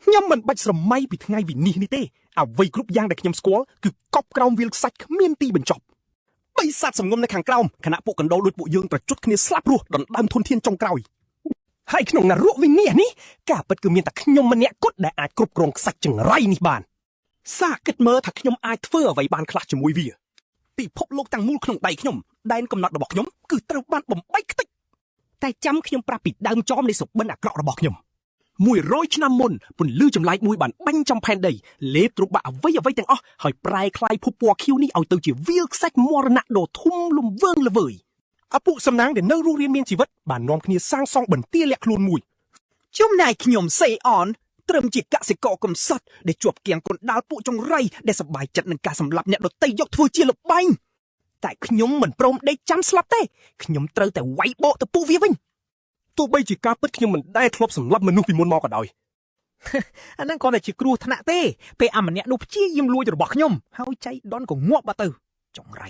ខ្ញុំមិនបាច់ស្រមៃពីថ្ងៃវិនិច្ឆ័យនេះទេអ្វីគ្រប់យ៉ាងដែលខ្ញុំស្គាល់គឺកប់ក្រោមវាលខ្សាច់គ្មានទីបញ្ចប់បិសាចសំងំនៅខាងក្រោមខណៈពួកកណ្ដោលដូចពួកយើងប្រជុតគ្នាស្លាប់រស់ដណ្ដើមធនធានចុងក្រោយហើយក្នុងនរកវិនិច្ឆ័យនេះការពិតគឺមានតែខ្ញុំម្នាក់គត់ដែលអាចគ្រប់គ្រងខ្សាច់ចង្រៃនេះបានសាកគិតមើលថាខ្ញុំអាចធ្វើអ្វីបានខ្លះជាមួយវាពិភពលោកទាំងមូលក្នុងដៃខ្ញុំដែនកំណត់របស់ខ្ញុំគឺត្រូវបានបំបែកខ្ទេចតែចាំខ្ញុំប្រាប់ពីដើមចមនៃសុបិនអាក្រក់របស់ខ្ញុំ100ឆ្នាំមុនពន្លឺចម្លែកមួយបានបាញ់ចំផែនដីលេបទ្រុបបាក់អ្វីទាំងអស់ហើយប្រែក្លាយភពពណ៌ខៀវនេះឲ្យទៅជាវាលខ្សាច់មរណៈដ៏ធំលំវើងល្វើយអពុសំណាងដែលនៅរស់រានមានជីវិតបាននាំគ្នាសាងសង់បន្ទាយលាក់ខ្លួនមួយចំណែកខ្ញុំសេអនត្រឹមជាកសិករកំសត់ដែលជាប់គៀងកណ្ដាលពួកចង្រៃដែលសប្បាយចិត្តនឹងការសម្លាប់អ្នកដទៃយកធ្វើជាលបែងតែខ្ញុំមិនព្រមដេកចាំស្លាប់ទេខ្ញុំត្រូវតែវាយបកទៅពួកវាវិញទោះបីជាការពិតខ្ញុំមិនដែលធ្លាប់សម្លាប់មនុស្សពីមុនមកក៏ដោយអាហ្នឹងគ្រាន់តែជាគ្រោះថ្នាក់ទេពេលអាម្នាក់នោះព្យាយាមលួចរបស់ខ្ញុំហើយចៃដន្យក៏ងាប់បាត់ទៅចង្រៃ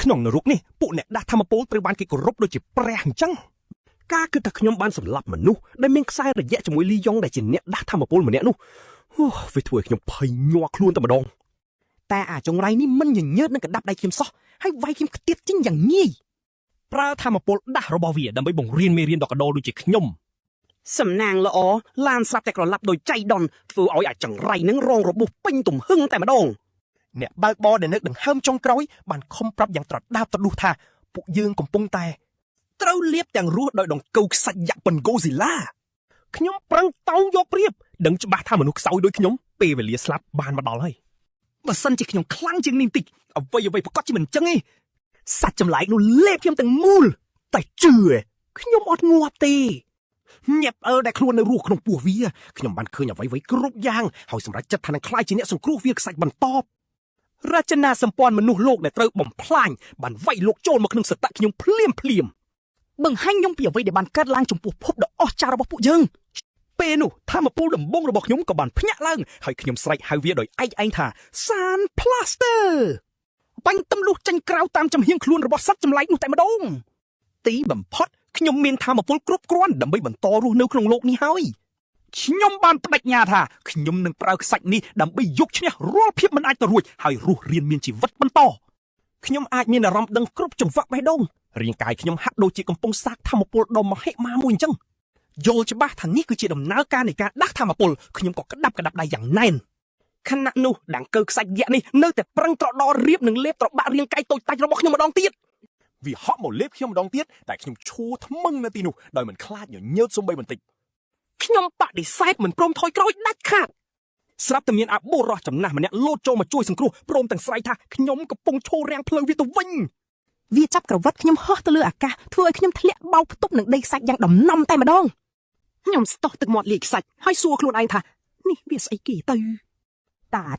ក្នុងនរកនេះពួកអ្នកដាស់ធម្មពលត្រូវបានគេគោរពដូចជាព្រះអញ្ចឹងការគិតថាខ្ញុំបានសម្លាប់មនុស្សដែលមានខ្សែរយៈជាមួយលីយ៉ុងដែលជាអ្នកដាស់ធម្មពលម្នាក់នោះវាធ្វើឲ្យខ្ញុំភ័យញ័រខ្លួនតែម្ដងតែអាចង្រៃនេះមិនញញើតនឹងកដាប់ដៃខ្ញុំសោះហើយវាយខ្ញុំខ្ទាតចេញយ៉ាងងាយប្រើធម្មពលដាស់របស់វាដើម្បីបង្រៀនមេរៀនដល់កដោដូចជាខ្ញុំសំណាងល្អឡានស្រាប់តែក្រឡាប់ដោយចៃដន្យធ្វើឲ្យអាចង្រៃនឹងរងរបួសពេញទំហឹងតែម្ដងអ្នកបើកបរដែលនៅដង្ហើមចុងក្រោយបានខំប្រាប់យ៉ាងត្រដាបត្រដុះថាពួកយើងកំពុងតែត្រូវលៀបទាំងរស់ដោយដង្កូវខ្សាច់យ៉ាក់ប៉ុនហ្គូស៊ីឡាខ្ញុំប្រឹងតោងយកព្រៀបដឹងច្បាស់ថាមនុស្សខ្សោយដូចខ្ញុំពេលវេលាស្លាប់បានមកដល់ហើយបើសិនជាខ្ញុំខ្លាំងជាងនេះបន្តិចអ្វីប្រកាសជាមិនអញ្ចឹងទេសត្វចម្លែកនោះលេបខ្ញុំទាំងមូលតែជឿខ្ញុំអត់ងាប់ទេញាប់ដែលខ្លួននៅរស់ក្នុងពោះវាខ្ញុំបានឃើញអ្វីគ្រប់យ៉ាងហើយសម្រេចចិត្តថានឹងខ្លាចជាអ្នកសង្គ្រោះវាខ្សាច់បន្តរចនាសម្ព័ន្ធមនុស្សលោកដែលត្រូវបំផ្លាញបានវាយលោកចូលមកក្នុងសតៈខ្ញុំភ្លាមបង្ហាញខ្ញុំពីអ្វីដែលបានកើតឡើងចំពោះភពដ៏អស្ចារ្យរបស់ពួកយើងពេលនោះធម្មពលដំបងរបស់ខ្ញុំក៏បានភ្ញាក់ឡើងហើយខ្ញុំស្រែកហៅវាដោយឯកឯងថាសានផ្លាស្ទ័របាញ់ទំលុះចេញក្រៅតាមចំហៀងខ្លួនរបស់សត្វចម្លែកនោះតែម្ដងទីបំផុតខ្ញុំមានធម្មពលគ្រប់គ្រាន់ដើម្បីបន្តរស់នៅក្នុងโลกនេះហើយខ្ញុំបានបដិញ្ញាថាខ្ញុំនឹងប្រើខ្សាច់នេះដើម្បីយកឈ្នះរាល់ភាពមិនអាចទៅរួចហើយរស់រានមានជីវិតបន្តខ្ញុំអាចមានអារម្មណ៍ដឹងគ្រប់ចង្វាក់បេះដូងរាងកាយខ្ញុំហាក់ដូចជាកំពុងសាកធម្មពលដ៏មហិមាមួយអញ្ចឹងយល់ច្បាស់ថានេះគឺជាដំណើរការនៃការដាស់ធម្មពលខ្ញុំក៏ក្តាប់ដៃយ៉ាងណែនខណៈនោះដង្កូវខ្សាច់យក្សនេះនៅតែប្រឹងត្រដររៀបនឹងលេបត្របាក់រាងកាយតូចតាចរបស់ខ្ញុំម្ដងទៀតវាហក់មកលេបខ្ញុំម្ដងទៀតតែខ្ញុំឈួរថ្មឹងនៅទីនោះដោយមិនខ្លាចញញើតសូម្បីបន្តិចខ្ញុំបដិសេធមិនព្រមថយក្រោយដាច់ខាតស្រាប់តែមានអាបុរសចំណាស់ម្នាក់លោតចូលមកជួយសង្គ្រោះព្រមទាំងស្រែកថាខ្ញុំកំពុងឈររាំងផ្លូវវាទៅវិញវាចាប់ក្រវិតខ្ញុំហោះទៅលើអាកាសធ្វើឲ្យខ្ញុំធ្លាក់បោកផ្ទប់នឹងដីខ្សាច់យ៉ាងដំណំតែម្ដងខ្ញុំស្ទោះទឹកមាត់លាយខ្សាច់ហើយសួរខ្លួនឯងថានេះវាស្អីគេទៅ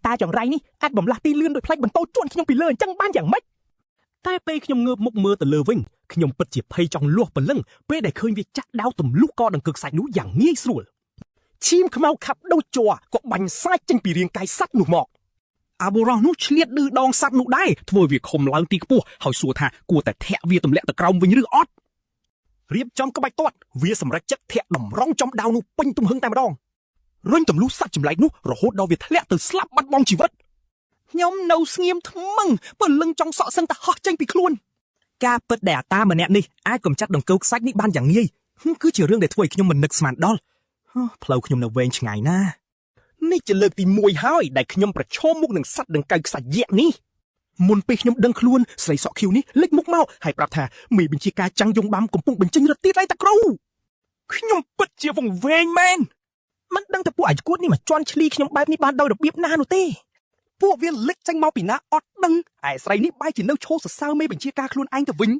តាចង្រៃនេះអាចបំលាស់ទីលឿនដោយផ្លេចបន្តោជន់ខ្ញុំពីលើអញ្ចឹងបានយ៉ាងម៉េចតែពេលខ្ញុំងើបមុខមើលទៅលើវិញខ្ញុំពិតជាភ័យចង់លាស់ព្រលឹងពេលដែលឃើញវាចាក់ដាវទម្លុះកដង្កឹកខ្សាច់នោះយ៉ាងងាយស្រួលឈាមខ្មៅខាប់ដូចជ័រក៏បាញ់សាច់ចេញពីរាងកាយសត្វនោះមកអាបុរសនោះឆ្លៀតឌឺដងសត្វនោះដែរធ្វើវាខំឡើងទីខ្ពស់ហើយសួរថាគួរតែធាក់វាទម្លាក់ទៅក្រោមវិញឬអត់រៀបចំក្បាច់ទាត់វាសម្រេចចិត្តធាក់តម្រង់ចំដាវនោះពេញទំហឹងតែម្ដងរុញទម្លុះសត្វចម្លែកនោះរហូតដល់វាធ្លាក់ទៅស្លាប់បាត់បង់ជីវិតខ្ញុំនៅស្ងៀមថ្មឹងព្រលឹងចង់សក់សឹងតែហោះចេញពីខ្លួនការពិតដែលអាតាម្នាក់នេះអាចកំចាត់ដង្កូវខ្សាច់នេះបានយ៉ាងងាយគឺជារឿងដែលធ្វើឲ្យខ្ញុំមិននឹកស្មានដល់ផ្លូវខ្ញុំនៅវែងឆ្ងាយណាស់នេះជាលើកទី1ហើយដែលខ្ញុំប្រឈមមុខនឹងសត្វដង្កូវខ្សាច់យក្សនេះមុនពេលខ្ញុំដឹងខ្លួនស្រីសក់ខៀវនេះលេចមុខមកហើយប្រាប់ថាមេបញ្ជាការចាំងយងបាំកំពុងបញ្ចេញរត់ទៀតឯតាគ្រូខ្ញុំពិតជាវង្វេងមែនមិនដឹងថាពួកអាយគួតនេះមកជន់ឈ្លីខ្ញុំបែបនេះបានដោយរបៀបណានោះទេពួកវាលេចចេញមកពីណាអត់ដឹងឯស្រីនេះបែរជានៅឈោសរសើរមេបញ្ជាការខ្លួនឯងទៅវិញ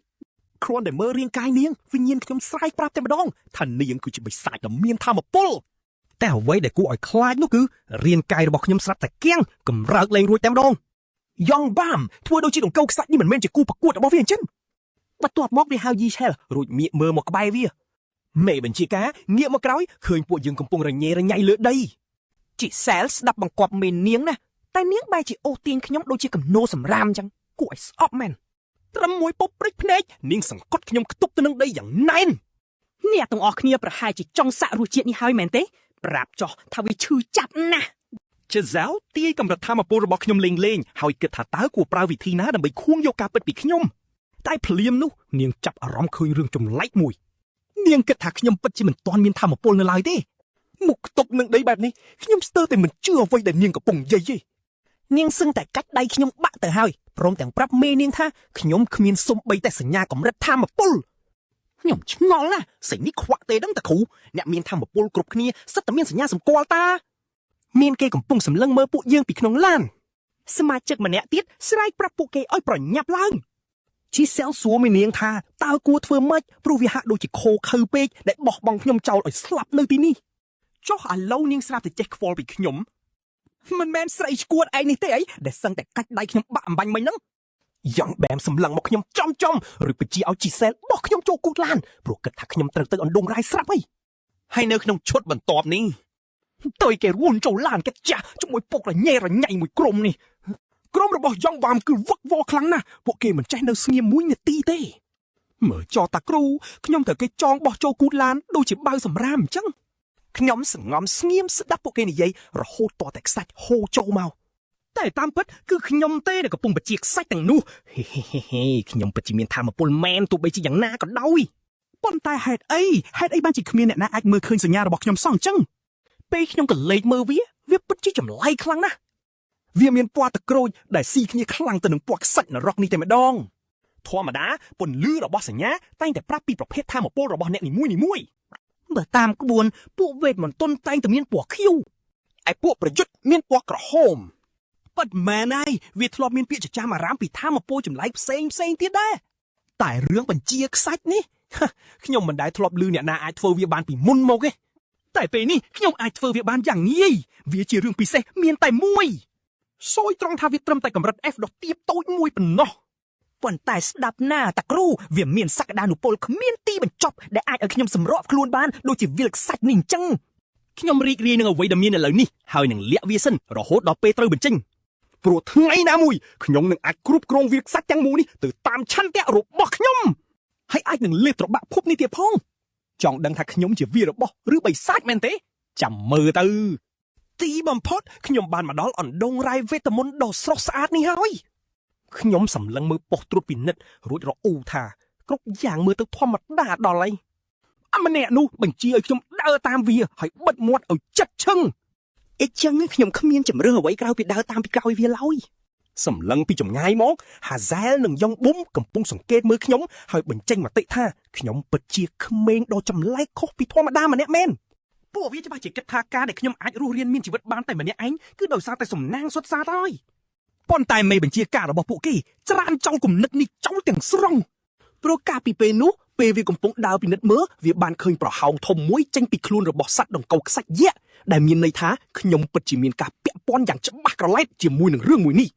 គ្រាន់តែមើលរាងកាយនាងវិញ្ញាណខ្ញុំស្រែកប្រាប់តែម្ដងថានាងគឺជាបិសាចដ៏មានធម៌ពលតែអ្វីដែលគួរឲ្យខ្លាចនោះគឺរាងកាយរបស់ខ្ញុំស្រាប់តែគៀងកម្រើកលែងរួចតែម្ដងយ៉ងបាមធ្វើដូចជាដង្កូវខ្សាច់នេះមិនមែនជាគូប្រកួតរបស់វាអញ្ចឹងបន្ទាប់មកវាហៅយីឆែលរួចងាកមើលមកក្បែរវាមេបញ្ជាការងាកមកក្រោយឃើញពួកយើងកំពុងរញ៉េរញ៉ៃលើដីជីសែលស្ដាប់បង្គាប់មេនាងណាតែនាងបែរជាអូសទាញខ្ញុំដូចជាកំណោសម្រាមអញ្ចឹងគួរឲ្យស្អប់មែនត្រឹមមួយពុបព្រិចភ្នែកនាងសង្កត់ខ្ញុំខ្ទប់ទៅនឹងដីយ៉ាងណែនអ្នកទាំងអស់គ្នាប្រហែលជាចង់សាក់រសជាតិនេះហើយមែនទេ ប្រាប់ចោះថាវាឈឺចាប់ណាស់ ជាសៅទាយកម្រិតធម៌ពលរបស់ខ្ញុំលេងហើយគិតថាតើគួរប្រើវិធីណាដើម្បីខួងយកការពិតពីខ្ញុំតែភ្លាមនោះនាងចាប់អារម្មណ៍ឃើញរឿងចម្លែកមួយនាងគិតថាខ្ញុំពិតជាមិនទាន់មានធម៌ពលនៅឡើយទេមុខខ្ទប់នឹងដីបែបនេះខ្ញុំស្ទើរតែមិនជឿអ្វីដែលនាងកំពុងនិយាយទេនាងសឹងតែកាច់ដៃខ្ញុំបាក់ទៅហើយព្រមទាំងប្រាប់មេនាងថាខ្ញុំគ្មានសំបីតែសញ្ញាកម្រិតធម៌ពលខ្ញុំឆ្ងល់ណាស់សេចនេះខ្វាក់ទេដឹងតាគ្រូអ្នកមានធម៌ពលគ្រប់គ្នាសិតតែមានសញ្ញាសម្គាល់តាមានគេកំពុងសម្លឹងមើលពួកយើងពីក្នុងឡានសមាជិកម្នាក់ទៀតស្រែកប្រាប់ពួកគេឲ្យប្រញាប់ឡើងជីសែលសួរមេនាងថាតើគួរធ្វើម៉េចព្រោះវាហាក់ដូចជាខូខើពេកដែលបោះបង់ខ្ញុំចោលឲ្យស្លាប់នៅទីនេះចុះឥឡូវនាងស្រាប់តែចេះខ្វល់ពីខ្ញុំមិនមែនស្រីឈួតឯងនេះទេអីដែលសឹងតែកាច់ដៃខ្ញុំបាក់អំបញ្ញមិញហ្នឹងយ៉ាងបែមសម្លឹងមកខ្ញុំចំឬបញ្ជាឲ្យជីសែលបោះខ្ញុំចូលគូតឡានព្រោះគិតថាខ្ញុំត្រូវទៅអណ្ដូងរាយស្រាប់ហើយនៅក្នុងឈុតបន្ទាប់នេះតើគេរួនចូលឡានគេចាស់ជាមួយពុករញ៉េរញ៉ៃមួយក្រុមនេះក្រុមរបស់យ៉ងវ៉ាមគឺវឹកវរខ្លាំងណាស់ពួកគេមិនចេះនៅស្ងៀមមួយនាទីទេមើលចោតាគ្រូខ្ញុំត្រូវគេចងបោះចូលគូតឡានដូចជាបើសម្រាមអញ្ចឹងខ្ញុំសង្ងំស្ងៀមស្ដាប់ពួកគេនិយាយរហូតតតែខ្សាច់ហូរចូលមកតែតាមពិតគឺខ្ញុំទេដែលកំពុងបញ្ជាខ្សាច់ទាំងនោះហេខ្ញុំពិតជាមានធម៌ពលមែនទោះបីជាយ៉ាងណាក៏ដោយប៉ុន្តែហេតុអីបានជាគ្មានអ្នកណាអាចមើលឃើញសញ្ញារបស់ខ្ញុំសោះអញ្ចឹងពេលខ្ញុំក៏លេចមើលវាពិតជាចម្លែកខ្លាំងណាស់វាមានពណ៌ទឹកក្រូចដែលស៊ីគ្នាខ្លាំងទៅនឹងពណ៌ខ្សាច់នរកនេះតែម្ដងធម្មតាពន្លឺរបស់សញ្ញាតែងតែប្រាប់ពីប្រភេទធម៌ពលរបស់អ្នកនីមួយបើតាមក្បួនពួកវេទមន្តតែងតែមានពណ៌ខៀវឯពួកប្រយុទ្ធមានពណ៌ក្រហមប៉ិតមែនហើយវាធ្លាប់មានពាក្យចចាមអារាមពីធម៌ពលចម្លែកផ្សេងទៀតដែរតែរឿងបញ្ជាខ្សាច់នេះខ្ញុំមិនដែលធ្លាប់ឮអ្នកណាអាចធ្វើវាបានពីមុនមកទេតែពេលនេះខ្ញុំអាចធ្វើវាបានយ៉ាងងាយវាជារឿងពិសេសមានតែមួយសួយត្រង់ថាវាត្រឹមតែកម្រិត F ដ៏ទាបតូចមួយប៉ុណ្ណោះប៉ុន្តែស្ដាប់ណាតាគ្រូវាមានសក្តានុពលគ្មានទីបញ្ចប់ដែលអាចឲ្យខ្ញុំសម្របខ្លួនបានដូចជាវាលខ្សាច់នេះអញ្ចឹងខ្ញុំរីករាយនឹងអ្វីដែលមានឥឡូវនេះហើយនឹងលាក់វាសិនរហូតដល់ពេលត្រូវបញ្ចេញព្រោះថ្ងៃណាមួយខ្ញុំនឹងអាចគ្រប់គ្រងវាលខ្សាច់ទាំងមូលនេះទៅតាមឆន្ទៈរបស់ខ្ញុំហើយអាចនឹងលេបត្របាក់ភពនេះទៀតផងចង់ដឹងថាខ្ញុំជាវីររបស់ឬបិសាចមែនទេចាំមើលទៅទីបំផុតខ្ញុំបានមកដល់អណ្ដូងរាយវេទមន្តដ៏ស្រស់ស្អាតនេះហើយខ្ញុំសម្លឹងមើលប៉ុស្តិ៍ត្រួតពិនិត្យរួចរអ៊ូថាគ្រប់យ៉ាងមើលទៅធម្មតាដល់ហើយអម្នាក់នោះបញ្ជាឲ្យខ្ញុំដើរតាមវាហើយបិទមាត់ឲ្យចិត្តឈឹងអញ្ចឹងខ្ញុំគ្មានជំរឿអ្វីក្រៅពីដើរតាមពីក្រោយវាឡើយសម្លឹងពីចម្ងាយមកហាហ្សែលនិងយ៉ុងប៊ុំកំពុងសង្កេតមើលខ្ញុំហើយបញ្ចេញមតិថាខ្ញុំពិតជាក្មេងដ៏ចម្លែកខុសពីធម្មតាម្នាក់មែនពួកវាច្បាស់ជាគិតថាការដែលខ្ញុំអាចរស់រានមានជីវិតបានតែម្នាក់ឯងគឺដោយសារតែសំណាងសុទ្ធសាធហើយប៉ុន្តែមេបញ្ជាការរបស់ពួកគេច្រានចោលគំនិតនេះចោលទាំងស្រុងព្រោះកាលពីពេលនោះពេលវាកំពុងដើរពិនិត្យមើលវាបានឃើញប្រហោងធំមួយចេញពីខ្លួនរបស់សត្វដង្កូវខ្សាច់យក្សដែលមានន័យថាខ្ញុំពិតជាមានការពាក់ព័ន្ធយ៉ាងច្បាស់ក្រឡែតជាមួយនឹងរឿងមួយនេះ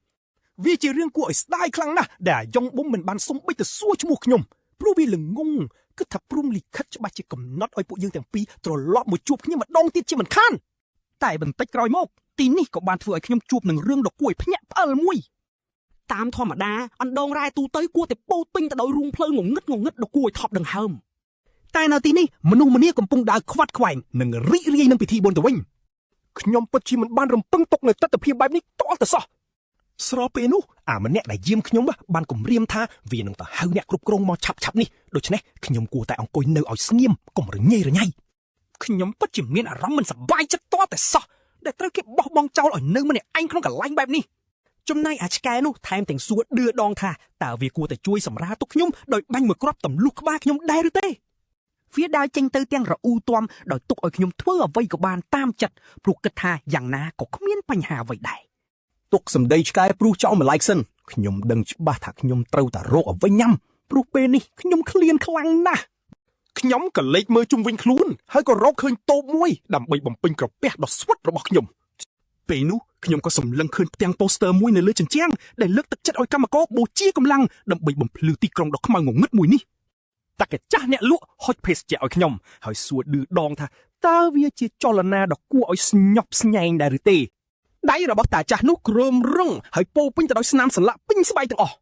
វាជារឿងគួរឲ្យស្ដាយខ្លាំងណាស់ដែលអាយ៉ុងប៊ុំមិនបានសុំបិទទៅសួរឈ្មោះខ្ញុំព្រោះវាល្ងងគិតថាព្រំលិខិតច្បាស់ជាកំណត់ឲ្យពួកយើងទាំងពីរត្រឡប់មកជួបគ្នាម្ដងទៀតជាមិនខានតែបន្តិចក្រោយមកទីនេះក៏បានធ្វើឲ្យខ្ញុំជួបនឹងរឿងដ៏គួរឲ្យភ្ញាក់ផ្អើលមួយតាមធម្មតាអណ្ដូងរ៉ែទូទៅគួរតែពោពេញទៅដោយរូងភ្លើងងងឹតដ៏គួរឲ្យថប់ដង្ហើមតែនៅទីនេះមនុស្សម្នាកំពុងដើរខ្វាត់ខ្វែងនិងរីករាយនឹងពិធីបុណ្យទៅវិញខ្ញុំពិតជាមិនបានរំពឹងទុកនៅទស្សនវិជ្ជាបែបនេះតលទៅសោះស្របពេលនោះអាម្នាក់ដែលយាមខ្ញុំបានគំរាមថាវានឹងទៅហៅអ្នកគ្រប់គ្រងមកឆាប់នេះដូច្នេះខ្ញុំគួរតែអង្គុយនៅឲ្យស្ងៀមកុំរញ៉េរញ៉ៃខ្ញុំពិតជាមានអារម្មណ៍មិនសប្បាយចិត្តតតែសោះដែលត្រូវគេបោះបង់ចោលឲ្យនៅម្នាក់ឯងក្នុងកន្លែងបែបនេះចំណែកអាឆ្កែនោះថែមទាំងសួរដឿដងថាតើវាគួរតែជួយសម្រាលទុកខ្ញុំដោយបាញ់មួយគ្រាប់ទម្លុះក្បាលខ្ញុំដែរឬទេវាដើរចេញទៅទាំងរអ៊ូទាំដោយទុកឲ្យខ្ញុំធ្វើអ្វីក៏បានតាមចិត្តព្រោះគិតថាយ៉ាងណាក៏គ្មានបញ្ហាអ្វីដែរទុកសម្ដីឆ្កែព្រុសចោលម្លាយសិនខ្ញុំដឹងច្បាស់ថាខ្ញុំត្រូវតែរកអ្វីញ៉ាំព្រោះពេលនេះខ្ញុំឃ្លានខ្លាំងណាស់ខ្ញុំក៏លេចមើលជុំវិញខ្លួនហើយក៏រកឃើញតូបមួយដើម្បីបំពេញក្រពះដ៏ស្វិតរបស់ខ្ញុំពេលនោះខ្ញុំក៏សម្លឹងឃើញផ្ទាំងប៉ូស្ទ័រមួយនៅលើជញ្ជាំងដែលលើកទឹកចិត្តឲ្យកម្មករបូជាកម្លាំងដើម្បីបំភ្លឺទីក្រុងដ៏ខ្មៅងងឹតមួយនេះតាកេចាស់អ្នកលក់ហុចភេសជ្ជៈឲ្យខ្ញុំហើយសួរឌឺដងថាតើវាជាចលនាដ៏គួរឲ្យស្ញប់ស្ញែងដែរឬទេដៃរបស់តាចាស់នោះក្រោមរឹងហើយពោពេញទៅដោយស្នាមសន្លាក់ពេញស្បែកទាំងអស់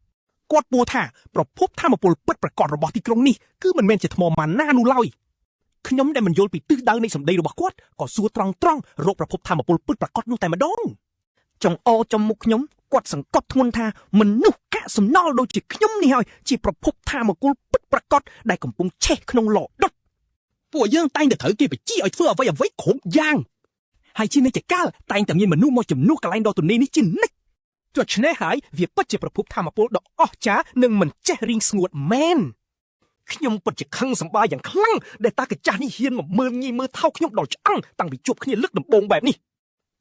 គាត់ពោលថាប្រភពធម្មពលពិតប្រាកដរបស់ទីក្រុងនេះគឺមិនមែនជាថ្មម៉ាណានោះឡើយ ខ្ញុំដែលមិនយល់ពីទិសដៅនៃសម្ដីរបស់គាត់ក៏សួរត្រង់រកប្រភពធម៌ពលពិតប្រាកដនោះតែម្ដងចង្អោចំមុខខ្ញុំគាត់សង្កត់ធ្ងន់ថាមនុស្សកាកសំណល់ដូចជាខ្ញុំនេះហើយជាប្រភពធម៌ពលពិតប្រាកដដែលកំពុងឆេះក្នុងឡដុតពួកយើងតែងតែត្រូវគេបញ្ជាឲ្យធ្វើអ្វីគ្រប់យ៉ាងហើយជានិច្ចកាលតែងតែមានមនុស្សមកជំនួសកន្លែងដ៏ទូនីនេះជានិច្ចដូច្នេះហើយវាពិតជាប្រភពធម៌ពលដ៏អស្ចារ្យនិងមិនចេះរីងស្ងួតមែនខ្ញុំពិតជាខឹងសម្បាយ៉ាងខ្លាំងដែលតាកញ្ចាស់នេះហ៊ានមកមើលងាយមើលថោកខ្ញុំដល់ឆ្អឹងតាំងពីជួបគ្នាលើកដំបូងបែបនេះ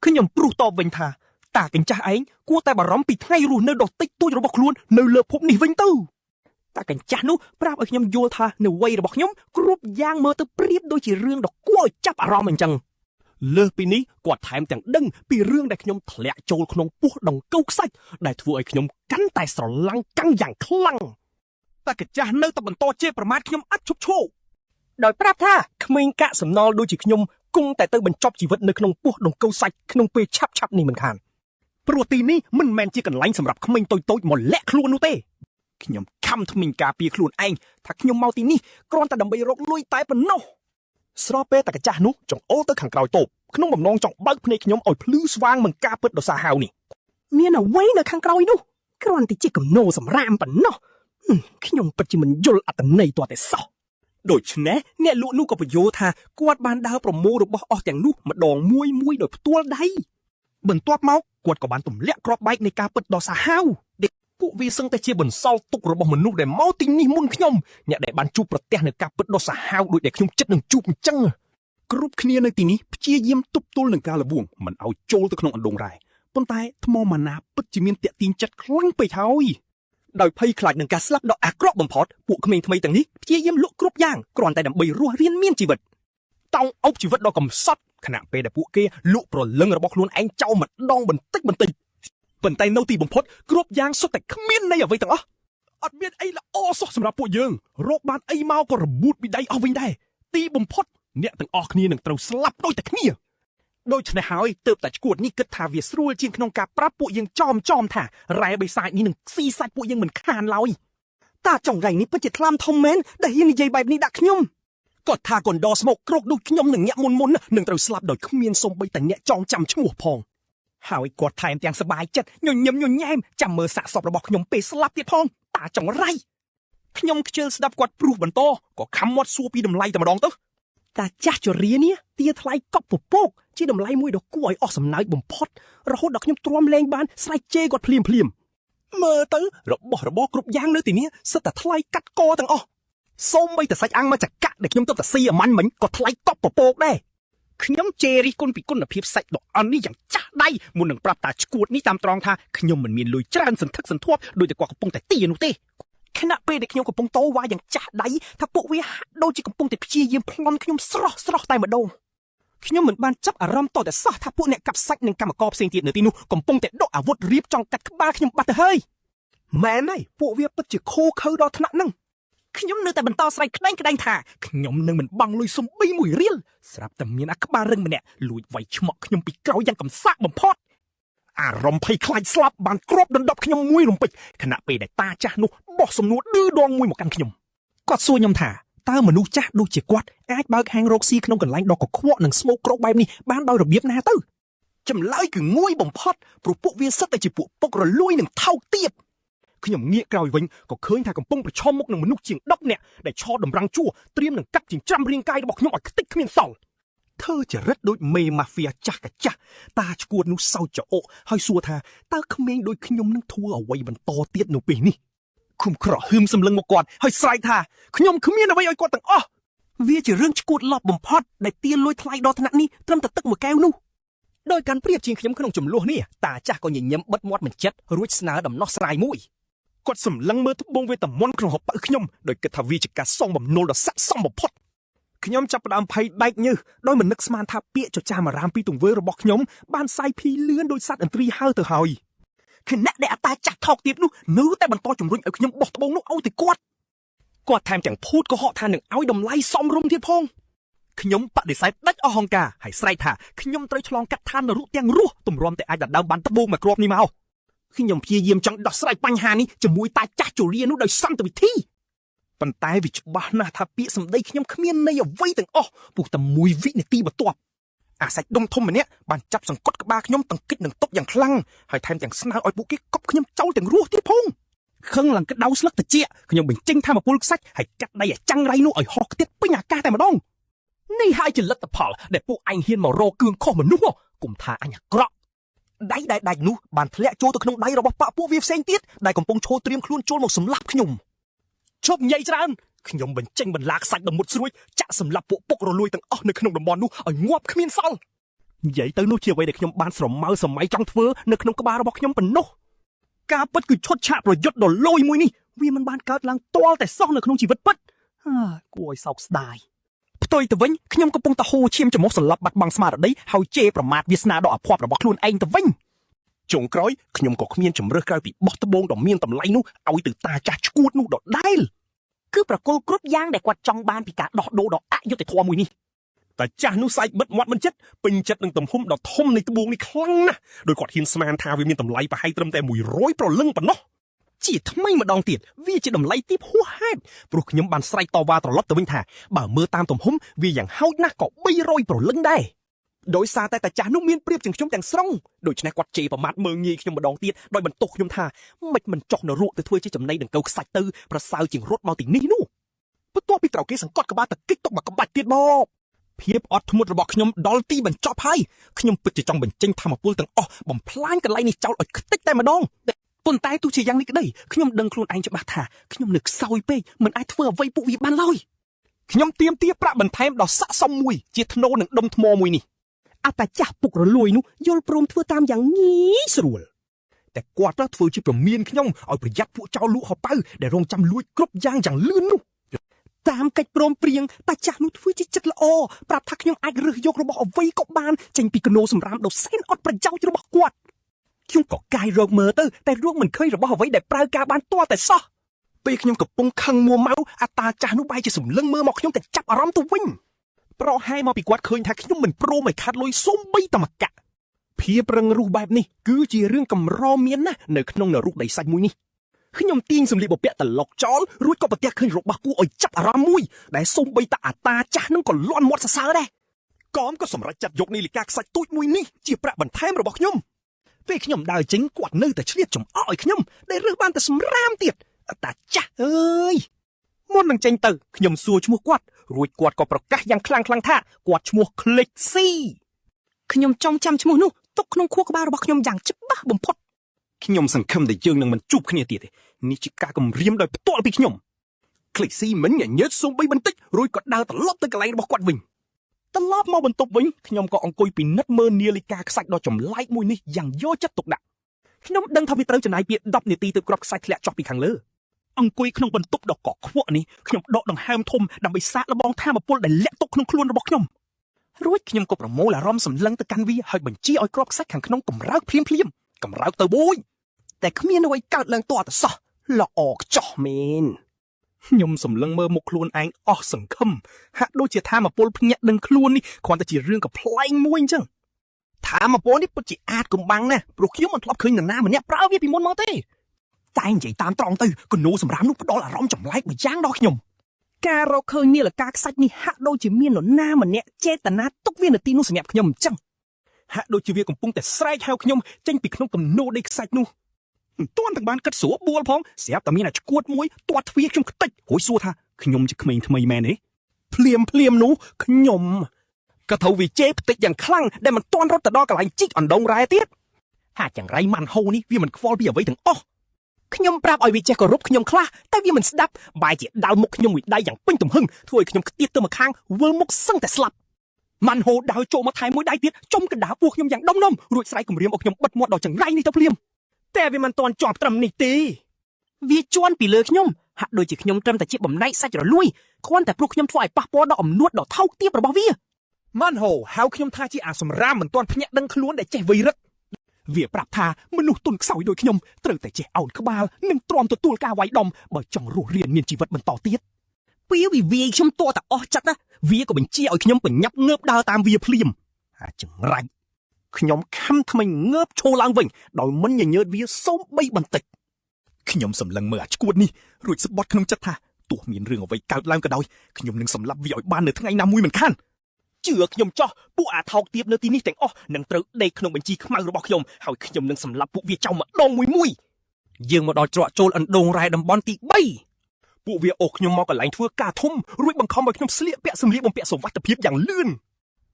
ខ្ញុំព្រុសតបវិញថាតាកញ្ចាស់ឯងគួរតែបារម្ភពីថ្ងៃរស់នៅដ៏តិចតួចរបស់ខ្លួននៅលើភពនេះវិញទៅតាកញ្ចាស់នោះប្រាប់ឲ្យខ្ញុំយល់ថានៅវ័យរបស់ខ្ញុំគ្រប់យ៉ាងមើលទៅប្រៀបដូចជារឿងដ៏គួរឲ្យចាប់អារម្មណ៍អញ្ចឹងលើសពីនេះគាត់ថែមទាំងដឹងពីរឿងដែលខ្ញុំធ្លាក់ចូលក្នុងពោះដង្កូវខ្សាច់ដែលធ្វើឲ្យខ្ញុំកាន់តែស្រឡាំងកាំងយ៉ាងខ្លាំងតាកញ្ចាស់នៅតែបន្តជេរប្រមាថខ្ញុំឥតឈប់ឈរដោយប្រាប់ថាក្មេងកាក់សំណល់ដូចជាខ្ញុំគង់តែទៅបញ្ចប់ជីវិតនៅក្នុងពោះដង្កូវសាច់ក្នុងពេលឆាប់នេះមិនខានព្រោះទីនេះមិនមែនជាកន្លែងសម្រាប់ក្មេងតូចៗមកលាក់ខ្លួននោះទេខ្ញុំខំថ្មិញការពារខ្លួនឯងថាខ្ញុំមកទីនេះគ្រាន់តែដើម្បីរកលុយតែប៉ុណ្ណោះស្របពេលតាកញ្ចាស់នោះចង្អុលទៅខាងក្រោយតូបក្នុងបំណងចង់បើកភ្នែកខ្ញុំឲ្យភ្លឺស្វាងមិនការពិតដ៏សាហាវនេះមានអ្វីនៅខាងក្រោយនោះគ្រាន់តែជាគំនោសម្រាមប៉ុណ្ណោះខ្ញុំពិតជាមិនយល់អត្ថន័យទាល់តែសោះដូច្នេះអ្នកលក់នោះក៏បញ្យល់ថាគាត់បានដើរប្រមូលរបស់អស់ទាំងនោះម្ដងមួយដោយផ្ទាល់ដៃបន្ទាប់មកគាត់ក៏បានទម្លាក់គ្រាប់បែកនៃការពិតដ៏សាហាវដែលពួកវាសឹងតែជាបន្សល់ទុករបស់មនុស្សដែលមកទីនេះមុនខ្ញុំអ្នកដែលបានជួបប្រទះនៅការពិតដ៏សាហាវដូចដែលខ្ញុំចិត្តនឹងជួបអញ្ចឹងគ្រប់គ្នានៅទីនេះព្យាយាមទប់ទល់នឹងការលបួងមិនឲ្យចូលទៅក្នុងអណ្ដូងរ៉ែប៉ុន្តែថ្មម៉ាណាពិតជាមានតាក់ទាញចិត្តខ្លាំងពេកហើយដោយភ័យខ្លាចនឹងការស្លាប់ដ៏អាក្រក់បំផុតពួកក្មេងថ្មីទាំងនេះព្យាយាមលក់គ្រប់យ៉ាងគ្រាន់តែដើម្បីរស់រានមានជីវិតតោងអុកជីវិតដ៏កំសត់ខណៈពេលដែលពួកគេលក់ប្រលឹងរបស់ខ្លួនឯងចោលម្ដងបន្តិចប៉ុន្តែនៅទីបំផុតគ្រប់យ៉ាងសុទ្ធតែគ្មានន័យអ្វីទាំងអស់អត់មានអីល្អសោះសម្រាប់ពួកយើងរកបានអីមកក៏របួសពីដៃអស់វិញដែរទីបំផុតអ្នកទាំងអស់គ្នានឹងត្រូវស្លាប់ដូចតែគ្នាដូច្នេះហើយទើបតែឈួតនេះគិតថាវាស្រួលជាងក្នុងការប្រាប់ពួកយើងចំថារ៉ែបិសាចនេះនឹងស៊ីសាច់ពួកយើងមិនខានឡើយតាចង្រៃនេះពិតជាថ្លាមធំមែនដែលហ៊ាននិយាយបែបនេះដាក់ខ្ញុំគាត់ថាកុនដស្មោកគ្រោកដូចខ្ញុំនឹងញាក់មុននឹងត្រូវស្លាប់ដោយគ្មានសូម្បីតែអ្នកចងចាំឈ្មោះផងហើយគាត់ថែមទាំងសប្បាយចិត្តញញឹមញញែមចាំមើលសាកសពរបស់ខ្ញុំពេលស្លាប់ទៀតផងតាចង្រៃខ្ញុំខ្ជិលស្ដាប់គាត់ព្រុសបន្តក៏ខំមាត់សួរពីតម្លៃតែម្ដងទៅតាចាស់ជរានេះទាថ្លៃកប់ពពកជាតម្លៃមួយដ៏គួរឲ្យអស់សំណើចបំផុតរហូតដល់ខ្ញុំទ្រាំលែងបានស្រែកជេរគាត់ភ្លាមមើលទៅរបស់របរគ្រប់យ៉ាងនៅទីនេះសិតតែថ្លៃកាត់កទាំងអស់សូម្បីតែសាច់អាំងមកចកាក់ដែលខ្ញុំទៅតែស៊ីអាម៉ាញ់មិញក៏ថ្លៃកប់ពពកដែរខ្ញុំជេររិះគន់ពីគុណភាពសាច់ដ៏អន់នេះយ៉ាងចាស់ដៃមុននឹងប្រាប់តាឈួតនេះតាមត្រង់ថាខ្ញុំមិនមានលុយច្រើនសន្ធឹកសន្ធាប់ដោយតែគាត់កំពុងតែទានោះទេខណៈពេលដែលខ្ញុំកំពុងតវ៉ាយ៉ាងចាស់ដៃថាពួកវាហាក់ដូចជាកំពុងតែព្យាយាមប្លន់ខ្ញុំស្រស់តែម្ដងខ្ញុំមិនបានចាប់អារម្មណ៍តតែសោះថាពួកអ្នកកាប់សាច់និងកម្មករផ្សេងទៀតនៅទីនោះកំពុងតែដកអាវុធរៀបចង់កាត់ក្បាលខ្ញុំបាត់ទៅហើយមែនហើយពួកវាពិតជាខូខើដល់ថ្នាក់ហ្នឹងខ្ញុំនៅតែបន្តស្រែកក្តែងថាខ្ញុំនឹងមិនបង់លុយសំបីមួយរៀលស្រាប់តែមានអាក្បាលរឹងម្នាក់លួចវាយឆ្មក់ខ្ញុំពីក្រោយយ៉ាងកំសាកបំផុតអារម្មណ៍ភ័យខ្លាចស្លាប់បានគ្របដណ្ដប់ខ្ញុំមួយរំពេចខណៈពេលដែលតាចាស់នោះបោះសំណួរឌឺដងមួយមកកាន់ខ្ញុំគាត់សួរខ្ញុំថាតើមនុស្សចាស់ដូចជាគាត់អាចបើកហាងរកស៊ីក្នុងកន្លែងដ៏កខ្វក់និងស្មោកគ្រោកបែបនេះបានដោយរបៀបណាទៅចម្លើយគឺងួយបំផុតព្រោះពួកវាសិតតែជាពួកពុករលួយនិងថោកទាបខ្ញុំងាកក្រោយវិញក៏ឃើញថាកំពុងប្រឈមមុខនឹងមនុស្សជាង10នាក់ដែលឈរតម្រង់ជួរត្រៀមនឹងកាប់ចិញ្ច្រាំរាងកាយរបស់ខ្ញុំឲ្យខ្ទេចគ្មានសល់ធ្វើចរិតដូចមេម៉ាហ្វៀចាស់កាចាស់តាឈួតនោះសោចចោកហើយសួរថាតើក្មេងដូចខ្ញុំនឹងធ្វើអ្វីបន្តទៀតនៅពេលនេះឃុំក្រហឹមសម្លឹងមកគាត់ហើយស្រែកថាខ្ញុំគ្មានអ្វីឲ្យគាត់ទាំងអស់វាជារឿងឈួតលប់បំផុតដែលទាលួចថ្លៃដល់ថ្នាក់នេះត្រឹមតែទឹកមួយកែវនោះដោយការប្រៀបជាងខ្ញុំក្នុងចំនួននេះតាចាស់ក៏ញញឹមបិទមាត់បញ្ចិតរួចស្នើដំណោះស្រាយមួយគាត់សម្លឹងមើលត្បូងវេទមន្តក្នុងហបៅខ្ញុំដោយគិតថាវាជាការសងបំណុលដ៏ស័ក្តិសមបំផុតខ្ញុំចាប់ផ្ដើមភ័យបែកញើសដោយមិននឹកស្មានថាពាក្យចចាមអារាមពីទង្វើរបស់ខ្ញុំបានសាយភីលឿនដោយសត្វឥន្ទ្រីហើទៅហើយខណៈដែលអាតាចាស់ថោកទាបនោះនៅតែបន្តជំរុញឲ្យខ្ញុំបោះត្បូងនោះឲ្យទៅគាត់ថែមទាំងភូតកុហកថានឹងឲ្យតម្លៃសមរម្យទៀតផងខ្ញុំបដិសេធដាច់អស់ហង្ការហើយស្រែកថាខ្ញុំត្រូវឆ្លងកាត់ឋាននរកទាំងរស់ទម្រាំតែអាចដណ្ដើមបានត្បូងមួយគ្រាប់នេះមកខ្ញុំព្យាយាមចង់ដោះស្រាយបញ្ហានេះជាមួយតាចាស់ជរានោះដោយសន្តិវិធី ប៉ុន្តែវាច្បាស់ណាស់ថាពាក្យសម្ដីខ្ញុំគ្មានន័យអ្វីទាំងអស់ព្រោះតែមួយវិនាទីបន្ទាប់អាសាច់ដុំធំម្នាក់បានចាប់សង្កត់ក្បាលខ្ញុំទាំងគិតនឹងទុកយ៉ាងខ្លាំងហើយថែមទាំងស្នើឲ្យពួកគេកប់ខ្ញុំចោលទាំងរស់ទៀតផងខឹងឡើងក្តៅស្លឹកត្រចៀកខ្ញុំបញ្ចេញថាមពលខ្សាច់ហើយកាត់ដៃអាចាំងរៃនោះឲ្យហោះខ្ទាត់ពេញអាកាសតែម្ដងនេះហើយជាលទ្ធផលដែលពួកអញហ៊ានមករកគឿងខុសមនុស្សគុំថាអញអាក្រក់ដៃដាច់នោះបានធ្លាក់ចូលទៅក្នុងដៃរបស់ប៉ពួកវាផ្សេងទៀតដែលកំពុងឈរត្រៀមខ្លួនចូលមកសម្លាប់ខ្ញុំជប់ញ៉ៃច្រើនខ្ញុំបញ្ចេញបន្លាខ្សាច់ដ៏មុតស្រួយចាក់សម្លាប់ពួកពុករលួយទាំងអស់នៅក្នុងតំបន់នោះឲ្យងាប់គ្មានសល់និយាយទៅនោះជាអ្វីដែលខ្ញុំបានស្រមៅសម័យចង់ធ្វើនៅក្នុងក្បាលរបស់ខ្ញុំប៉ុណ្ណោះការពិតគឺឈុតឆាកប្រយុទ្ធដ៏លយមួយនេះវាមិនបានកើតឡើងទាល់តែសោះនៅក្នុងជីវិតពិតគួរឲ្យសោកស្ដាយផ្ទុយទៅវិញខ្ញុំកំពុងតែហូរឈាមច្រមុះសន្លប់បាត់បង់ស្មារតីហើយជេរប្រមាថវាសនាដ៏អភ័ព្វរបស់ខ្លួនឯងទៅវិញចុងក្រោយខ្ញុំក៏គ្មានជំរើសក្រៅពីបោះត្បូងដ៏មានតម្លៃនោះឲ្យទៅតាចាស់ឈួតនោះដដែលគឺប្រគល់គ្រប់យ៉ាងដែលគាត់ចង់បានពីការដោះដូរដ៏អយុត្តិធម៌មួយនេះតែចាស់នោះស្អែកបិទមាត់មិនចិត្តពេញចិត្តនឹងទំហំដ៏ធំនៃត្បូងនេះខ្លាំងណាស់ដោយគាត់ហ៊ានស្មានថាវាមានតម្លៃប្រហែលត្រឹមតែ100ព្រលឹងប៉ុណ្ណោះជាថ្មីម្ដងទៀតវាជាតម្លៃទាបហួសហេតុព្រោះខ្ញុំបានស្រែកតវ៉ាត្រឡប់ទៅវិញថាបើមើលតាមទំហំវាយ៉ាងហោចណាស់ក៏300ព្រលឹងដែរដោយសារតែតាចាស់នោះមានប្រៀបជាងខ្ញុំទាំងស្រុងដូច្នេះគាត់ជេរប្រមាថមើងងាយខ្ញុំម្ដងទៀតដោយបន្ទោសខ្ញុំថាមិនចុះនរកទៅធ្វើជាចំណីដង្កូវខ្សាច់ទៅប្រសើរជាងរត់មកទីនេះនោះបន្ទាប់ពីត្រូវគេសង្កត់ក្បាលទៅគិចទុកមកក្បាច់ទៀតមកភាពអត់ធ្មត់របស់ខ្ញុំដល់ទីបញ្ចប់ហើយខ្ញុំពិតជាចង់បញ្ចេញធម្មពលទាំងអស់បំផ្លាញកន្លែងនេះចោលឲ្យខ្ទេចតែម្ដងប៉ុន្តែទោះជាយ៉ាងនេះក្តីខ្ញុំដឹងខ្លួនឯងច្បាស់ថាខ្ញុំនៅខ្សោយពេកមិនអាចធ្វើអ្វីពួកវាបានឡើយខ្ញុំទាមទារប្រាក់បន្ថែមដល់ស័ក្តិសមមួយជាធ្នូនឹងដុំថ្មមួយនេះអតាចាស់ពុករលួយនោះយល់ព្រមធ្វើតាមយ៉ាងងាយស្រួលតែគាត់ទៅធ្វើជាប្រមានខ្ញុំឲ្យប្រយ័ត្នពួកចោរលក់ហោប៉ៅដែលរងចាំលួចគ្រប់យ៉ាងលឿននោះតាមកិច្ចព្រមព្រៀងតាចាស់នោះធ្វើជាចិត្តល្អប្រាប់ថាខ្ញុំអាចរើសយករបស់អ្វីក៏បានចេញពីកណូសម្រាមដ៏សែនអត់ប្រយោជន៍របស់គាត់ខ្ញុំក៏កាយរកមើលទៅតែរកមិនឃើញរបស់អ្វីដែលប្រើការបានទាល់តែសោះពេលខ្ញុំកំពុងខឹងមួម៉ៅអាតាចាស់នោះបែរជាសម្លឹងមើលមកខ្ញុំតែចាប់អារម្មណ៍ទៅវិញប្រហែលមកពីគាត់ឃើញថាខ្ញុំមិនព្រមឲ្យខាត់លុយសូម្បីតែម្កាក់ភាពរឹងរូសបែបនេះគឺជារឿងកម្រមានណាស់នៅក្នុងនរកដីសាច់មួយនេះខ្ញុំទាញសម្លៀកបំពាក់ត្រឡុកចោលរួចក៏ប្រទះឃើញរបស់គួរឲ្យចាប់អារម្មណ៍មួយដែលសូម្បីតែអាតាចាស់នឹងក៏លាន់មាត់សរសើរដែរកំក៏សម្រេចចាត់យកនាឡិកាខ្សាច់ទូចមួយនេះជាប្រាក់បន្ថែមរបស់ខ្ញុំពេលខ្ញុំដើរចេញគាត់នៅតែឆ្លៀតចំអកឲ្យខ្ញុំដែលរើសបានតែសម្រាមទៀតអាតាចាស់អើយមុននឹងចេញទៅខ្ញុំសួរឈ្មោះគាត់រួចគាត់ក៏ប្រកាសយ៉ាងខ្លាំងថាគាត់ឈ្មោះក្លេកស៊ីខ្ញុំចង់ចាំឈ្មោះនោះទុកក្នុងខួរក្បាលរបស់ខ្ញុំយ៉ាងច្បាស់បំផុតខ្ញុំសង្ឃឹមថាយើងនឹងមិនជួបគ្នាទៀតទេនេះជាការគំរាមដោយផ្ទាល់ពីខ្ញុំក្លេកស៊ីមិនញញើតសូម្បីបន្តិចរួចក៏ដើរត្រឡប់ទៅកន្លែងរបស់គាត់វិញត្រឡប់មកបន្ទប់វិញខ្ញុំក៏អង្គុយពិនិត្យមើលនាឡិកាខ្សាច់ដ៏ចម្លែកមួយនេះយ៉ាងយកចិត្តទុកដាក់ខ្ញុំដឹងថាវាត្រូវចំណាយពេល10នាទីទៅគ្រាប់ខ្សាច់ធ្លាក់ចុះពីខាងលើអង្គុយក្នុងបន្ទប់ដ៏កខ្វក់នេះខ្ញុំដកដង្ហើមធំដើម្បីសាកល្បងថាមពលដែលលាក់ទុកក្នុងខ្លួនរបស់ខ្ញុំរួចខ្ញុំក៏ប្រមូលអារម្មណ៍សម្លឹងទៅកាន់វាហើយបញ្ជាឲ្យគ្រាប់ខ្សាច់ខាងក្នុងកម្រើកភ្លាមកម្រើកទៅបួយតែគ្មានអ្វីកើតឡើងទាល់តែសោះល្អខ្ចោះមែនខ្ញុំសម្លឹងមើលមុខខ្លួនឯងអស់សង្ឃឹមហាក់ដូចជាថាមពលភ្ញាក់ដឹងខ្លួននេះគ្រាន់តែជារឿងកំប្លែងមួយអញ្ចឹងថាមពលនេះពិតជាអាចកំបាំងណាស់ព្រោះខ្ញុំមិនធ្លាប់ឃើញនរណាម្នាក់ប្រើវាពីមុនមកទេតែនិយាយតាមត្រង់ទៅគណូសម្រាប់នោះផ្ដល់អារម្មណ៍ចម្លែកមួយយ៉ាងដល់ខ្ញុំការរកឃើញនាឡិកាខ្សាច់នេះហាក់ដូចជាមាននរណាម្នាក់ចេតនាទុកវានៅទីនោះសម្រាប់ខ្ញុំអញ្ចឹងហាក់ដូចជាវាកំពុងតែស្រែកហៅខ្ញុំចេញពីក្នុងគំនោដីខ្សាច់នោះមិនទាន់ទាំងបានគិតស្រួលបួលផងស្រាប់តែមានអាឈួតមួយទាត់ទ្វារខ្ញុំខ្ទេចរួចសួរថាខ្ញុំជាក្មេងថ្មីមែនទេភ្លាមនោះខ្ញុំក៏ត្រូវវាជេរផ្ទិចយ៉ាងខ្លាំងដែលមិនទាន់រត់ទៅដល់កន្លែងជីកអណ្ដងរ៉ែទៀតហាចង្រៃម៉ាន់ហូនេះវាមិនខ្វល់ពីអ្វីទាំងអស់ខ្ញុំប្រាប់ឲ្យវាចេះគោរពខ្ញុំខ្លះតែវាមិនស្ដាប់បែរជាដាល់មុខខ្ញុំមួយដៃយ៉ាងពេញទំហឹងធ្វើឲ្យខ្ញុំខ្ទាតទៅម្ខាងវិលមុខសឹងតែស្លាប់ម៉ាន់ហូដើរចូលមកថែមួយដៃទៀតចុំកណ្ដាលពោះខ្ញុំយ៉ាងដុំរួចស្រែកគំរាមឲ្យខ្ញុំបិទមាត់ដល់ចង្រៃនេះទៅភ្លាមតែវាមិនទាន់ជាប់ត្រឹមនេះទេវាជន់ពីលើខ្ញុំហាក់ដូចជាខ្ញុំត្រឹមតែជាបំណែកសាច់រលួយគ្រាន់តែព្រោះខ្ញុំធ្វើឲ្យប៉ះពាល់ដល់អំនួតដ៏ថោកទាបរបស់វាម៉ាន់ហូហៅខ្ញុំថាជាអាសម្រាមមិនទាន់ភ្ញាក់ដឹងខ្លួនដែលចេះវៃរឹកវាប្រាប់ថាមនុស្សទុនខ្សោយដូចខ្ញុំត្រូវតែចេះអោនក្បាលនិងទ្រាំទទួលការវាយដំបើចង់រស់រានមានជីវិតបន្តទៀតពេលវាវាយខ្ញុំតតែអស់ចិត្តណាវាក៏បញ្ជាឲ្យខ្ញុំបញ្ញាប់ងើបដើរតាមវាភ្លាមអាចង្រៃខ្ញុំខំថ្មិញងើបឈរឡើងវិញដោយមិនញញើតវាសូម្បីបន្តិចខ្ញុំសម្លឹងមើលអាឈួតនេះរួចស្បត់ក្នុងចិត្តថា ទោះមានរឿងអ្វីកើតឡើងក៏ដោយខ្ញុំនឹងសម្លាប់វាឲ្យបាននៅថ្ងៃណាមួយមិនខានជឿខ្ញុំចោះពួកអាថោកទាបនៅទីនេះទាំងអស់នឹងត្រូវដេកក្នុងបញ្ជីខ្មៅរបស់ខ្ញុំហើយខ្ញុំនឹងសម្លាប់ពួកវាចោលម្ដងមួយយើងមកដល់ច្រកចូលអណ្ដូងរ៉ែតំបន់ទី3ពួកវាអូសខ្ញុំមកកន្លែងធ្វើការធំរួចបង្ខំឲ្យខ្ញុំស្លៀកពាក់សម្លៀកបំពាក់សុវត្ថិភាពយ៉ាងលឿន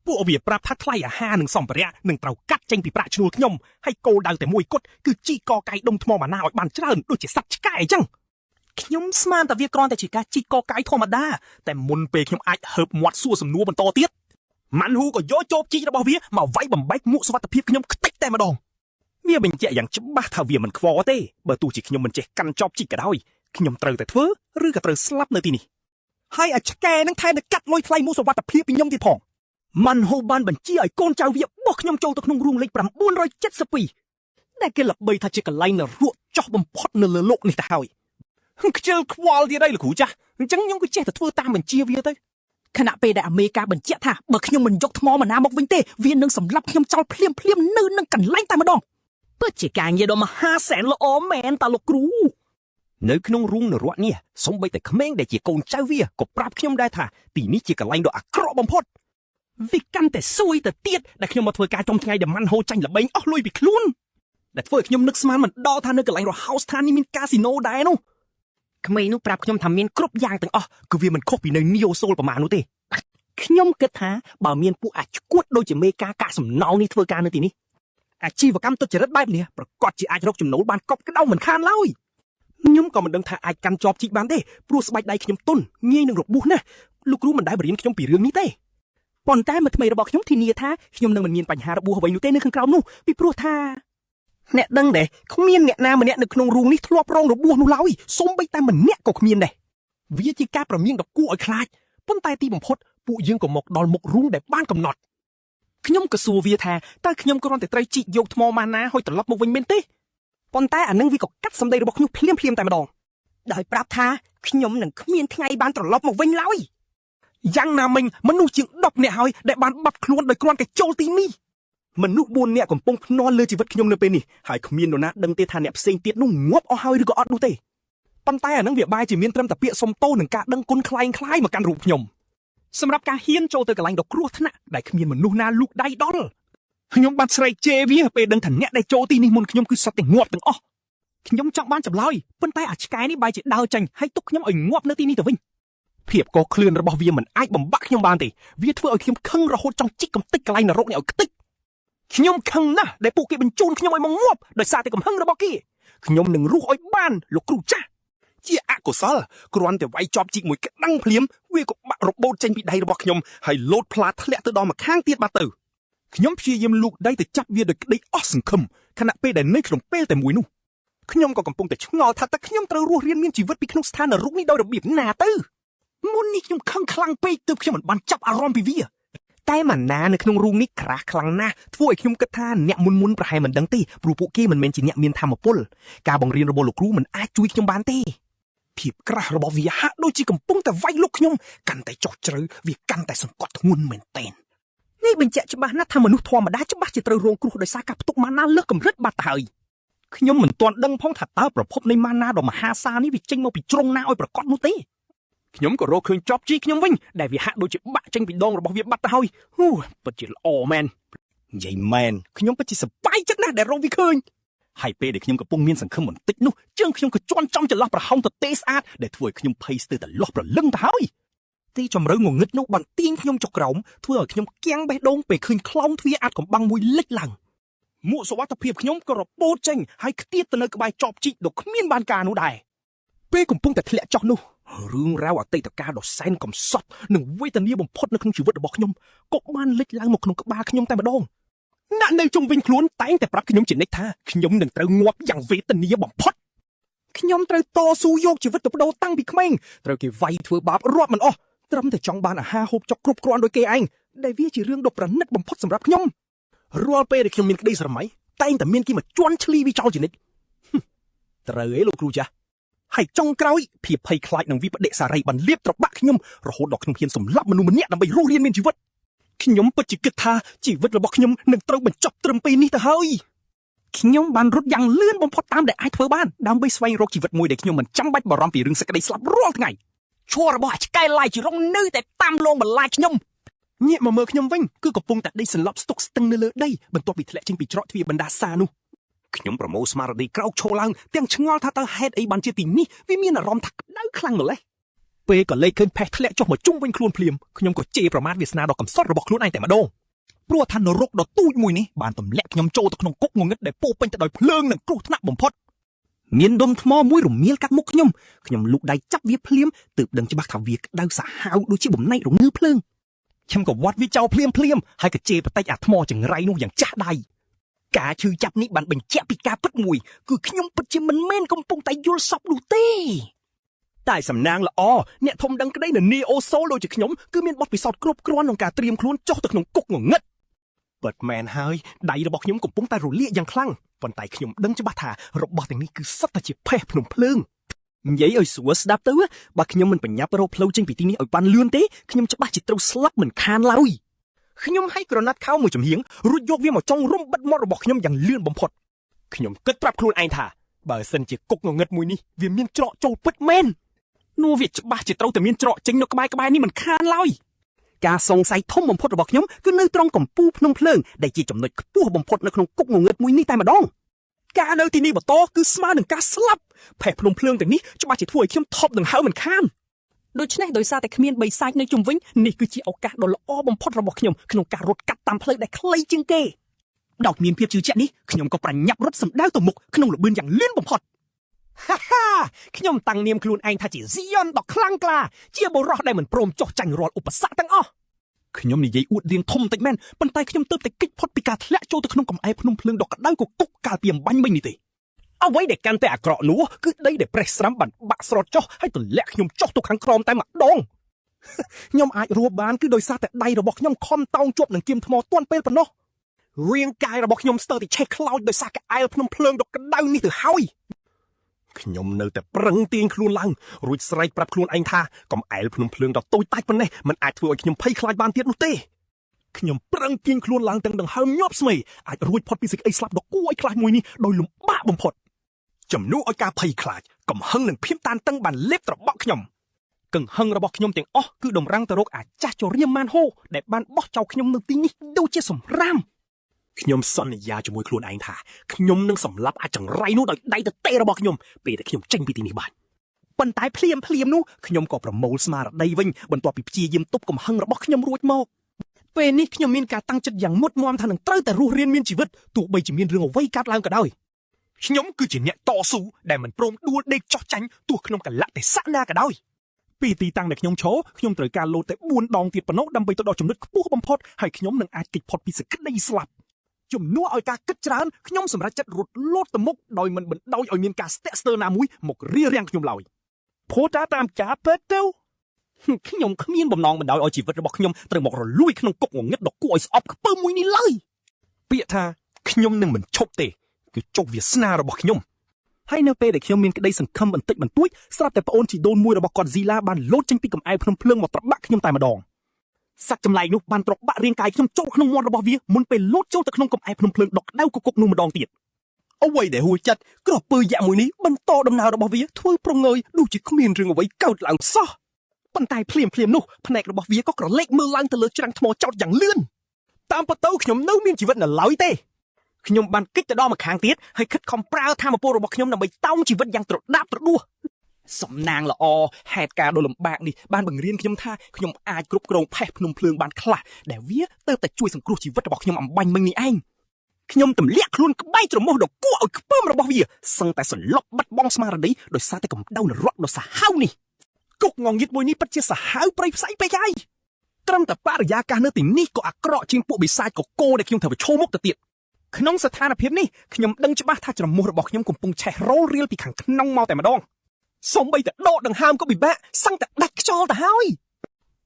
ពួកវាប្រាប់ថាថ្លៃអាហារនិងសម្ភារៈនឹងត្រូវកាត់ចេញពីប្រាក់ឈ្នួលខ្ញុំហើយគោលដៅតែមួយគត់គឺជីកកកាយដុំថ្មម៉ាណាឲ្យបានច្រើនដូចជាសត្វឆ្កែអញ្ចឹងខ្ញុំស្មានតែវាគ្រាន់តែជាការជីកកកាយធម្មតាតែមុនពេលខ្ញុំអាចហើបមាត់សួរសំណួរបន្តទៀតម៉ាន់ហ៊ូក៏យកជោបជីករបស់វាមកវាយបំបែកមួកសុវត្ថិភាពខ្ញុំខ្ទេចតែម្ដងវាបញ្ជាក់យ៉ាងច្បាស់ថាវាមិនខ្វល់ទេបើទោះជាខ្ញុំមិនចេះកាន់ចបជីកក៏ដោយខ្ញុំត្រូវតែធ្វើឬក៏ត្រូវស្លាប់នៅទីនេះហើយអាឆ្កែនឹងថែមតែកាត់លុយថ្លៃមួកសុវត្ថិភាពពីខ្ញុំទៀតផងម៉ាន់ហ៊ូបានបញ្ជាឲ្យកូនចៅវាបោះខ្ញុំចូលទៅក្នុងរូងលេខ972ដែលគេល្បីថាជាកន្លែងនរកចោះបំផុតនៅលើโลกនេះទៅហើយខ្ជិលខ្វល់ទៀតហើយលោកគ្រូចាស់អញ្ចឹងខ្ញុំក៏ចេះតែធ្វើតាមបញ្ជាវាទៅខណៈពេលដែលអាមេរិកបញ្ជាក់ថាបើខ្ញុំមិនយកថ្មម៉ាណាមកវិញទេវានឹងសម្លាប់ខ្ញុំចោលភ្លាមនៅនឹងកន្លែងតែម្ដងពិតជាការងារដ៏មហាសែនល្អមែនតាលោកគ្រូនៅក្នុងរូងនរកនេះសូម្បីតែក្មេងដែលជាកូនចៅវាក៏ប្រាប់ខ្ញុំដែរថាទីនេះជាកន្លែងដ៏អាក្រក់បំផុតវាកាន់តែសួយទៅទៀតដែលខ្ញុំមកធ្វើការចំថ្ងៃដែលម៉ាន់ហូចាញ់ល្បែងអស់លុយពីខ្លួនដែលធ្វើឲ្យខ្ញុំនឹកស្មានមិនដល់ថានៅកន្លែងរហោស្ថាននេះមានកាស៊ីណូដែរនោះក្មេងនោះប្រាប់ខ្ញុំថាមានគ្រប់យ៉ាងទាំងអស់គឺវាមិនខុសពីនៅនីយ៉ូសូលប្រមាណនោះទេខ្ញុំគិតថាបើមានពួកអាឆ្កួតដូចជាមេការកាកសំណល់នេះធ្វើការនៅទីនេះអាជីវកម្មទុច្ចរិតបែបនេះប្រកាសជាអាចរកចំណូលបានកប់ក្តៅមិនខានឡើយខ្ញុំក៏មិនដឹងថាអាចកាន់ជាប់ជីកបានទេព្រោះស្បែកដៃខ្ញុំទន់ងាយនឹងរបួសណាស់លោកគ្រូមិនដែលបរៀនខ្ញុំពីរឿងនេះទេប៉ុន្តែមិត្តថ្មីរបស់ខ្ញុំធានាថាខ្ញុំនឹងមិនមានបញ្ហារបួសអ្វីនោះទេនៅខាងក្រោមនោះពីព្រោះថាអ្នកដឹងដែរគ្មានអ្នកណាម្នាក់នៅក្នុងរូងនេះធ្លាប់រងរបួសនោះឡើយសូម្បីតែម្នាក់ក៏គ្មានដែរវាជាការប្រមានដ៏គួរឲ្យខ្លាចប៉ុន្តែទីបំផុតពួកយើងក៏មកដល់មុខរូងដែលបានកំណត់ខ្ញុំក៏សួរវាថាតើខ្ញុំគ្រាន់តែត្រូវជីកយកថ្មម៉ាណាហើយត្រឡប់មកវិញមែនទេប៉ុន្តែអានឹងវាក៏កាត់សម្ដីរបស់ខ្ញុំភ្លាមតែម្ដងដោយប្រាប់ថាខ្ញុំនឹងគ្មានថ្ងៃបានត្រឡប់មកវិញឡើយយ៉ាងណាមិញមនុស្សជាង10នាក់ហើយដែលបានបាត់ខ្លួនដោយគ្រាន់តែចូលទីនេះមនុស្ស4នាក់កំពុងភ្នាល់លើជីវិតខ្ញុំនៅពេលនេះហើយគ្មាននរណាដឹងទេថាអ្នកផ្សេងទៀតនោះងាប់អស់ហើយឬក៏អត់នោះទេប៉ុន្តែអានឹងវាបែរជាមានត្រឹមតែពាក្យសុំទោសនិងការដឹងគុណคล้ายៗមកកាន់រូបខ្ញុំសម្រាប់ការហ៊ានចូលទៅកន្លែងដ៏គ្រោះថ្នាក់ដែលគ្មានមនុស្សណាលូកដៃដល់ខ្ញុំបានស្រែកជេរវាពេលដឹងថាអ្នកដែលចូលទីនេះមុនខ្ញុំគឺសុទ្ធតែងាប់ទាំងអស់ខ្ញុំចង់បានចម្លើយប៉ុន្តែអាឆ្កែនេះបែរជាដើរចេញហើយទុកខ្ញុំឲ្យងាប់នៅទីនេះទៅវិញភាពកកឃ្លឿនរបស់វាមិនអាចបំបាក់ខ្ញុំបានទេវាធ្វើឲ្យខ្ញុំខឹងរហូតចង់ជីកកំទេចកន្លែងនរកនេះឲ្យខ្ទេចខ្ញុំខឹងណាស់ដែលពួកគេបញ្ជូនខ្ញុំឲ្យមកងាប់ដោយសារតែកំហឹងរបស់គេខ្ញុំនឹងរស់ឲ្យបានលោកគ្រូចាស់ជាអកុសលគ្រាន់តែវាយចប់ជីកមួយក្តាំងភ្លាមវាក៏បាក់របូតចេញពីដៃរបស់ខ្ញុំហើយលោតផ្លាតធ្លាក់ទៅដល់ម្ខាងទៀតបាត់ទៅខ្ញុំព្យាយាមលូកដៃទៅចាប់វាដោយក្តីអស់សង្ឃឹមខណៈពេលដែលនៅក្នុងពេលតែមួយនោះខ្ញុំក៏កំពុងតែឆ្ងល់ថាតើខ្ញុំត្រូវរស់រានមានជីវិតពីក្នុងស្ថាននរកនេះដោយរបៀបណាទៅមុននេះខ្ញុំខឹងខ្លាំងពេកទើបខ្ញុំមិនបានចាប់អារម្មណ៍ពីវាតែម៉ាណានៅក្នុងរូងនេះក្រាស់ខ្លាំងណាស់ធ្វើឲ្យខ្ញុំគិតថាអ្នកមុនប្រហែលមិនដឹងទេព្រោះពួកគេមិនមែនជាអ្នកមានធម៌ពលការបង្រៀនរបស់លោកគ្រូមិនអាចជួយខ្ញុំបានទេភាពក្រាស់របស់វាហាក់ដូចជាកំពុងតែវាយលុកខ្ញុំកាន់តែចុះជ្រៅវាកាន់តែសង្កត់ធ្ងន់មែនទែននេះបញ្ជាក់ច្បាស់ណាស់ថាមនុស្សធម្មតាច្បាស់ជាត្រូវរងគ្រោះដោយសារការផ្ទុកម៉ាណាលើសកម្រិតបាត់ទៅហើយខ្ញុំមិនទាន់ដឹងផងថាតើប្រភពនៃម៉ាណាដ៏មហាសាលនេះវាចេញមកពីជ្រុងណាឲ្យប្រកបនោះទេខ្ញុំក៏រកឃើញចប់ជីខ្ញុំវិញដែលវាហាក់ដូចជាបាក់ចេញពីដងរបស់វាបាត់ទៅហើយពិតជាល្អមែននិយាយមែនខ្ញុំពិតជាសប្បាយចិត្តណាស់ដែលរកវាឃើញហើយពេលដែលខ្ញុំកំពុងមានសង្ឃឹមបន្តិចនោះជើងខ្ញុំក៏ជន់ចំចន្លោះប្រហោងទៅទេស្អាតដែលធ្វើឲ្យខ្ញុំភ័យស្ទើរតែលាស់ប្រលឹងទៅហើយទីជម្រៅងងឹតនោះបានទាញខ្ញុំចុះក្រោមធ្វើឲ្យខ្ញុំគាំងបេះដូងពេលឃើញខ្លោងទ្វារអាចកំបាំងមួយលិចឡើងមួកសុវត្ថិភាពខ្ញុំក៏របូតចេញហើយខ្ទាតទៅនៅក្បែរចបជីកដ៏គ្មានបានការនោះដែរពេលកំពុងតែធ្លាក់ចុះនោះរឿងរ៉ាវអតីតកាលដ៏សែនកំសត់និងវេទនាបំផុតនៅក្នុងជីវិតរបស់ខ្ញុំក៏បានលេចឡើងមកក្នុងក្បាលខ្ញុំតែម្ដងអ្នកនៅជុំវិញខ្លួនតែងតែប្រាប់ខ្ញុំជានិច្ចថាខ្ញុំនឹងត្រូវងាប់យ៉ាងវេទនាបំផុតខ្ញុំត្រូវតស៊ូយកជីវិតទៅបដូរតាំងពីក្មេងត្រូវគេវាយធ្វើបាបរាប់មិនអស់ត្រឹមតែចង់បានអាហារហូបចុកគ្រប់គ្រាន់ដោយគេឯងដែលវាជារឿងដ៏ប្រណិតបំផុតសម្រាប់ខ្ញុំរាល់ពេលដែលខ្ញុំមានក្តីស្រមៃតែងតែមានគេមកជន់ឈ្លីវាចោលជានិច្ចត្រូវឯងលោកគ្រូចាស់ហើយចុងក្រោយភាពភ័យខ្លាចនឹងវិបដិសារីបានលាបត្របាក់ខ្ញុំរហូតដល់ខ្ញុំហ៊ានសម្លាប់មនុស្សម្នាក់ដើម្បីរស់រានមានជីវិតខ្ញុំពិតជាគិតថាជីវិតរបស់ខ្ញុំនឹងត្រូវបញ្ចប់ត្រឹមពេលនេះទៅហើយខ្ញុំបានរត់យ៉ាងលឿនបំផុតតាមដែលអាចធ្វើបានដើម្បីស្វែងរកជីវិតមួយដែលខ្ញុំមិនចាំបាច់បារម្ភពីរឿងសេចក្តីស្លាប់រាល់ថ្ងៃ ឈួររបស់អាឆ្កែឡាយជារងនៅតែតាមលងបន្លាយខ្ញុំ ញាក់មកមើលខ្ញុំវិញគឺកំពុងតែដេកសន្លប់ស្ទុកស្ទឹងនៅលើដីបន្ទាប់ពីធ្លាក់ចេញពីច្រកទ្វារបណ្ដាសានោះខ្ញុំប្រមូលស្មារតីក្រោកឈរឡើងទាំងឆ្ងល់ថាតើហេតុអីបានជាទីនេះវាមានអារម្មណ៍ថាក្តៅខ្លាំងម្ល៉េះពេលក៏លេចឃើញផេះធ្លាក់ចុះមកជុំវិញខ្លួនភ្លាមខ្ញុំក៏ជេរប្រមាថវាសនាដ៏កំសត់របស់ខ្លួនឯងតែម្ដង ព្រោះថានរកដ៏ទូចមួយនេះបានទម្លាក់ខ្ញុំចូលទៅក្នុងគុកងងឹតដែលពោពេញទៅដោយភ្លើងនិងគ្រោះថ្នាក់បំផុត មានដុំថ្មមួយរមៀលកាត់មុខខ្ញុំលូកដៃចាប់វាភ្លាមទើបដឹងច្បាស់ថាវាក្តៅសាហាវដូចជាបំណែករងើភ្លើង ខ្ញុំក៏វាត់វាចោលភ្លាមហើយក៏ជេរបន្តិចអាថ្មចង្រៃនោះយ៉ាងចាស់ដៃការឈឺចាប់នេះបានបញ្ជាក់ពីការពិតមួយគឺខ្ញុំពិតជាមិនមែនកំពុងតែយល់សប្តិនោះទេ តែសំណាងល្អអ្នកធំដឹងក្តីនៅនីអូសូលដូចជាខ្ញុំគឺមានបទពិសោធន៍គ្រប់គ្រាន់ក្នុងការត្រៀមខ្លួនចុះទៅក្នុងគុកងងឹតពិតមែនហើយដៃរបស់ខ្ញុំកំពុងតែរលាកយ៉ាងខ្លាំងប៉ុន្តែខ្ញុំដឹងច្បាស់ថារបស់ទាំងនេះគឺសុទ្ធតែជាផេះភ្នំភ្លើងនិយាយឲ្យស្រួលស្ដាប់ទៅបើខ្ញុំមិនបញ្ញាប់រកផ្លូវចេញពីទីនេះឲ្យបានលឿនទេខ្ញុំច្បាស់ជាត្រូវស្លាប់មិនខានឡើយខ្ញុំឲ្យក្រណាត់ខោមួយចំហៀងរួចយកវាមកចុងរុំបិទមាត់របស់ខ្ញុំយ៉ាងលឿនបំផុតខ្ញុំគិតប្រាប់ខ្លួនឯងថាបើសិនជាគុកងងឹតមួយនេះវាមានច្រកចូលពិតមែននោះវាច្បាស់ជាត្រូវតែមានច្រកចេញនៅក្បែរនេះមិនខានឡើយការសង្ស័យធំបំផុតរបស់ខ្ញុំគឺនៅត្រង់កំពូលភ្នំភ្លើងដែលជាចំណុចខ្ពស់បំផុតនៅក្នុងគុកងងឹតមួយនេះតែម្ដងការនៅទីនេះបន្តគឺស្មើនឹងការស្លាប់ផេះភ្នំភ្លើងទាំងនេះច្បាស់ជាធ្វើឲ្យខ្ញុំថប់ដង្ហើមមិនខាន ដូច្នេះដោយសារតែគ្មានបីសាច់នៅជុំវិញនេះគឺជាឱកាសដ៏ល្អបំផុតរបស់ខ្ញុំក្នុងការរត់កាត់តាមផ្លូវដែលខ្លីជាងគេដោយមានភាពជឿជាក់នេះខ្ញុំក៏ប្រញាប់រត់សម្ដៅទៅមុខក្នុងល្បឿនយ៉ាងលឿនបំផុតហាខ្ញុំតាំងនាមខ្លួនឯងថាជាស៊ីយ៉ុនដ៏ខ្លាំងក្លាជាបុរសដែលមិនព្រមចុះចាញ់រាល់ឧបសគ្គទាំងអស់ខ្ញុំនិយាយអួតរៀងធំតិចមែនប៉ុន្តែខ្ញុំទើបតែគេចផុតពីការធ្លាក់ចូលទៅក្នុងកំអែភ្នំភ្លើងដ៏ក្តៅគគុកកាលពីអំបញ្ញមិញនេះទេអ្វីដែលកាន់តែអាក្រក់នោះគឺដីដែលប្រេះស្រាំបានបាក់ស្រោតចុះហើយទម្លាក់ខ្ញុំចុះទៅខាងក្រោមតែម្ដងខ្ញុំអាចរស់បានគឺដោយសារតែដៃរបស់ខ្ញុំខំតោងជាប់នឹងគៀមថ្មទាន់ពេលប៉ុណ្ណោះរាងកាយរបស់ខ្ញុំស្ទើរតែឆេះខ្លោចដោយសារកៅអែលភ្នំភ្លើងដ៏ក្តៅនេះទៅហើយខ្ញុំនៅតែប្រឹងទាញខ្លួនឡើងរួចស្រែកប្រាប់ខ្លួនឯងថាកំអែលភ្នំភ្លើងដ៏តូចតាចប៉ុណ្ណេះមិនអាចធ្វើឲ្យខ្ញុំភ័យខ្លាចបានទៀតនោះទេខ្ញុំប្រឹងទាញខ្លួនឡើងទាំងដង្ហើមញាប់ស្មៃអាចរួចផុតពីសេចក្តីស្លាប់ដ៏គួរឲ្យខ្លាចមួយនេះដោយលំបាកបំផុតជំនួសឲ្យការភ័យខ្លាចកំហឹងនិងភាពតានតឹងបានលេបត្របក់ខ្ញុំកង្ហឹងរបស់ខ្ញុំទាំងអស់គឺតម្រាំងទៅរកអាចាស់ជរាមម៉ានហូដែលបានបោះចោលខ្ញុំនៅទីនេះដូចជាសម្រាមខ្ញុំសន្យាជាមួយខ្លួនឯងថាខ្ញុំនឹងសម្លាប់អាចង្រៃនោះដោយដៃទទេរបស់ខ្ញុំពេលដែលខ្ញុំចេញពីទីនេះបានប៉ុន្តែភ្លាមនោះខ្ញុំក៏ប្រមូលស្មារតីវិញបន្ទាប់ពីព្យាយាមទប់កំហឹងរបស់ខ្ញុំរួចមកពេលនេះខ្ញុំមានការតាំងចិត្តយ៉ាងមុតមាំថានឹងត្រូវតែរស់រានមានជីវិតទោះបីជាមានរឿងអ្វីកើតឡើងក៏ដោយខ្ញុំគឺជាអ្នកតស៊ូដែលមិនព្រមដួលដេកចោះចាញ់ទោះក្នុងកលៈទេសៈណាក៏ដោយពីទីតាំងដែលខ្ញុំឈរខ្ញុំត្រូវការលោតតែ4ដងទៀតប៉ុណ្ណោះដើម្បីទៅដល់ចំណុចខ្ពស់បំផុតហើយខ្ញុំនឹងអាចគេចផុតពីសេចក្តីស្លាប់ជំនួសឲ្យការគិតច្រើនខ្ញុំសម្រេចចិត្តរត់លោតទៅមុខដោយមិនបណ្ដោយឲ្យមានការស្ទាក់ស្ទើរណាមួយមករារាំងខ្ញុំឡើយព្រោះតែតាមការពិតទៅខ្ញុំគ្មានបំណងបណ្ដោយឲ្យជីវិតរបស់ខ្ញុំត្រូវមករលួយក្នុងគុកងងឹតដ៏គួរឲ្យស្អប់ខ្ពើមមួយនេះឡើយពាក្យថាខ្ញុំនឹងមិនឈប់ទេគឺចុះវាសនារបស់ខ្ញុំហើយនៅពេលដែលខ្ញុំមានក្តីសង្ឃឹមបន្តិចបន្តួចស្រាប់តែប្អូនជីដូនមួយរបស់ Godzilla បានលោតចេញពីកំអែលភ្នំភ្លើងមកត្របាក់ខ្ញុំតែម្ដងសត្វចម្លែកនោះបានត្របាក់រាងកាយខ្ញុំចូលក្នុងមាត់របស់វាមុនពេលលោតចូលទៅក្នុងកំអែលភ្នំភ្លើងដ៏ក្តៅគគុកនោះម្ដងទៀតអ្វីដែលហួចចិត្តក្រពើយក្សមួយនេះបន្តដំណើររបស់វាធ្វើប្រងើយដូចជាគ្មានរឿងអ្វីកើតឡើងសោះប៉ុន្តែភ្លាមនោះភ្នែករបស់វាក៏ក្រឡេកមើលឡើងទៅលើច្រាំងថ្មចោតយ៉ាងលឿនតាមពិតទៅខ្ញុំនៅមានជីវិតនៅឡើយទេខ្ញុំបានគេចទៅដល់ម្ខាងទៀតហើយខិតខំប្រើធម៌ពលរបស់ខ្ញុំដើម្បីតោងជីវិតយ៉ាងត្រដាបត្រដួសសំណាងល្អហេតុការណ៍ដ៏លំបាកនេះបានបង្រៀនខ្ញុំថាខ្ញុំអាចគ្រប់គ្រងផេះភ្នំភ្លើងបានខ្លះដែលវាទៅតែជួយសង្គ្រោះជីវិតរបស់ខ្ញុំអំបញ្ញមិញនេះឯងខ្ញុំទម្លាក់ខ្លួនក្បែរច្រមុះដ៏គួរឲ្យខ្ពើមរបស់វាសឹងតែសន្លប់បាត់បង់ស្មារតីដោយសារតែកម្ដៅនរកដ៏សាហាវនេះគុកងងឹតមួយនេះពិតជាសាហាវប្រៃផ្សៃពេកហើយត្រឹមតែបរិយាកាសនៅទីនេះក៏អាក្រក់ជាងពួកបិសាចកកោដែលខ្ញុំត្រូវប្រឈមមុខទៅទៀតក្នុងស្ថានភាពនេះខ្ញុំដឹងច្បាស់ថាច្រមុះរបស់ខ្ញុំកំពុងឆេះរោលរៀលពីខាងក្នុងមកតែម្ដងសូម្បីតែដកដង្ហើមក៏ពិបាកសឹងតែដាច់ខ្យល់ទៅហើយ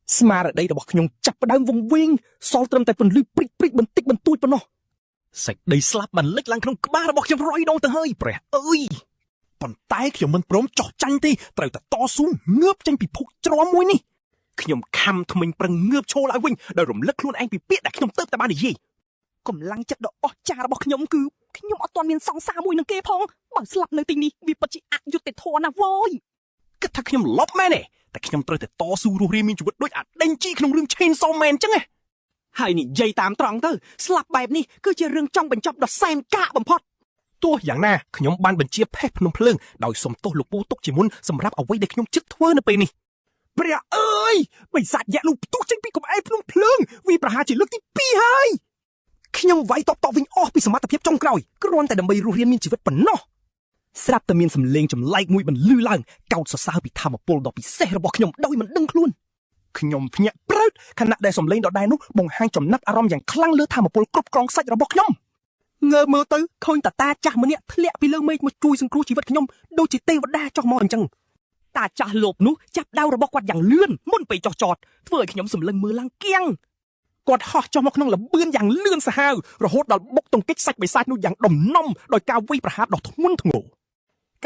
ស្មារតីរបស់ខ្ញុំចាប់ផ្ដើមវង្វេងសល់ត្រឹមតែពន្លឺព្រិចបន្តិចបន្តួចប៉ុណ្ណោះសេចក្តីស្លាប់បានលេចឡើងក្នុងក្បាលរបស់ខ្ញុំរយដងទៅហើយព្រះអើយប៉ុន្តែខ្ញុំមិនព្រមចោះចាញ់ទេត្រូវតែតស៊ូងើបចេញពីភុកជ្រាំមួយនេះខ្ញុំខំថ្មិញប្រឹងងើបឈរឡើងវិញដោយរំលឹកខ្លួនឯងពីពាក្យដែលខ្ញុំទើបតែបាននិយាយកម្លាំងចិត្តដ៏អស្ចារ្យរបស់ខ្ញុំគឺខ្ញុំអត់ទាន់មានសង្សារមួយនឹងគេផងបើស្លាប់នៅទីនេះវាពិតជាអយុត្តិធម៌ណាស់វ៉យគិតថាខ្ញុំលប់មែនទេ តែខ្ញុំត្រូវតែតស៊ូរស់រានមានជីវិតដូចអាដេញជីក្នុងរឿង Chainsaw Man អញ្ចឹងហ៎ ហើយនិយាយតាមត្រង់ទៅស្លាប់បែបនេះគឺជារឿងចង់បញ្ចប់ដ៏សែនកាកបំផុត ទោះយ៉ាងណាខ្ញុំបានបញ្ជាផេះភ្នំភ្លើងដោយសុំទោសលោកពូទុកជាមុនសម្រាប់អ្វីដែលខ្ញុំជិតធ្វើនៅពេលនេះ ព្រះអើយបិសាចយៈនោះផ្ទុះចេញពីកំអែលភ្នំភ្លើងវាប្រហែលជាលើកទី2ហើយខ្ញុំវាយតបវិញអស់ពីសមត្ថភាពចុងក្រោយគ្រាន់តែដើម្បីរស់រានមានជីវិតប៉ុណ្ណោះស្រាប់តែមានសំឡេងចម្លែកមួយបន្លឺឡើងកោតសរសើរពីធម្មពលដ៏ពិសេសរបស់ខ្ញុំដោយមិនដឹងខ្លួនខ្ញុំភ្ញាក់ព្រឹតខណៈដែលសំឡេងដដែលនោះបង្ហាញចំណាប់អារម្មណ៍យ៉ាងខ្លាំងលើធម្មពលគ្រប់គ្រងសាច់របស់ខ្ញុំងើបមើលទៅឃើញតាចាស់ម្នាក់ធ្លាក់ពីលើមេឃមកជួយសង្គ្រោះជីវិតខ្ញុំដូចជាទេវតាចុះមកអញ្ចឹងតាចាស់លោកនោះចាប់ដាវរបស់គាត់យ៉ាងលឿនមុនពេលចុះចតធ្វើឲ្យខ្ញុំសម្លឹងមើលឡើងគៀងគាត់ហោះចុះមកក្នុងល្បឿនយ៉ាងលឿនសាហាវរហូតដល់បុកទង្គិចសាច់បិសាចនោះយ៉ាងដំណំដោយការវាយប្រហារដ៏ធ្ងន់ធ្ងរ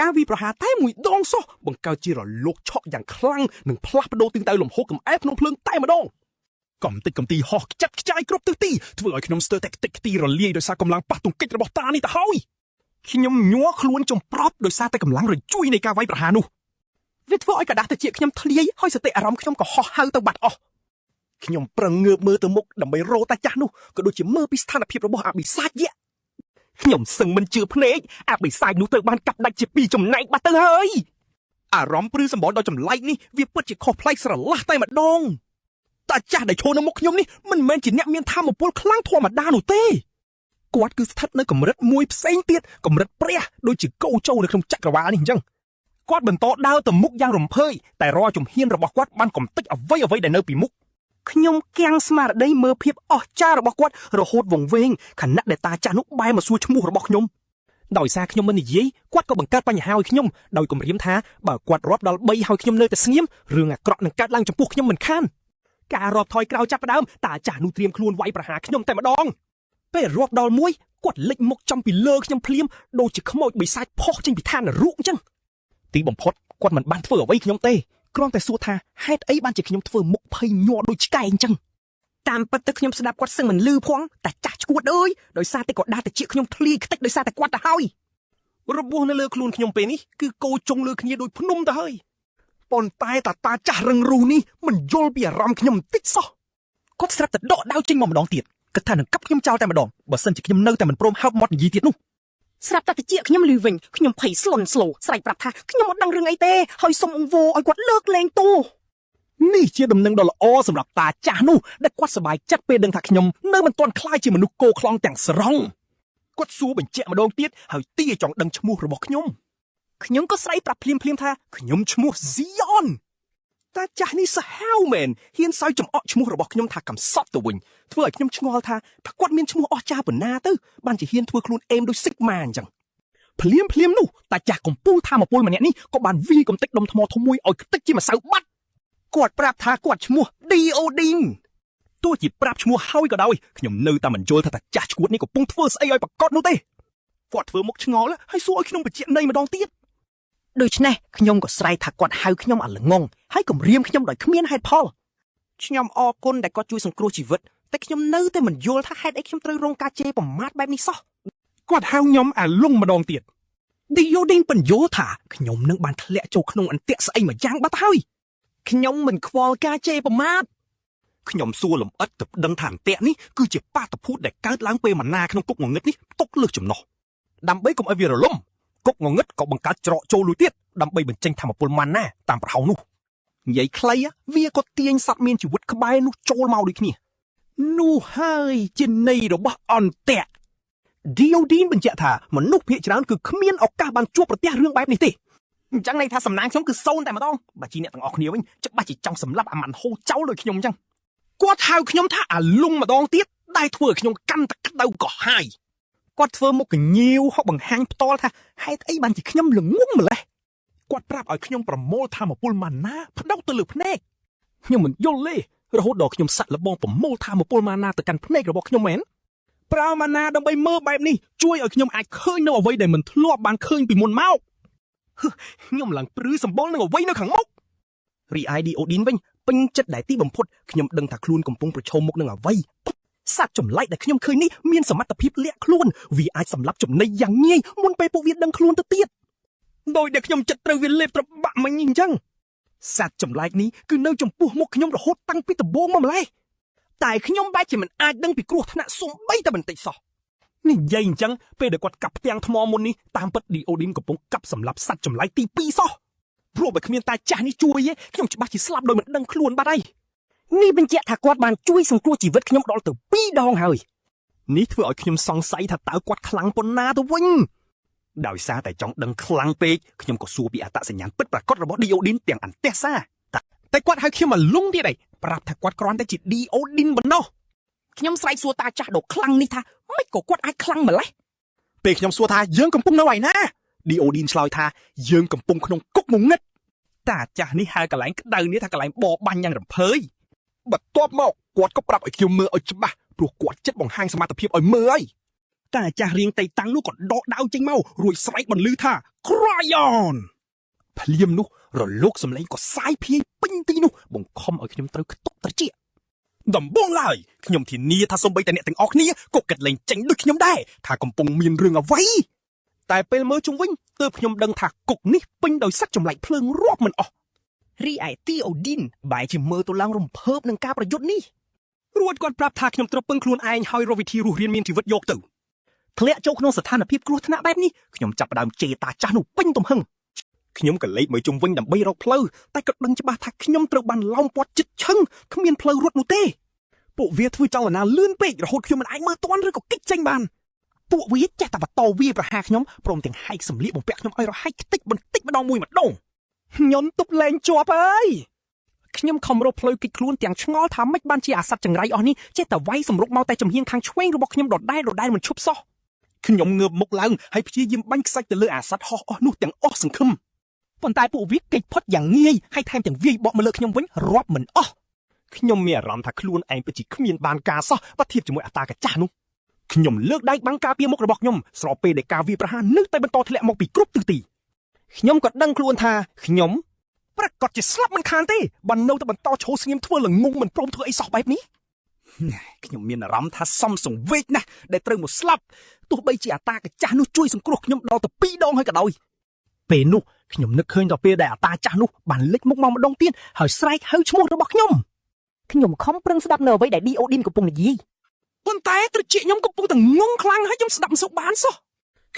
ការវាយប្រហារតែមួយដងសោះបង្កើតជារលកឆក់យ៉ាងខ្លាំងនិងផ្លាស់ប្ដូរទិសដៅលំហូរកំអែលភ្នំភ្លើងតែម្ដងកំតិចកំទីហោះខ្ចាត់ខ្ចាយគ្រប់ទិសទីធ្វើឲ្យខ្ញុំស្ទើរតែខ្ទេចខ្ទីរលាយដោយសារកម្លាំងប៉ះទង្គិចរបស់តានេះទៅហើយខ្ញុំញ័រខ្លួនចំប្រប់ដោយសារតែកម្លាំងរញ្ជួយនៃការវាយប្រហារនោះវាធ្វើឲ្យកដាស់ត្រចៀកខ្ញុំធ្លាយហើយសតិអារម្មណ៍ខ្ញុំក៏ហោះហើរទៅបាត់អស់ខ្ញុំប្រឹងងើបមើលទៅមុខដើម្បីរកតាចាស់នោះក៏ដូចជាមើលពីស្ថានភាពរបស់អបិសាចយៈខ្ញុំសឹងមិនជឿភ្នែកអបិសាចនោះត្រូវបានកាប់ដាច់ជាពីរចំណែកបាត់ទៅហើយអារម្មណ៍ព្រឺសម្បល់ដ៏ចម្លែកនេះវាពិតជាខុសប្លែកស្រឡះតែម្ដងតាចាស់ដែលឈរនៅមុខខ្ញុំនេះមិនមែនជាអ្នកមានធម៌ពលខ្លាំងធម្មតានោះទេគាត់គឺស្ថិតនៅកម្រិតមួយផ្សេងទៀតកម្រិតព្រះដូចជាកោចូលនៅក្នុងចក្រវាលនេះអញ្ចឹងគាត់បន្តដើរទៅមុខយ៉ាងរំភើយតែរាល់ជំហានរបស់គាត់បានកំទេចអ្វីដែលនៅពីមុខខ្ញុំគាំងស្មារតីមើលភាពអស្ចារ្យរបស់គាត់រហូតវង្វេងខណៈដែលតាចាស់នោះបែរមកសួរឈ្មោះរបស់ខ្ញុំដោយសារខ្ញុំមិននិយាយគាត់ក៏បង្កើតបញ្ហាឲ្យខ្ញុំដោយគំរាមថាបើគាត់រាប់ដល់3ហើយខ្ញុំនៅតែស្ងៀមរឿងអាក្រក់នឹងកើតឡើងចំពោះខ្ញុំមិនខានការរាប់ថយក្រោយចាប់ផ្ដើមតាចាស់នោះត្រៀមខ្លួនវាយប្រហារខ្ញុំតែម្ដងពេលរាប់ដល់1គាត់លិចមុខចំពីលើខ្ញុំភ្លាមដូចជាខ្មោចបិសាចផុសចេញពីឋាននរកអញ្ចឹងទីបំផុតគាត់មិនបានធ្វើអ្វីខ្ញុំទេគ្រាន់តែសួរថាហេតុអីបានជាខ្ញុំធ្វើមុខភ័យញ័រដូចឆ្កែអញ្ចឹងតាមពិតទៅខ្ញុំស្ដាប់គាត់សឹងមិនលឺផងតែចាស់ឈួតអើយដោយសារតែគាត់ដាស់តែជាខ្ញុំធ្លាយខ្ទេចដោយសារតែគាត់ទៅហើយរបួសនៅលើខ្លួនខ្ញុំពេលនេះគឺកោជុងលើគ្នាដូចភ្នំទៅហើយប៉ុន្តែតាចាស់រឹងរូសនេះមិនយល់ពីអារម្មណ៍ខ្ញុំបន្តិចសោះគាត់ស្រាប់តែដកដាវចេញមកម្ដងទៀតគិតថានឹងកាប់ខ្ញុំចោលតែម្ដងបើសិនជាខ្ញុំនៅតែមិនព្រមហើបមាត់និយាយទៀតនោះស្រាប់តែតិចខ្ញុំលឺវិញខ្ញុំភ័យស្លន់ស្លោស្រែកប្រាប់ថាខ្ញុំអត់ដឹងរឿងអីទេហើយសុំអង្វរឲ្យគាត់លើកលែងទោសនេះជាដំណឹងដ៏ល្អសម្រាប់តាចាស់នោះដែលគាត់សប្បាយចិត្តពេលដឹងថាខ្ញុំនៅមិនទាន់ខ្លាចជាមនុស្សគោខ្លងទាំងស្រុងគាត់សួរបញ្ជាក់ម្ដងទៀតហើយទាចង់ដឹងឈ្មោះរបស់ខ្ញុំក៏ស្រែកប្រាប់ភ្លាមថាខ្ញុំឈ្មោះ Zion តាចាស់នេះសាហាវមែនហ៊ានសើចចំអកឈ្មោះរបស់ខ្ញុំថាកំសត់ទៅវិញធ្វើឲ្យខ្ញុំឆ្ងល់ថាគាត់មានឈ្មោះអស្ចារ្យប៉ុណ្ណាទៅបានជាហ៊ានធ្វើខ្លួនអេមដូច Sigma អញ្ចឹងភ្លាមនោះតាចាស់កំពូលធម្មពលម្នាក់នេះក៏បានវាយកំទេចដុំថ្មធំមួយឲ្យខ្ទេចជាម្សៅបាត់គាត់ប្រាប់ថាគាត់ឈ្មោះ Diodin ទោះជាប្រាប់ឈ្មោះហើយក៏ដោយខ្ញុំនៅតែមិនយល់ថាតាចាស់ឈួតនេះកំពុងធ្វើស្អីឲ្យប្រកបនោះទេគាត់ធ្វើមុខឆ្ងល់ហើយសួរឲ្យខ្ញុំបញ្ជាក់ន័យម្ដងទៀតដូច្នេះខ្ញុំក៏ស្រែកថាគាត់ហៅខ្ញុំអាល្ងងហើយគំរាមខ្ញុំដោយគ្មានហេតុផលខ្ញុំអរគុណដែលគាត់ជួយសង្គ្រោះជីវិតតែខ្ញុំនៅតែមិនយល់ថាហេតុអីខ្ញុំត្រូវរងការជេរប្រមាថបែបនេះសោះគាត់ហៅខ្ញុំអាលុងម្ដងទៀត Diodin បញ្យល់ថាខ្ញុំនឹងបានធ្លាក់ចូលក្នុងអន្ទាក់ស្អីមួយយ៉ាងបាត់ហើយខ្ញុំមិនខ្វល់ការជេរប្រមាថខ្ញុំសួរលំអិតទៅដឹងថាអន្ទាក់នេះគឺជាបាតុភូតដែលកើតឡើងពេលម៉ាណាក្នុងគុកងងឹតនេះຕົកលើសចំណុះដើម្បីកុំឲ្យវារលំគុកងងឹតក៏បង្កើតច្រកចូលមួយទៀតដើម្បីបញ្ចេញធម្មពលម៉ាណាតាមប្រហោងនោះនិយាយខ្លីវាក៏ទាញសត្វមានជីវិតក្បែរនោះចូលមកដូចគ្នានោះហើយជាន័យរបស់អន្ទាក់ Diodin បញ្ជាក់ថាមនុស្សភាគច្រើនគឺគ្មានឱកាសបានជួបប្រទះរឿងបែបនេះទេអញ្ចឹងន័យថាសំណាងខ្ញុំគឺសូន្យតែម្ដងបើជាអ្នកទាំងអស់គ្នាវិញច្បាស់ជាចង់សម្លាប់អាម៉ាន់ហូចោលដូចខ្ញុំអញ្ចឹងគាត់ហៅខ្ញុំថាអាលុងម្ដងទៀតដែលធ្វើឲ្យខ្ញុំកាន់តែក្តៅក៏ហាយគាត់ធ្វើមុខកញៀវហុកបង្ហាញផ្ទាល់ថាហេតុអីបានជាខ្ញុំល្ងងម្លេះគាត់ប្រាប់ឲ្យខ្ញុំប្រមូលធម្មពលម៉ាណាផ្ដោតទៅលើភ្នែកខ្ញុំមិនយល់ទេរហូតដល់ខ្ញុំសាក់លបងប្រមូលធម្មពលម៉ាណាទៅកាន់ភ្នែករបស់ខ្ញុំមែនប្រើម៉ាណាដើម្បីមើលបែបនេះជួយឲ្យខ្ញុំអាចឃើញនៅអ្វីដែលមិនធ្លាប់បានឃើញពីមុនមកខ្ញុំឡើងព្រឺសម្បល់នឹងអ្វីនៅខាងមុខរីឯ Diodin វិញពេញចិត្តដែលទីបំផុតខ្ញុំដឹងថាខ្លួនកំពុងប្រឈមមុខនឹងអ្វីសត្វចម្លែកដែលខ្ញុំឃើញនេះមានសមត្ថភាពលាក់ខ្លួនវាអាចសម្លាប់ចំណីយ៉ាងងាយមុនពេលពួកវាដឹងខ្លួនទៅទៀតដោយដែលខ្ញុំចិត្តត្រូវវាលេបត្របាក់មិញអញ្ចឹង សត្វចម្លែកនេះគឺនៅចំពោះមុខខ្ញុំរហូតតាំងពីដំបូងមកម្ល៉េះតែខ្ញុំបែរជាមិនអាចដឹងពីគ្រោះថ្នាក់សូម្បីតែបន្តិចសោះនិយាយអញ្ចឹងពេលដែលគាត់កាប់ផ្ទាំងថ្មមុននេះតាមពិតឌីអូឌីនកំពុងកាប់សម្លាប់សត្វចម្លែកទី2សោះព្រោះបើគ្មានតាចាស់នេះជួយទេខ្ញុំច្បាស់ជាស្លាប់ដោយមិនដឹងខ្លួនបាត់ហើយនេះបញ្ជាក់ថាគាត់បានជួយសង្គ្រោះជីវិតខ្ញុំដល់ទៅ2ដងហើយនេះធ្វើឲ្យខ្ញុំសង្ស័យថាតើគាត់ខ្លាំងប៉ុណ្ណាទៅវិញដោយសារតែចង់ដឹងខ្លាំងពេកខ្ញុំក៏សួរពីអត្តសញ្ញាណពិតប្រាកដរបស់ឌីអូឌីនទាំងអន្ទះសាតែគាត់ហៅខ្ញុំមកលងទៀតឯងប្រាប់ថាគាត់គ្រាន់តែជាឌីអូឌីនប៉ុណ្ណោះខ្ញុំស្រែកសួរតាចាស់ដ៏ខ្លាំងនេះថាម៉េចក៏គាត់អាចខ្លាំងម្ល៉េះពេលខ្ញុំសួរថាយើងកំពុងនៅឯណាឌីអូឌីនឆ្លើយថាយើងកំពុងក្នុងគុកងងឹតតាចាស់នេះហៅកន្លែងក្តៅនេះថាកន្លែងបបាញ់យ៉ាងរំភើយបន្ទាប់មកគាត់ក៏ប្រាប់ឲ្យខ្ញុំមើលឲ្យច្បាស់ព្រោះគាត់ចិត្តបង្ហាញសមត្ថភាពឲ្យមើលហើយតាចាស់រៀងតៃតាំងនោះក៏ដកដាវចេញមករួចស្រែកបន្លឺថា Cryon ភ្លាមនោះរលកសម្លេងក៏សាយភាយពេញទីនោះបង្ខំឲ្យខ្ញុំត្រូវខ្ទប់ត្រចៀកដំបងឡើយខ្ញុំធានាថាសូម្បីតែអ្នកទាំងអស់គ្នាក៏គិតលែងចេញដូចខ្ញុំដែរថាកំពុងមានរឿងអ្វីតែពេលមើលជុំវិញទើបខ្ញុំដឹងថាគុកនេះពេញដោយសត្វចម្លែកភ្លើងរាប់មិនអស់រីឯទីអូឌីនបែរជាមើលទៅឡើងរំភើបនឹងការប្រយុទ្ធនេះរួចគាត់ប្រាប់ថាខ្ញុំត្រូវពឹងខ្លួនឯងហើយរកវិធីរស់រានមានជីវិតយកទៅធ្លាក់ចូលក្នុងស្ថានភាពគ្រោះថ្នាក់បែបនេះខ្ញុំចាប់ផ្ដើមជេរតាចាស់នោះពេញទំហឹងខ្ញុំក៏លេចមើលជុំវិញដើម្បីរកផ្លូវតែក៏ដឹងច្បាស់ថាខ្ញុំត្រូវបានឡោមព័ទ្ធជិតឈឹងគ្មានផ្លូវរត់នោះទេពួកវាធ្វើចលនាលឿនពេករហូតខ្ញុំមិនអាចមើលទាន់ឬក៏គេចចេញបានពួកវាចេះតែបន្តវាប្រហារខ្ញុំព្រមទាំងហែកសម្លៀកបំពាក់ខ្ញុំឲ្យរហែកខ្ទេចបន្តិចម្ដងខ្ញុំទប់លែងជាប់ហើយខ្ញុំខំរកផ្លូវគេចខ្លួនទាំងឆ្ងល់ថាម៉េចបានជាអាសត្វចង្រៃអស់នេះចេះតែវាយសម្រុកមកតែចំហៀងខាងឆ្វេងរបស់ខ្ញុំដដែលមិនឈប់សោះខ្ញុំងើបមុខឡើងហើយព្យាយាមបាញ់ខ្សាច់ទៅលើអាសត្វហោះអស់នោះទាំងអស់សង្ឃឹមប៉ុន្តែពួកវាគេចផុតយ៉ាងងាយហើយថែមទាំងវាយបកមកលើខ្ញុំវិញរាប់មិនអស់ខ្ញុំមានអារម្មណ៍ថាខ្លួនឯងពិតជាគ្មានបានការសោះបើធៀបជាមួយអតាកាចាស់នោះខ្ញុំលើកដៃបាំងការពារមុខរបស់ខ្ញុំស្របពេលដែលការវាយប្រហារនៅតែបន្តធ្លាក់មកពីគ្រប់ទិសទីខ្ញុំក៏ដឹងខ្លួនថាខ្ញុំប្រកាសជាស្លាប់មិនខានទេបើនៅតែបន្តឈរស្ងៀមធ្វើល្ងងមិនព្រមធ្វើអីសោះបែបនេះខ្ញុំមានអារម្មណ៍ថាសំសង្វេគណាស់ដែលត្រូវមកស្លាប់ទោះបីជាអតាកាចាស់នោះជួយសង្គ្រោះខ្ញុំដល់ទៅ2ដងហើយក៏ដោយពេលនោះខ្ញុំនឹកឃើញដល់ពេលដែលអតាចាស់នោះបានលេចមុខមកម្ដងទៀតហើយស្រែកហៅឈ្មោះរបស់ខ្ញុំខំប្រឹងស្ដាប់នៅអ្វីដែលឌីអូឌីនកំពុងនិយាយប៉ុន្តែត្រចៀកខ្ញុំកំពុងតែងងខ្លាំងហើយខ្ញុំស្ដាប់មិនសូវបានសោះ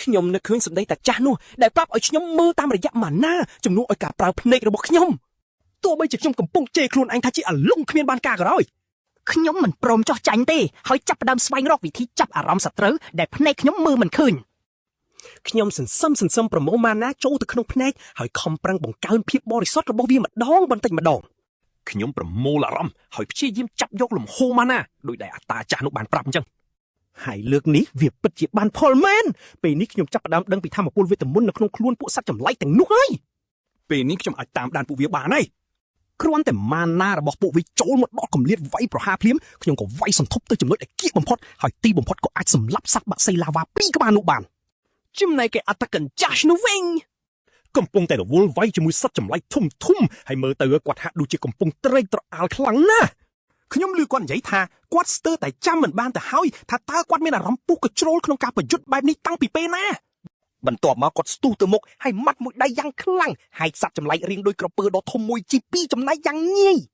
ខ្ញុំនឹកឃើញសម្ដីតាចាស់នោះដែលប្រាប់ឲ្យខ្ញុំមើលតាមរយៈម៉ាណាជំនួសឲ្យការប្រើភ្នែករបស់ខ្ញុំទោះបីជាខ្ញុំកំពុងជេរខ្លួនឯងថាជាអាលុងគ្មានបានការក៏ដោយខ្ញុំមិនព្រមចោះចាញ់ទេហើយចាប់ផ្ដើមស្វែងរកវិធីចាប់អារម្មណ៍សត្រូវដែលភ្នែកខ្ញុំមើលមិនឃើញខ្ញុំសន្សឹមប្រមូលម៉ាណាចូលទៅក្នុងភ្នែកហើយខំប្រឹងបង្កើនភាពបរិសុទ្ធរបស់វាម្ដងបន្តិចម្ដងខ្ញុំប្រមូលអារម្មណ៍ហើយព្យាយាមចាប់យកលំហូរម៉ាណាដោយដែលអតាចាស់នោះបានប្រាប់អញ្ចឹងហើយលើកនេះវាពិតជាបានផលមែនពេលនេះខ្ញុំចាប់ផ្ដើមដឹងពីធម្មពលវីតាមីននៅក្នុងខ្លួនពួកសត្វចម្លែកទាំងនោះហើយពេលនេះខ្ញុំអាចតាមដានពួកវាបានហើយគ្រាន់តែម៉ាណារបស់ពួកវាចូលមកដល់កម្រិតវាយប្រហារភ្លាមខ្ញុំក៏វាយសន្ធប់ទៅចំណុចដែលគៀកបំផុតហើយទីបំផុតក៏អាចសម្លាប់សត្វបាក់សីឡាវ៉ា2ក្បាលនោះបានចំណែកឯអត្តកញ្ចាស់នោះវិញកំពុងតែរវល់វាយជាមួយសត្វចម្លែកធំហើយមើលទៅគាត់ហាក់ដូចជាកំពុងត្រេកត្រអាលខ្លាំងណាស់ខ្ញុំឮគាត់និយាយថាគាត់ស្ទើរតែចាំមិនបានទៅហើយថាតើគាត់មានអារម្មណ៍ពុះកជ្រោលក្នុងការប្រយុទ្ធបែបនេះតាំងពីពេលណាបន្ទាប់មកគាត់ស្ទុះទៅមុខហើយម៉ាត់មួយដៃយ៉ាងខ្លាំងហើយសត្វចម្លែករៀងដូចក្រពើដ៏ធំមួយជីពីចំណែកយ៉ាងងាយ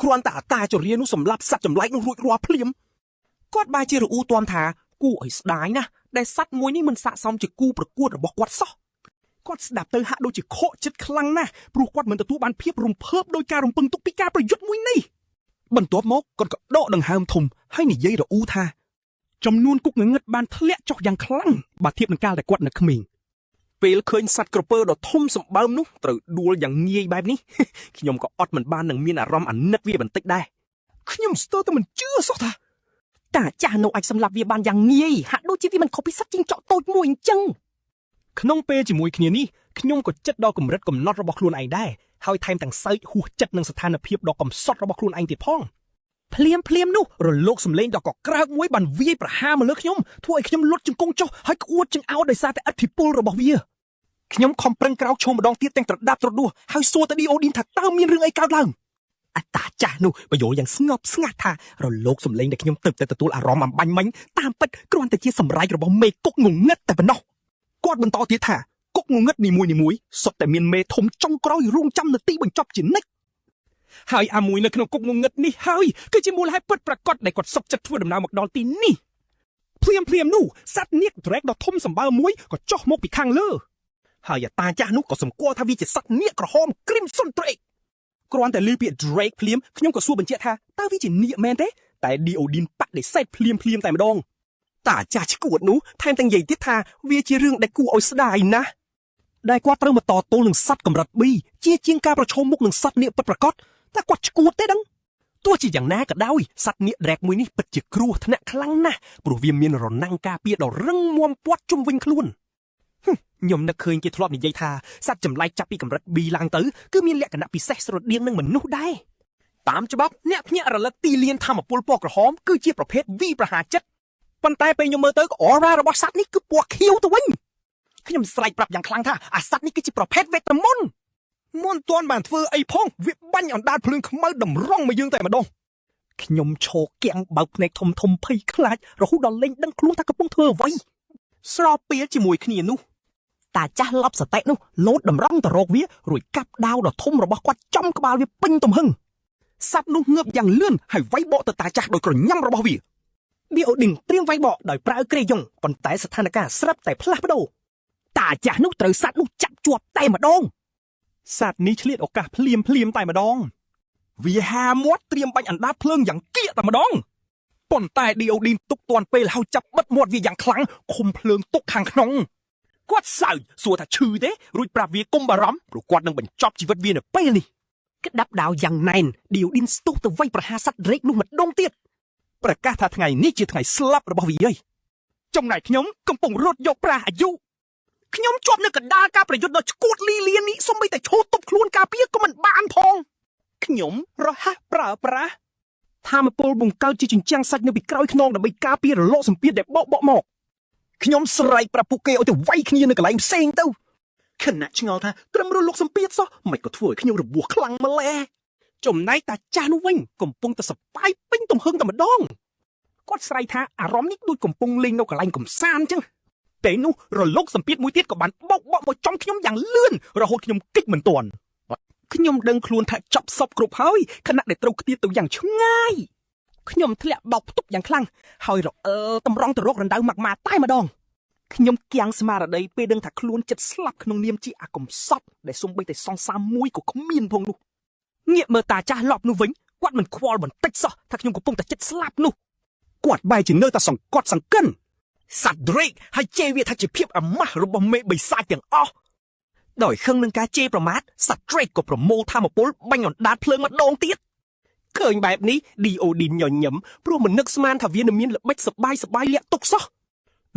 គ្រាន់តែអតាចរានោះសម្លាប់សត្វចម្លែកនោះរួចរាល់ភ្លាមគាត់បែរជារអ៊ូទាំថាគួរឲ្យស្ដាយណាស់ដែលសត្វមួយនេះមិនស័ក្តិសមជាគូប្រកួតរបស់គាត់សោះគាត់ស្ដាប់ទៅហាក់ដូចជាខកចិត្តខ្លាំងណាស់ព្រោះគាត់មិនទទួលបានភាពរំភើបដោយការរំពឹងទុកពីការប្រយុទ្ធមួយនេះបន្ទាប់មកគាត់ក៏ដកដង្ហើមធំហើយនិយាយរអ៊ូថាចំនួនគុកងងឹតបានធ្លាក់ចុះយ៉ាងខ្លាំងបើធៀបនឹងកាលដែលគាត់នៅក្មេងពេលឃើញសត្វក្រពើដ៏ធំសម្បើមនោះត្រូវដួលយ៉ាងងាយបែបនេះខ្ញុំក៏អត់មិនបាននឹងមានអារម្មណ៍អាណិតវាបន្តិចដែរខ្ញុំស្ទើរតែមិនជឿសោះថាតាចាស់នោះអាចសម្លាប់វាបានយ៉ាងងាយហាក់ដូចជាវាមិនខុសពីសត្វជីងចក់តូចមួយអញ្ចឹងក្នុងពេលជាមួយគ្នានេះខ្ញុំក៏ចិត្តដល់កម្រិតកំណត់របស់ខ្លួនឯងដែរហើយថែមទាំងសើចហួសចិត្តនឹងស្ថានភាពដ៏កំសត់របស់ខ្លួនឯងទៀតផងភ្លាមនោះរលកសម្លេងដ៏កក្រើកមួយបានវាយប្រហារមកលើខ្ញុំធ្វើឲ្យខ្ញុំលុតជង្គង់ចុះហើយក្អួតចង្អោរដោយសារតែឥទ្ធិពលរបស់វាខ្ញុំខំប្រឹងក្រោកឈរម្ដងទៀតទាំងត្រដាប់ត្រដួសហើយសួរទៅឌីអូឌីនថាតើមានរឿងអីកើតឡើងអតាចាស់នោះបញ្យល់យ៉ាងស្ងប់ស្ងាត់ថារលកសម្លេងដែលខ្ញុំទៅទទួលអារម្មណ៍អំបញ្ញមិញតាមពិតគ្រាន់តែជាសម្រែករបស់មេគុកងងឹតតែប៉ុណ្ណោះគាត់បន្តទៀតថាគុក កងងឹតនីមួយសុទ្ធតែមានមេធំចុងក្រោយរងចាំនាទីបញ្ចប់ជានិច្ចហើយអាមួយនៅក្នុងគុកងងឹតនេះហើយគឺជាមូលហេតុពិតប្រាកដដែលគាត់សុខចិត្តធ្វើដំណើរមកដល់ទីនេះភ្លាមនោះសត្វនាគ Drake ដ៏ធំសម្បើមមួយក៏ចុះមកពីខាងលើហើយតាចាស់នោះក៏សម្គាល់ថាវាជាសត្វនាគក្រហម Crimson Drake គ្រាន់តែឮពាក្យ Drake ភ្លាមខ្ញុំក៏សួរបញ្ជាក់ថាតើវាជានាគមែនទេតែ Diodin បដិសេធភ្លាមតែម្ដងតាចាស់ឈួតនោះថែមទាំងនិយាយទៀតថាវាជារឿងដែលគួរឲ្យស្ដាយណាស់ដែលគាត់ត្រូវមកតទល់នឹងសត្វកម្រិត B ជាងការប្រឈមមុខនឹងសត្វនាគពិតប្រាកដតែគាត់ឈួតទេដឹងទោះជាយ៉ាងណាក៏ដោយសត្វនាគ Drake មួយនេះពិតជាគ្រោះថ្នាក់ខ្លាំងណាស់ព្រោះវាមានរនាំងការពារដ៏រឹងមាំព័ទ្ធជុំវិញខ្លួនខ្ញុំនឹកឃើញគេធ្លាប់និយាយថាសត្វចម្លែកចាប់ពីកម្រិត B ឡើងទៅគឺមានលក្ខណៈពិសេសស្រដៀងនឹងមនុស្សដែរតាមច្បាប់អ្នកភ្ញាក់រលឹកទីលានធម្មពលពណ៌ក្រហមគឺជាប្រភេទ V ប្រហាចិត្តប៉ុន្តែពេលខ្ញុំមើលទៅក៏ aura របស់សត្វនេះគឺពណ៌ខៀវទៅវិញខ្ញុំស្រែកប្រាប់យ៉ាងខ្លាំងថាអាសត្វនេះគឺជាប្រភេទវេទមន្តមុនទាន់បានធ្វើអីផងវាបាញ់អណ្ដាតភ្លើងខ្មៅតម្រង់មកយើងតែម្ដងខ្ញុំឈរគាំងបើកភ្នែកធំភ័យខ្លាចរហូតដល់លែងដឹងខ្លួនថាកំពុងធ្វើអ្វីស្របពេលជាមួយគ្នានោះតាចាស់លប់សតិនោះលោតតម្រង់ទៅរកវារួចកាប់ដាវដ៏ធំរបស់គាត់ចំក្បាលវាពេញទំហឹងសត្វនោះងើបយ៉ាងលឿនហើយវាយបកទៅតាចាស់ដោយក្រញ៉ាំរបស់វាDiodinត្រៀមវាយបកដោយប្រើក្រេយ៉ុងប៉ុន្តែស្ថានភាពស្រាប់តែផ្លាស់ប្ដូរតាចាស់នោះត្រូវសត្វនោះចាប់ជាប់តែម្ដងសត្វនេះឆ្លៀតឱកាសភ្លាមតែម្ដងវាហាមាត់ត្រៀមបាញ់អណ្ដាតភ្លើងយ៉ាងគៀកតែម្ដងប៉ុន្តែ Diodin ទុកទាន់ពេលហើយចាប់បិទមាត់វាយ៉ាងខ្លាំងឃុំភ្លើងទុកខាងក្នុងគាត់សើចសួរថាឈឺទេរួចប្រាប់វាកុំបារម្ភព្រោះគាត់នឹងបញ្ចប់ជីវិតវានៅពេលនេះក្តាប់ដាវយ៉ាងណែន Diodin ស្ទុះទៅវាយប្រហារសត្វ Drake នោះម្ដងទៀតប្រកាសថាថ្ងៃនេះជាថ្ងៃស្លាប់របស់វាហើយចំណែកខ្ញុំកំពុងរត់យកប្រាសអាយុខ្ញុំជាប់នៅកណ្ដាលការប្រយុទ្ធដ៏ឆ្កួតលីលាននេះសូម្បីតែឈោទប់ខ្លួនការពារក៏មិនបានផងខ្ញុំរហ័សប្រើប្រាស់ថាមពលបង្កើតជាជញ្ជាំងសាច់នៅពីក្រោយខ្នងដើម្បីការពាររលកសម្ពាធដែលបកមកខ្ញុំស្រែកប្រាប់ពួកគេឲ្យទៅវាយគ្នានៅកន្លែងផ្សេងទៅខណៈឆ្ងល់ថាត្រឹមរលកសម្ពាធសោះមិនក៏ធ្វើឲ្យខ្ញុំរបួសខ្លាំងម្ល៉េះចំណែកតាចាស់នោះវិញកំពុងតែសប្បាយពេញទំហឹងតែម្ដងគាត់ស្រែកថាអារម្មណ៍នេះដូចកំពុងលេងនៅកន្លែងកំសាន្តអញ្ចឹងពេលនោះរលកសម្ពាធមួយទៀតក៏បានបោកមកចំខ្ញុំយ៉ាងលឿនរហូតខ្ញុំគិចមិនទាន់ខ្ញុំដឹងខ្លួនថាចប់សពគ្រប់ហើយខណៈដែលត្រូវខ្ទាតទៅយ៉ាងឆ្ងាយខ្ញុំធ្លាក់បោកផ្ទុកយ៉ាងខ្លាំងហើយរអិលតម្រង់ទៅរករណ្ដៅម៉ាក់ម៉ាតែម្ដងខ្ញុំគៀងស្មារតីពេលដឹងថាខ្លួនចិត្តស្លាប់ក្នុងនាមជាអាកំសត់ដែលសំបីតែសង្សារមួយក៏គ្មានផងនោះងាកមើលតាចាស់លប់នោះវិញគាត់មិនខ្វល់បន្តិចសោះថាខ្ញុំកំពុងតែចិត្តស្លាប់នោះគាត់បែរជានៅតែសង្កត់សង្កិនសត្វ Drake ហើយជេរវាថាជាភាពអាម៉ាស់របស់មេបិសាចទាំងអស់ដោយខឹងនឹងការជេរប្រមាថសត្វ Drake ក៏ប្រមូលថាមពលបាញ់អណ្ដាតភ្លើងម្ដងទៀតឃើញបែបនេះ Diodin ញញឹមព្រោះមិននឹកស្មានថាវានឹងមានល្បិចសបាយលាក់ទុកសោះ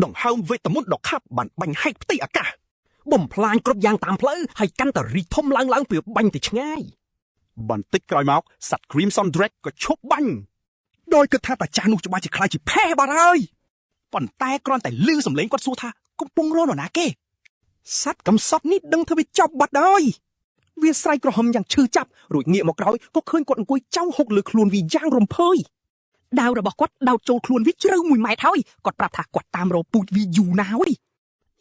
ដង្ហើមវេទមន្តដ៏ខាប់បានបាញ់ហែកផ្ទៃអាកាសបំផ្លាញគ្រប់យ៉ាងតាមផ្លូវហើយកាន់តែរីកធំឡើងពីបាញ់ទៅឆ្ងាយបន្តិចក្រោយមកសត្វ Crimson Drake ក៏ឈប់បាញ់ដោយគិតថាតាចាស់នោះច្បាស់ជាខ្លាចជាផេះបាត់ហើយប៉ុន្តែគ្រាន់តែឮសំឡេងគាត់សួរថាកំពុងរកនរណាគេសត្វកំសត់នេះដឹងថាវាចប់បាត់ហើយវាស្រែកក្រហមយ៉ាងឈឺចាប់រួចងាកមកក្រោយក៏ឃើញគាត់អង្គុយចោលហុកលើខ្លួនវាយ៉ាងរំភើយដាវរបស់គាត់ដោតចូលខ្លួនវាជ្រៅ1ម៉ែត្រហើយគាត់ប្រាប់ថាគាត់តាមរកពូជវាយូរណាស់ហើយ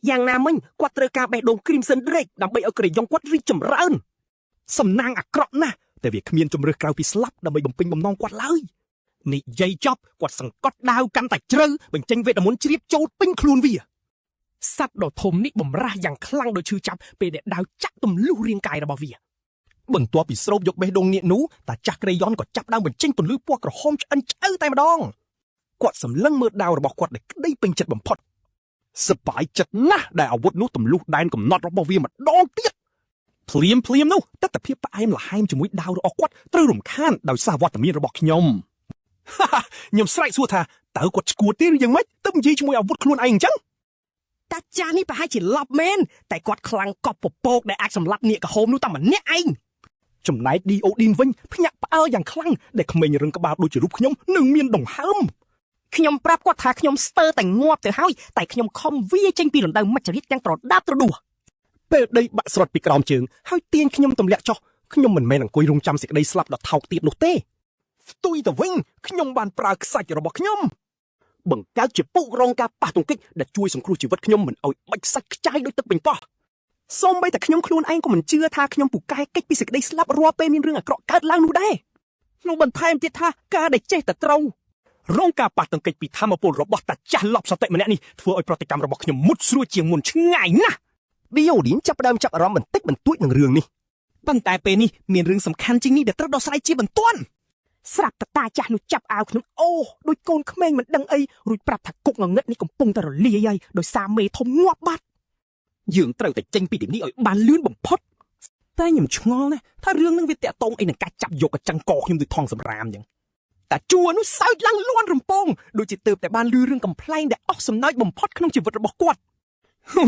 យ៉ាងណាមិញគាត់ត្រូវការបេះដូង Crimson Drake ដើម្បីឲ្យក្រយងគាត់រីកចម្រើនសំណាងអាក្រក់ណាស់តែវាគ្មានជំរឿសក្រៅពីស្លាប់ដើម្បីបំពេញបំណងគាត់ឡើយនិយាយចប់គាត់សង្កត់ដាវកាន់តែជ្រៅបញ្ចេញវេទមន្តជ្រាបចូលពេញខ្លួនវាសត្វដ៏ធំនេះបំរាស់យ៉ាងខ្លាំងដោយឈឺចាប់ពេលដែលដាវចាក់ទម្លុះរាងកាយរបស់វាបន្ទាប់ពីស្រូបយកបេះដូងនាគនោះតាចាស់ក្រេយ៉នក៏ចាប់ដើមបញ្ចេញពន្លឺពណ៌ក្រហមឆ្អិនឆ្អៅតែម្ដងគាត់សម្លឹងមើលដាវរបស់គាត់ដែលក្តីពេញចិត្តបំផុតសប្បាយចិត្តណាស់ដែលអាវុធនោះទម្លុះដែនកំណត់របស់វាម្ដងទៀតភ្លាមនោះទស្សនភាពផ្អែមល្ហែមជាមួយដាវរបស់គាត់ត្រូវរំខានដោយសារវត្តមានរបស់ខ្ញុំខ្ញុំស្រែកសួរថាតើគាត់ឈួតទេឬយ៉ាងម៉េចទៅនិយាយជាមួយអាវុធខ្លួនឯងអញ្ចឹងតាចាស់នេះប្រហែលជាឡប់មែនតែគាត់ខ្លាំងកប់ពពកដែលអាចសម្លាប់នាគក្រហមនោះតែម្នាក់ឯងចំណែក Diodin វិញភ្ញាក់ផ្អើលយ៉ាងខ្លាំងដែលក្មេងរឹងក្បាលដូចជារូបខ្ញុំនឹងមានដង្ហើមខ្ញុំប្រាប់គាត់ថាខ្ញុំស្ទើរតែងាប់ទៅហើយតែខ្ញុំខំវាចេញពីរណ្ដៅមច្ចរិតទាំងត្រដាបត្រដួសពេលដីបាក់ស្រុតពីក្រោមជើងហើយទាញខ្ញុំទម្លាក់ចុះខ្ញុំមិនមែនអង្គុយរងចាំសេចក្តីស្លាប់ដ៏ថោកទាបនោះទេផ្ទុយទៅវិញខ្ញុំបានប្រើខ្សាច់របស់ខ្ញុំបង្កើតជាពុករងការប៉ះទង្គិចដែលជួយសង្គ្រោះជីវិតខ្ញុំមិនឲ្យបាច់សាច់ខ្ចាយដោយទឹកពេញប៉ោះ សូម្បីតែខ្ញុំខ្លួនឯងក៏មិនជឿថាខ្ញុំពូកែកិច្ចពីសេចក្តីស្លាប់រាល់ពេលមានរឿងអាក្រក់កើតឡើងនោះដែរនោះបន្ថែមទៀតថាការដែលចេះតែត្រូវរងការប៉ះទង្គិចពីធម្មពលរបស់តាចាស់លប់សតិម្នាក់នេះធ្វើឲ្យប្រតិកម្មរបស់ខ្ញុំមុតស្រួចជាងមុនឆ្ងាយណាស់ឌីអូឌីនចាប់ផ្ដើមចាប់អារម្មណ៍បន្តិចបន្តួចនឹងរឿងនេះប៉ុន្តែពេលនេះមានរឿងសំខាន់ជាងនេះដែលត្រូវដោះស្រាយជាបន្ទាន់ស្រាប់តាចាស់នោះចាប់អាវខ្ញុំអូដូចកូនក្មេងមិនដឹងអីរួចប្រាប់ថាគុកងងឹតនេះកំពុងតែរលាយហើយដោយសារមេធំងាប់បាត់យើងត្រូវតែចេញពីទីនេះឲ្យបានលឿនបំផុតតែខ្ញុំឆ្ងល់ណាស់ថារឿងនឹងវាតាក់ទងអីនឹងការចាប់យកកញ្ចឹងកខ្ញុំដូចថងសម្រាមអញ្ចឹងតាជួនោះសើចឡើងលួនរំពងដូចជាទើបតែបានឮរឿងកំ pl ែងដែលអស់សំណើចបំផុតក្នុងជីវិតរបស់គាត់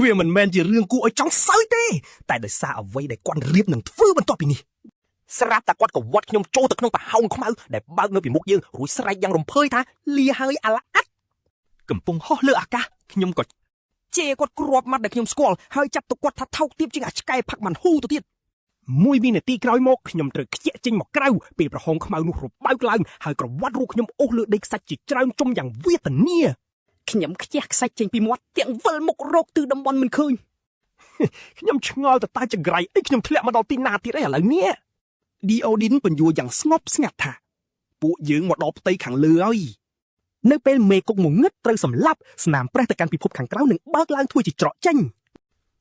វាមិនមែនជារឿងគួរឲ្យចង់សើចទេតែដោយសារអ្វីដែលគាត់រៀបនឹងធ្វើបន្ទាប់ពីនេះស្រាប់តែគាត់ក៏វាត់ខ្ញុំចូលទៅក្នុងប្រហោងខ្មៅដែលបើកនៅពីមុខយើងរួចស្រែកយ៉ាងរំភើយថាលាហើយអាឡាអាត់កំពុងហោះលើអាកាសខ្ញុំក៏ជេរគាត់គ្រាប់មាត់ដែលខ្ញុំស្គាល់ហើយចាប់ទៅគាត់ថាថោកទាបជាងអាឆ្កែផឹកបានហ៊ូទៅទៀតមួយវិនាទីក្រោយមកខ្ញុំត្រូវខ្ជាក់ចេញមកក្រៅពេលប្រហោងខ្មៅនោះរបើកឡើងហើយក្រវ៉ាត់រូបខ្ញុំអូសលើដីខ្សាច់ជាច្រើនជុំយ៉ាងវេទនាខ្ញុំខ្ជះខ្សាច់ចេញពីមាត់ទាំងវិលមុខរកទិសតំបន់មិនឃើញខ្ញុំឆ្ងល់តើចង្រៃអីខ្ញុំធ្លាក់មកដល់ទីណាទៀតអីឥឡូវនេះឌីអូឌីនបញ្យួរយ៉ាងស្ងប់ស្ងាត់ថាពួកយើងមកដល់ផ្ទៃខាងលើហើយនៅពេលមេគុកងងឹតត្រូវសម្លាប់ស្នាមប្រេះទៅកាន់ពិភពខាងក្រៅនឹងបើកឡើងធ្វើជាច្រកចេញ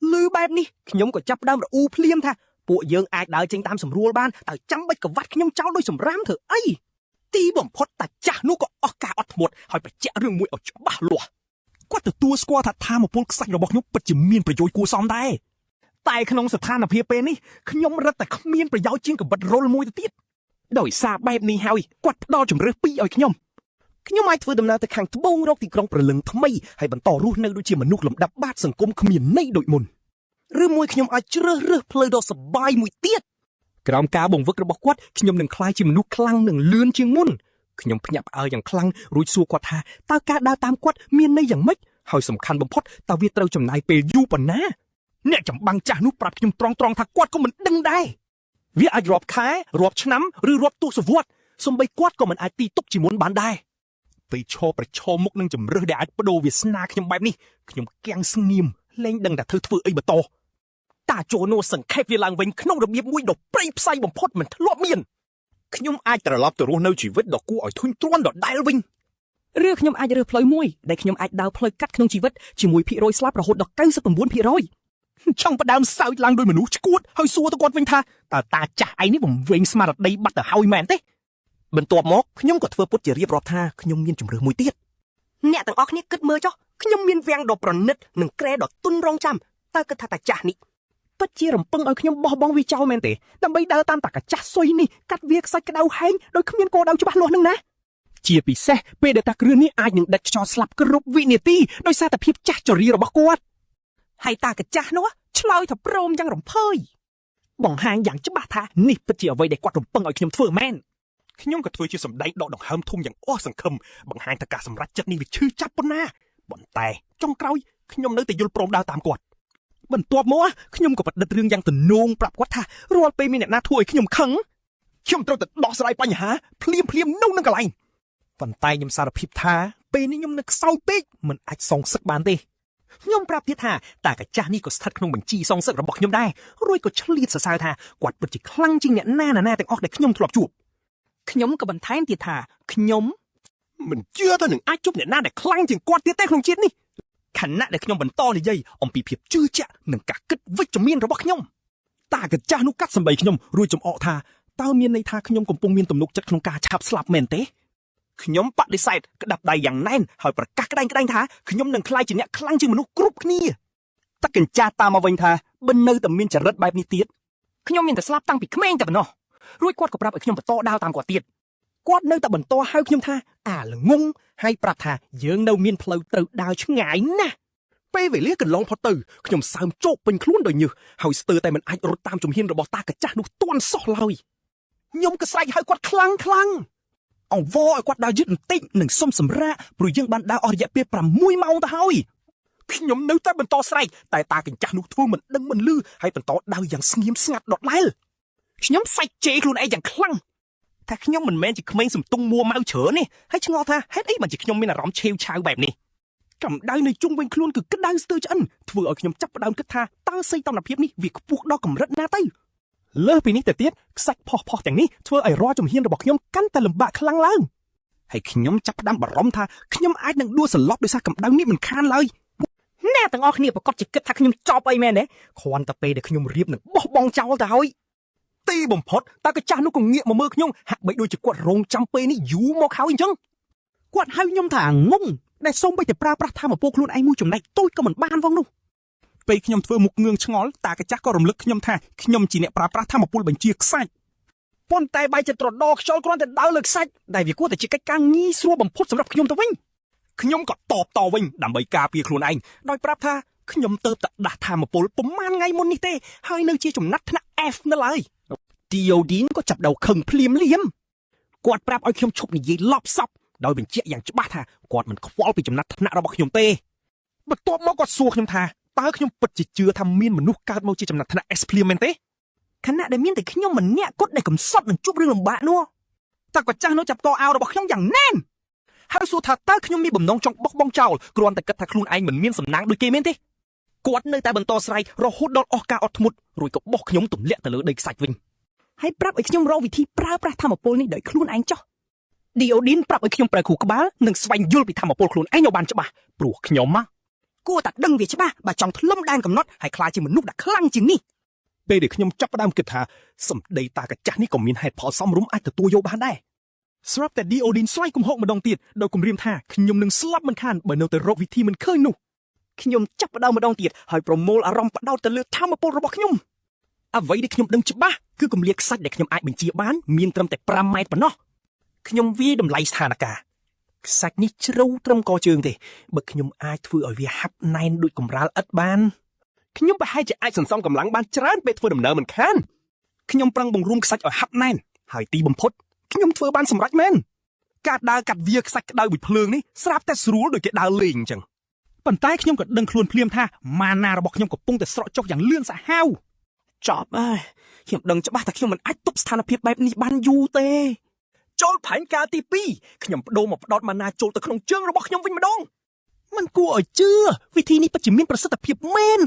ឮបែបនេះខ្ញុំក៏ចាប់ផ្ដើមរអ៊ូភ្លាមថាពួកយើងអាចដើរចេញតាមស្រួលបានតែចាំបាច់ក្វាត់ខ្ញុំចោលដោយសម្រាមធ្វើអីទីបំផុតតាចាស់នោះក៏អស់ការអត់ធ្មត់ហើយបញ្ជាក់រឿងមួយឲ្យច្បាស់លាស់គាត់ទទួលស្គាល់ថាធម៌ពលខ្សាច់របស់ខ្ញុំពិតជាមានប្រយោជន៍គួរសមដែរតែក្នុងស្ថានភាពពេលនេះខ្ញុំរឹតតែគ្មានប្រយោជន៍ជាងកបិតរុលមួយទៅទៀតដោយសារបែបនេះហើយគាត់ផ្ដល់ជំរឿសពីរឲ្យខ្ញុំអាចធ្វើដំណើរទៅខាងត្បូងរកទីក្រុងព្រលឹងថ្មីហើយបន្តរស់នៅដូចជាមនុស្សលំដាប់បាតសង្គមគ្មានន័យដូចមុនឬមួយខ្ញុំអាចជ្រើសរើសផ្លូវដ៏សប្បាយមួយទៀតក្រោមការបង្វឹករបស់គាត់ខ្ញុំនឹងក្លាយជាមនុស្សខ្លាំងនិងលឿនជាងមុនខ្ញុំភ្ញាក់ផ្អើលយ៉ាងខ្លាំងរួចសួរគាត់ថាតើការដើរតាមគាត់មានន័យយ៉ាងម៉េចហើយសំខាន់បំផុតតើវាត្រូវចំណាយពេលយូរប៉ុណ្ណាអ្នកចម្បាំងចាស់នោះប្រាប់ខ្ញុំត្រង់ៗថាគាត់ក៏មិនដឹងដែរវាអាចរាប់ខែរាប់ឆ្នាំឬរាប់ទសវត្សរ៍សូម្បីគាត់ក៏មិនអាចទីទុកជាមុនបានដែរពេលឈរប្រឈមមុខនឹងជំរើសដែលអាចបដូរវាសនាខ្ញុំបែបនេះខ្ញុំគាំងស្ងៀមលែងដឹងថាធ្វើអីបន្តតាជូណូសង្ខេបវាឡើងវិញក្នុងរបៀបមួយដ៏ព្រៃផ្សៃបំផុតមិនធ្លាប់មានខ្ញុំអាចត្រឡប់ទៅរស់នៅជីវិតដ៏គួរឲ្យធុញទ្រាន់ដដែលវិញឬខ្ញុំអាចរើសផ្លូវមួយដែលខ្ញុំអាចដើរផ្លូវកាត់ក្នុងជីវិតជាមួយភាគរយស្លាប់រហូតដល់ 99% ចង់ផ្ដើមសើចឡើងដោយមនុស្សឈួតហើយសួរទៅគាត់វិញថាតើតាចាស់ឯនេះបំវែងស្មារតីបាត់ទៅហើយមែនទេបន្ទាប់មកខ្ញុំក៏ធ្វើពុតជារៀបរាប់ថាខ្ញុំមានជំរឿសមួយទៀតអ្នកទាំងអស់គ្នាគិតមើលចុះខ្ញុំមានវាំងដ៏ប្រណិតនិងក្រែដ៏ទន់រង់ចាំតើគិតថាតាចាស់នេះពិតជារំពឹងឲ្យខ្ញុំបោះបង់វាចោលមែនទេដើម្បីដើរតាមតាកាចាស់សុយនេះកាត់វាខ្សាច់ក្តៅហែងដោយគ្មានគោលដៅច្បាស់លាស់នឹងណាជាពិសេសពេលដែលតាគ្រឿននេះអាចនឹងដាច់ខ្យល់ស្លាប់គ្រប់វិនាទីដោយសារតែភាពចាស់ជរារបស់គាត់ហើយតាកាចាស់នោះឆ្លើយថាព្រមយ៉ាងរំភើយបង្ហាញយ៉ាងច្បាស់ថានេះពិតជាអ្វីដែលគាត់រំពឹងឲ្យខ្ញុំធ្វើមែនខ្ញុំក៏ធ្វើជាសម្ដែងដកដង្ហើមធំយ៉ាងអស់សង្ឃឹមបង្ហាញថាការសម្រេចចិត្តនេះវាឈឺចាប់ប៉ុណ្ណាប៉ុន្តែចុងក្រោយខ្ញុំនៅតែយល់ព្រមដើរតាមគាត់បន្ទាប់មកខ្ញុំក៏បដិទ្ធរឿងយ៉ាងទំនងប្រាប់គាត់ថារាល់ពេលមានអ្នកណាធ្វើឲ្យខ្ញុំខឹងខ្ញុំត្រូវតែដោះស្រាយបញ្ហាភ្លាមនៅនឹងកន្លែងប៉ុន្តែខ្ញុំសារភាពថាពេលនេះខ្ញុំនៅខ្សោយពេកមិនអាចសងសឹកបានទេខ្ញុំប្រាប់ទៀតថាតាកាចាស់នេះក៏ស្ថិតក្នុងបញ្ជីសងសឹករបស់ខ្ញុំដែររួចក៏ឆ្លៀតសរសើរថាគាត់ពិតជាខ្លាំងជាងអ្នកណាទាំងអស់ដែលខ្ញុំធ្លាប់ជួបខ្ញុំក៏បន្ថែមទៀតថាខ្ញុំមិនជឿថានឹងអាចជួបអ្នកណាដែលខ្លាំងជាងគាត់ទៀតទេក្នុងជាតិនេះខណៈដែលខ្ញុំបន្តនិយាយអំពីភាពជឿជាក់និងការគិតវិជ្ជមានរបស់ខ្ញុំតាកាចាស់នោះកាត់សម្ដីខ្ញុំរួចចំអកថាតើមានន័យថាខ្ញុំកំពុងមានទំនុកចិត្តក្នុងការឆាប់ស្លាប់មែនទេខ្ញុំបដិសេធក្តាប់ដៃយ៉ាងណែនហើយប្រកាសក្តែងថាខ្ញុំនឹងក្លាយជាអ្នកខ្លាំងជាងមនុស្សគ្រប់គ្នាតាកញ្ចាតាមមកវិញថាបើនៅតែមានចរិតបែបនេះទៀតខ្ញុំមានតែស្លាប់តាំងពីក្មេងតែប៉ុណ្ណោះរួចគាត់ក៏ប្រាប់ឲ្យខ្ញុំបន្តដើរតាមគាត់ទៀតគាត់នៅតែបន្តហៅខ្ញុំថាអាល្ងងហើយប្រាប់ថាយើងនៅមានផ្លូវត្រូវដើរឆ្ងាយណាស់ពេលវេលាកន្លងផុតទៅខ្ញុំសើមជោគពេញខ្លួនដោយញើសហើយស្ទើរតែមិនអាចរត់តាមជំហានរបស់តាកាចាស់នោះទាន់សោះឡើយខ្ញុំក៏ស្រែកហៅគាត់ខ្លាំងអង្វរឲ្យគាត់ដើរយឺតបន្តិចនិងសុំសម្រាកព្រោះយើងបានដើរអស់រយៈពេល6ម៉ោងទៅហើយខ្ញុំនៅតែបន្តស្រែកតែតាកញ្ចាស់នោះធ្វើមិនដឹងមិនលឺហើយបន្តដើរយ៉ាងស្ងៀមស្ងាត់ដដែលខ្ញុំសាច់ជេរខ្លួនឯងយ៉ាងខ្លាំងថាខ្ញុំមិនមែនជាក្មេងសំទង់មួម៉ៅច្រើននេះហើយឆ្ងល់ថាហេតុអីបានជាខ្ញុំមានអារម្មណ៍ឆេវឆាវបែបនេះ កម្ដៅនៅជុំវិញខ្លួនគឺក្ដៅស្ទើរឆ្អិនធ្វើឲ្យខ្ញុំចាប់ផ្ដើមគិតថាតើសីតុណ្ហភាពនេះវាខ្ពស់ដល់កម្រិតណាទៅលើសពីនេះទៅទៀតខ្សាច់ផុសទាំងនេះធ្វើឲ្យរាល់ជំហានរបស់ខ្ញុំកាន់តែលំបាកខ្លាំងឡើងហើយខ្ញុំចាប់ផ្ដើមបារម្ភថាខ្ញុំអាចនឹងដួលសន្លប់ដោយសារកម្ដៅនេះមិនខានឡើយអ្នកទាំងអស់គ្នាប្រកាសជាគិតថាខ្ញុំចប់អីមែនទេគ្រាន់តែពេលដែលខ្ញុំរៀបនឹងបោះបង់ចោលទៅហើយទីបំផុតតើកាចាស់នោះក៏ងាកមកមើលខ្ញុំហាក់បីដូចជាគាត់រងចាំពេលនេះយូរមកហើយអញ្ចឹងគាត់ហៅខ្ញុំថាងងដែលសូមបីតែប្រើប្រាស់ធម៌ពលខ្លួនឯងមួយចំណែកតូចក៏មិនបានផងនោះពេលខ្ញុំធ្វើមុខងឿងឆ្ងល់តាកាចាស់ក៏រំលឹកខ្ញុំថាខ្ញុំជាអ្នកប្រើប្រាស់ធម៌ពលបញ្ជាខ្សាច់ប៉ុន្តែបែរជាត្រដោខ្យល់គ្រាន់តែដើរលើខ្សាច់ដែលវាគួរតែជាកិច្ចការងាយស្រួលបំផុតសម្រាប់ខ្ញុំទៅវិញខ្ញុំក៏តបតវិញដើម្បីការពារខ្លួនឯងដោយប្រាប់ថាខ្ញុំទៅតែដាស់ធម៌ពលប្រហែលថ្ងៃមុននេះទេហើយនៅជាចំណាត់ថ្នាក់ F នៅឡើយទីអូឌីនក៏ចាប់đầuខឹងភ្លាមគាត់ប្រាប់ឲ្យខ្ញុំឈប់និយាយឡប់សពដោយបញ្ជាក់យ៉ាងច្បាស់ថាគាត់មិនខ្វល់ពីចំណាត់ថ្នាក់របស់ខ្ញុំទេបន្ទាប់មកគាត់សួរខ្ញុំថាតើខ្ញុំពិតជាជឿថាមានមនុស្សកើតមកជាចំណាត់ថ្នាក់ S ភ្លាមមែនទេខណៈដែលមានតែខ្ញុំម្នាក់គត់ដែលកំសត់នឹងជួបរឿងលំបាកនោះតើគាត់ចាស់នោះចាប់កអោរបស់ខ្ញុំយ៉ាងណែនហើយសួរថាតើខ្ញុំមានបំណងចង់បោះបង់ចោលគ្រាន់តែគិតថាខ្លួនឯងមិនមានសំណាងដូចគេមែនទេគាត់នៅតែបន្តស្រែករហូតដល់អស់ការអត់ធ្មត់រួចក៏បោះខ្ញុំទម្លាក់ទៅលើដីខ្សាច់វិញហើយប្រាប់ឲ្យខ្ញុំរកវិធីប្រើប្រាស់ធម៌ពលនេះដោយខ្លួនឯងចោះឌីអូឌីនប្រាប់ឲ្យខ្ញុំប្រើគ្រូក្បាលនិងស្វែងយល់ពីធម៌ពលខ្លួនឯងឲ្យបានច្បាស់ព្រោះខ្ញុំគួរតែដឹងវាច្បាស់បើចង់ធ្លុំដែនកំណត់ហើយខ្លាចជាមនុស្សដែលខ្លាំងជាងនេះពេលដែលខ្ញុំចាប់ផ្ដើមគិតថាសម្ដីតាកាចាស់នេះក៏មានហេតុផលសមរម្យអាចទទួលយកបានដែរស្រាប់តែឌីអូឌីនស្វែងគំហុកម្ដងទៀតដោយគំរាមថាខ្ញុំនឹងស្លាប់មិនខានបើនៅតែរកវិធីមិនឃើញនោះខ្ញុំចាប់ផ្ដើមម្ដងទៀតហើយប្រមូលអារម្មណ៍ផ្ដោតទៅលើធម៌ពលរបស់ខ្ញុំអ្វីដែលខ្ញុំដឹងច្បាស់គឺគម្លាតខ្សាច់ដែលខ្ញុំអាចបញ្ជាបានមានត្រឹមតែ5ម៉ែត្រប៉ុណ្ណោះខ្ញុំវាយតម្លៃស្ថានភាពខ្សាច់នេះជ្រៅត្រឹមកជើងទេបើខ្ញុំអាចធ្វើឲ្យវាហាប់ណែនដូចកម្រាលឥដ្ឋបានខ្ញុំប្រហែលជាអាចសន្សំកម្លាំងបានច្រើនពេលធ្វើដំណើរមិនខានខ្ញុំប្រឹងបង្រួមខ្សាច់ឲ្យហាប់ណែនហើយទីបំផុតខ្ញុំធ្វើបានសម្រេចមែនការដើរកាត់វាខ្សាច់ក្តៅមួយភ្លើងនេះស្រាប់តែស្រួលដូចគេដើរលេងអញ្ចឹងប៉ុន្តែខ្ញុំក៏ដឹងខ្លួនភ្លាមថាម៉ាណារបស់ខ្ញុំកំពុងតែស្រកចុះយ៉ាងលឿនសាហាវចប់ហើយខ្ញុំដឹងច្បាស់ថាខ្ញុំមិនអាចទប់ស្ថានភាពបែបនេះបានយូរទេចូលផែនការទី2ខ្ញុំបដូរមកផ្ដោតម៉ាណាចូលទៅក្នុងជើងរបស់ខ្ញុំវិញម្ដងมันគួរឲ្យជឿវិធីនេះពិតជាមានប្រសិទ្ធភាពមែន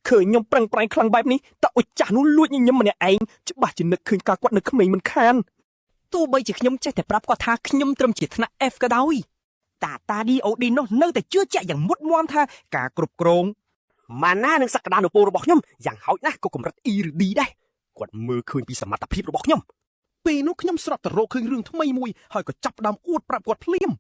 ឃើញខ្ញុំប្រឹងប្រែងខ្លាំងបែបនេះតើអុចចាស់នោះលួចញញឹមម្នាក់ឯងច្បាស់ជានឹកឃើញការគាត់នៅក្មេងមិនខានទោះបីជាខ្ញុំចេះតែប្រាប់គាត់ថាខ្ញុំត្រឹមជាថ្នាក់ F ក៏ដោយតាឌីអូឌីនោះនៅតែជឿជាក់យ៉ាងមុតមាំថាការគ្រប់គ្រងម៉ាណានិងសក្តានុពលរបស់ខ្ញុំយ៉ាងហោចណាស់ក៏កម្រិត E ឬ D ដែរគាត់មើលឃើញពីសមត្ថភាពរបស់ខ្ញុំពេលនោះខ្ញុំស្រាប់តែរកឃើញរឿងថ្មីមួយហើយក៏ចាប់ផ្ដើមអួតប្រាប់គាត់ភ្លាម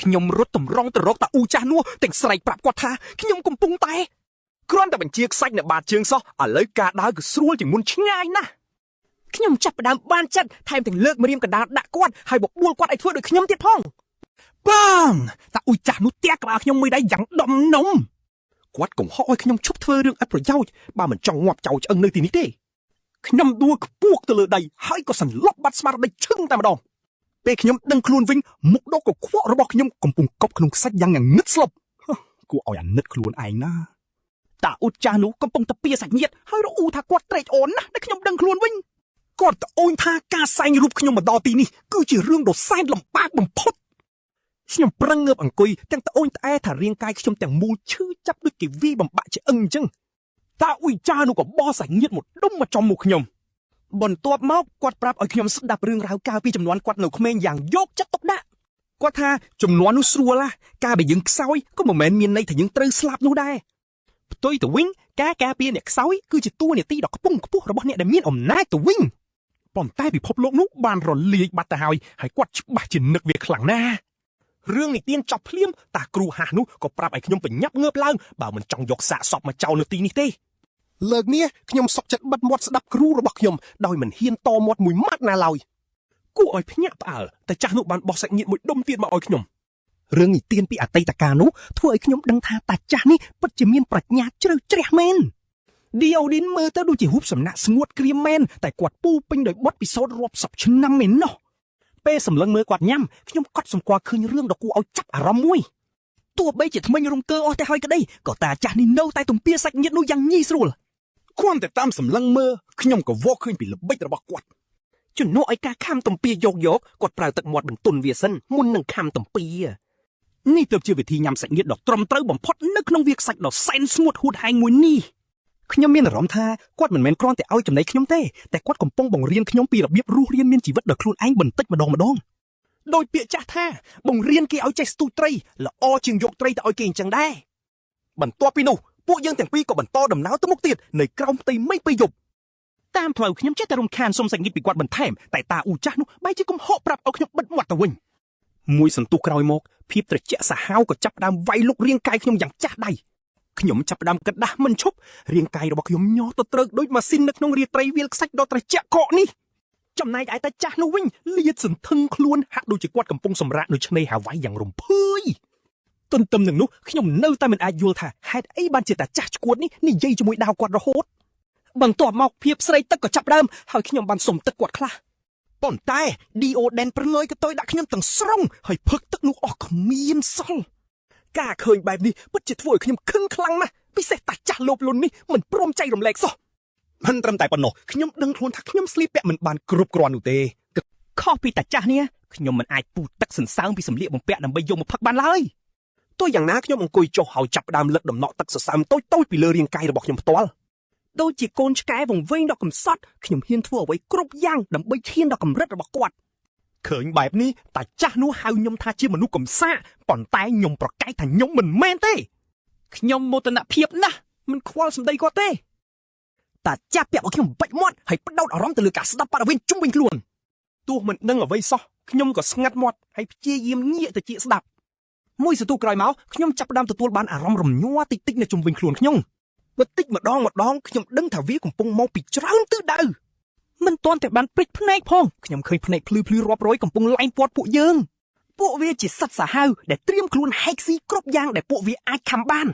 ខ្ញុំរត់តម្រង់ទៅរកតាអ៊ូចាស់នោះទាំងស្រែកប្រាប់គាត់ថាខ្ញុំកំពុងតែគ្រាន់តែបញ្ជាខ្សាច់នៅបាតជើងសោះឥឡូវការដើរគឺស្រួលជាងមុនឆ្ងាយណាស់ខ្ញុំចាប់ផ្ដើមបានចិត្តថែមទាំងលើកម្រាមកណ្ដាលដាក់គាត់ហើយបបួលគាត់ឲ្យធ្វើដូចខ្ញុំទៀតផងបងតាអ៊ូចាស់នោះទាក់ក្បាលខ្ញុំមួយដៃយ៉ាងដំនំគាត់កុំហកឲ្យខ្ញុំឈប់ធ្វើរឿងឥតប្រយោជន៍បើមិនចង់ងាប់ចោលឆ្អឹងនៅទីនេះទេខ្ញុំដួលខ្ពស់ទៅលើដីហើយក៏សន្លប់បាត់ស្មារតីឈឹងតែម្ដងពេលខ្ញុំដឹងខ្លួនវិញមុខដកកខ្វក់របស់ខ្ញុំកំពុងកប់ក្នុងខ្សាច់យ៉ាងងឹតស្លុបគួរឲ្យអាណិតខ្លួនឯងណាតាអ៊ូចាស់នោះកំពុងតែពៀសាច់ញាតិហើយរអ៊ូថាគាត់ត្រេកអរណាស់ដែលខ្ញុំដឹងខ្លួនវិញគាត់ត្អូញថាការសែងរូបខ្ញុំមកដល់ទីនេះគឺជារឿងដ៏សែនលំបាកបំផុតខ្ញុំប្រឹងងើបអង្គុយទាំងត្អូញត្អែថារាងកាយខ្ញុំទាំងមូលឈឺចាប់ដូចគេវាយបំបាក់ឆ្អឹងអញ្ចឹងតាអ៊ុយចានោះក៏បោះសាច់ញាតិមកដុំមកចំមុខខ្ញុំបន្ទាប់មកគាត់ប្រាប់ឲ្យខ្ញុំស្ដាប់រឿងរ៉ាវកាលពីចំនួនគាត់នៅក្មេងយ៉ាងយកចិត្តទុកដាក់គាត់ថាចំនួននោះស្រួលណាស់ការដែលយើងខ្សោយក៏មិនមែនមានន័យថាយើងត្រូវស្លាប់នោះដែរផ្ទុយទៅវិញការការពារអ្នកខ្សោយគឺជាតួនាទីដ៏ខ្ពង់ខ្ពស់របស់អ្នកដែលមានអំណាចទៅវិញប៉ុន្តែពិភពលោកនោះបានរលាយបាត់ទៅហើយគាត់ច្បាស់ជានឹកវាខ្លាំងណាស់រឿងនិទានចប់ភ្លាមតាគ្រូហាស់នោះក៏ប្រាប់ឲ្យខ្ញុំប្រញាប់ងើបឡើងបើមិនចង់យកសាកសពមកចោលនៅទីនេះទេលើកនេះខ្ញុំសុកចិត្តបិទមាត់ស្ដាប់គ្រូរបស់ខ្ញុំដោយមិនហ៊ានតមាត់មួយម៉ាត់ណាឡើយគួរឲ្យភ្ញាក់ផ្អើលតែចាស់នោះបានបោះសាច់ញាតិមួយដុំទៀតមកឲ្យខ្ញុំរឿងនិទានពីអតីតកាលនោះធ្វើឲ្យខ្ញុំដឹងថាតាចាស់នេះពិតជាមានប្រាជ្ញាជ្រៅជ្រះមែនឌីអូឌីនមើលទៅដូចជារូបសំណាកស្ងួតក្រៀមមែនតែគាត់ពូពេញដោយបទពិសោធន៍រាប់សិបឆ្នាំមែនណោះពេលសម្លឹងមើលគាត់ញ៉ាំខ្ញុំកត់សម្គាល់ឃើញរឿងដ៏គួរឲ្យចាប់អារម្មណ៍មួយទោះបីជាថ្មិញរំកើអស់ទៅហើយក្តីក៏តាចាស់នេះនៅតែទំពាសាច់ញាតិនោះយ៉ាងងាយស្រួលគ្រាន់តែតាមសម្លឹងមើលខ្ញុំក៏វល់ឃើញពីល្បិចរបស់គាត់ជំនួសឲ្យការខំទំពាយកគាត់ប្រើទឹកមាត់បន្ទន់វាសិនមុននឹងខំទំពា នេះទើបជាវិធីញ៉ាំសាច់ញាតិដ៏ត្រឹមត្រូវបំផុតនៅក្នុងវាខ្សាច់ដ៏សែនស្ងួតហួតហែងមួយនេះខ្ញុំមានអារម្មណ៍ថាគាត់មិនមែនគ្រាន់តែឲ្យចំណីខ្ញុំទេតែគាត់កំពុងបង្រៀនខ្ញុំពីរបៀបរស់រានមានជីវិតដោយខ្លួនឯងបន្តិចម្ដងដោយពាក្យចាស់ថាបង្រៀនគេឲ្យចេះស្ទូចត្រីល្អជាងយកត្រីទៅឲ្យគេអញ្ចឹងដែរបន្ទាប់ពីនោះពួកយើងទាំងពីរក៏បន្តដំណើរទៅមុខទៀតនៅក្រោមផ្ទៃមេឃពេលយប់តាមផ្លូវខ្ញុំចេះតែរំខានសុំសាច់ញាតិពីគាត់បន្ថែមតែតាអ៊ូចាស់នោះបែរជាកំហកប្រាប់ឲ្យខ្ញុំបិទមាត់ទៅវិញមួយសន្ទុះក្រោយមកភាពត្រជាក់សាហាវក៏ចាប់ផ្ដើមវាយលុករាងកាយខ្ញុំយ៉ាងចាស់ដៃខ្ញុំចាប់ផ្ដើមក្តាស់មិនឈប់រាងកាយរបស់ខ្ញុំញ័រទៅត្រូវដូចម៉ាស៊ីននៅក្នុងរាត្រីវាលខ្សាច់ដ៏ត្រជាក់កកនេះចំណែកឯតាចាស់នោះវិញលាតសន្ធឹងខ្លួនហាក់ដូចជាគាត់កំពុងសម្រាកនៅឆ្នេរហាវ៉ៃយ៉ាងរំភើយទន្ទឹមនឹងនោះខ្ញុំនៅតែមិនអាចយល់ថាហេតុអីបានជាតាចាស់ឈួតនេះនិយាយជាមួយដាវគាត់រហូតបន្ទាប់មកភាពស្រីទឹកក៏ចាប់ផ្ដើមហើយខ្ញុំបានសុំទឹកគាត់ខ្លះប៉ុន្តែឌីអូដេនប្រងើយក៏តយដាក់ខ្ញុំទាំងស្រុងហើយផឹកទឹកនោះអស់គ្មានសល់ការឃើញបែបនេះពិតជាធ្វើឲ្យខ្ញុំខឹងខ្លាំងណាស់ពិសេសតាចាស់លោភលន់នេះមិនព្រមចែករំលែកសោះមិនត្រឹមតែប៉ុណ្ណោះខ្ញុំដឹងខ្លួនថាខ្ញុំស្លៀកពាក់មិនបានគ្រប់គ្រាន់នោះទេខុសពីតាចាស់នេះខ្ញុំមិនអាចពូតទឹកសន្សើមពីសម្លៀកបំពាក់ដើម្បីយកមកផឹកបានឡើយទោះយ៉ាងណាខ្ញុំអង្គុយចុះហើយចាប់ផ្ដើមលឹកដំណក់ទឹកសន្សើមតូចៗពីលើរាងកាយរបស់ខ្ញុំផ្ទាល់ដូចជាកូនឆ្កែវង្វេងដល់កំសត់ខ្ញុំហ៊ានធ្វើអ្វីគ្រប់យ៉ាងដើម្បីឈានដល់កម្រិតរបស់គាត់ឃើញបែបនេះតាចាស់នោះហៅខ្ញុំថាជាមនុស្សកំសាកប៉ុន្តែខ្ញុំប្រកែកថាខ្ញុំមិនមែនទេខ្ញុំមោទនភាពណាស់មិនខ្វល់សម្ដីគាត់ទេតាចាស់ពាក់ឲ្យខ្ញុំបាច់មាត់ហើយផ្ដោតអារម្មណ៍ទៅលើការស្ដាប់បរិវេណជុំវិញខ្លួនទោះមិនដឹងអ្វីសោះខ្ញុំក៏ស្ងាត់មាត់ហើយព្យាយាមងាកទៅជាស្ដាប់មួយសន្ទុះក្រោយមកខ្ញុំចាប់ផ្ដើមទទួលបានអារម្មណ៍រំញ័រតិចៗនៅជុំវិញខ្លួនខ្ញុំបន្តិចម្ដងខ្ញុំដឹងថាវាកំពុងមកពីច្រើនទិសដៅមិនទាន់តែបានព្រិចភ្នែកផងខ្ញុំឃើញភ្នែកភ្លឺរាប់រយកំពុងឡែងពាត់ពួកយើងពួកវាជាសត្វសាហាវដែលត្រៀមខ្លួនហែកស៊ីគ្រប់យ៉ាងដែលពួកវាអាចខំបា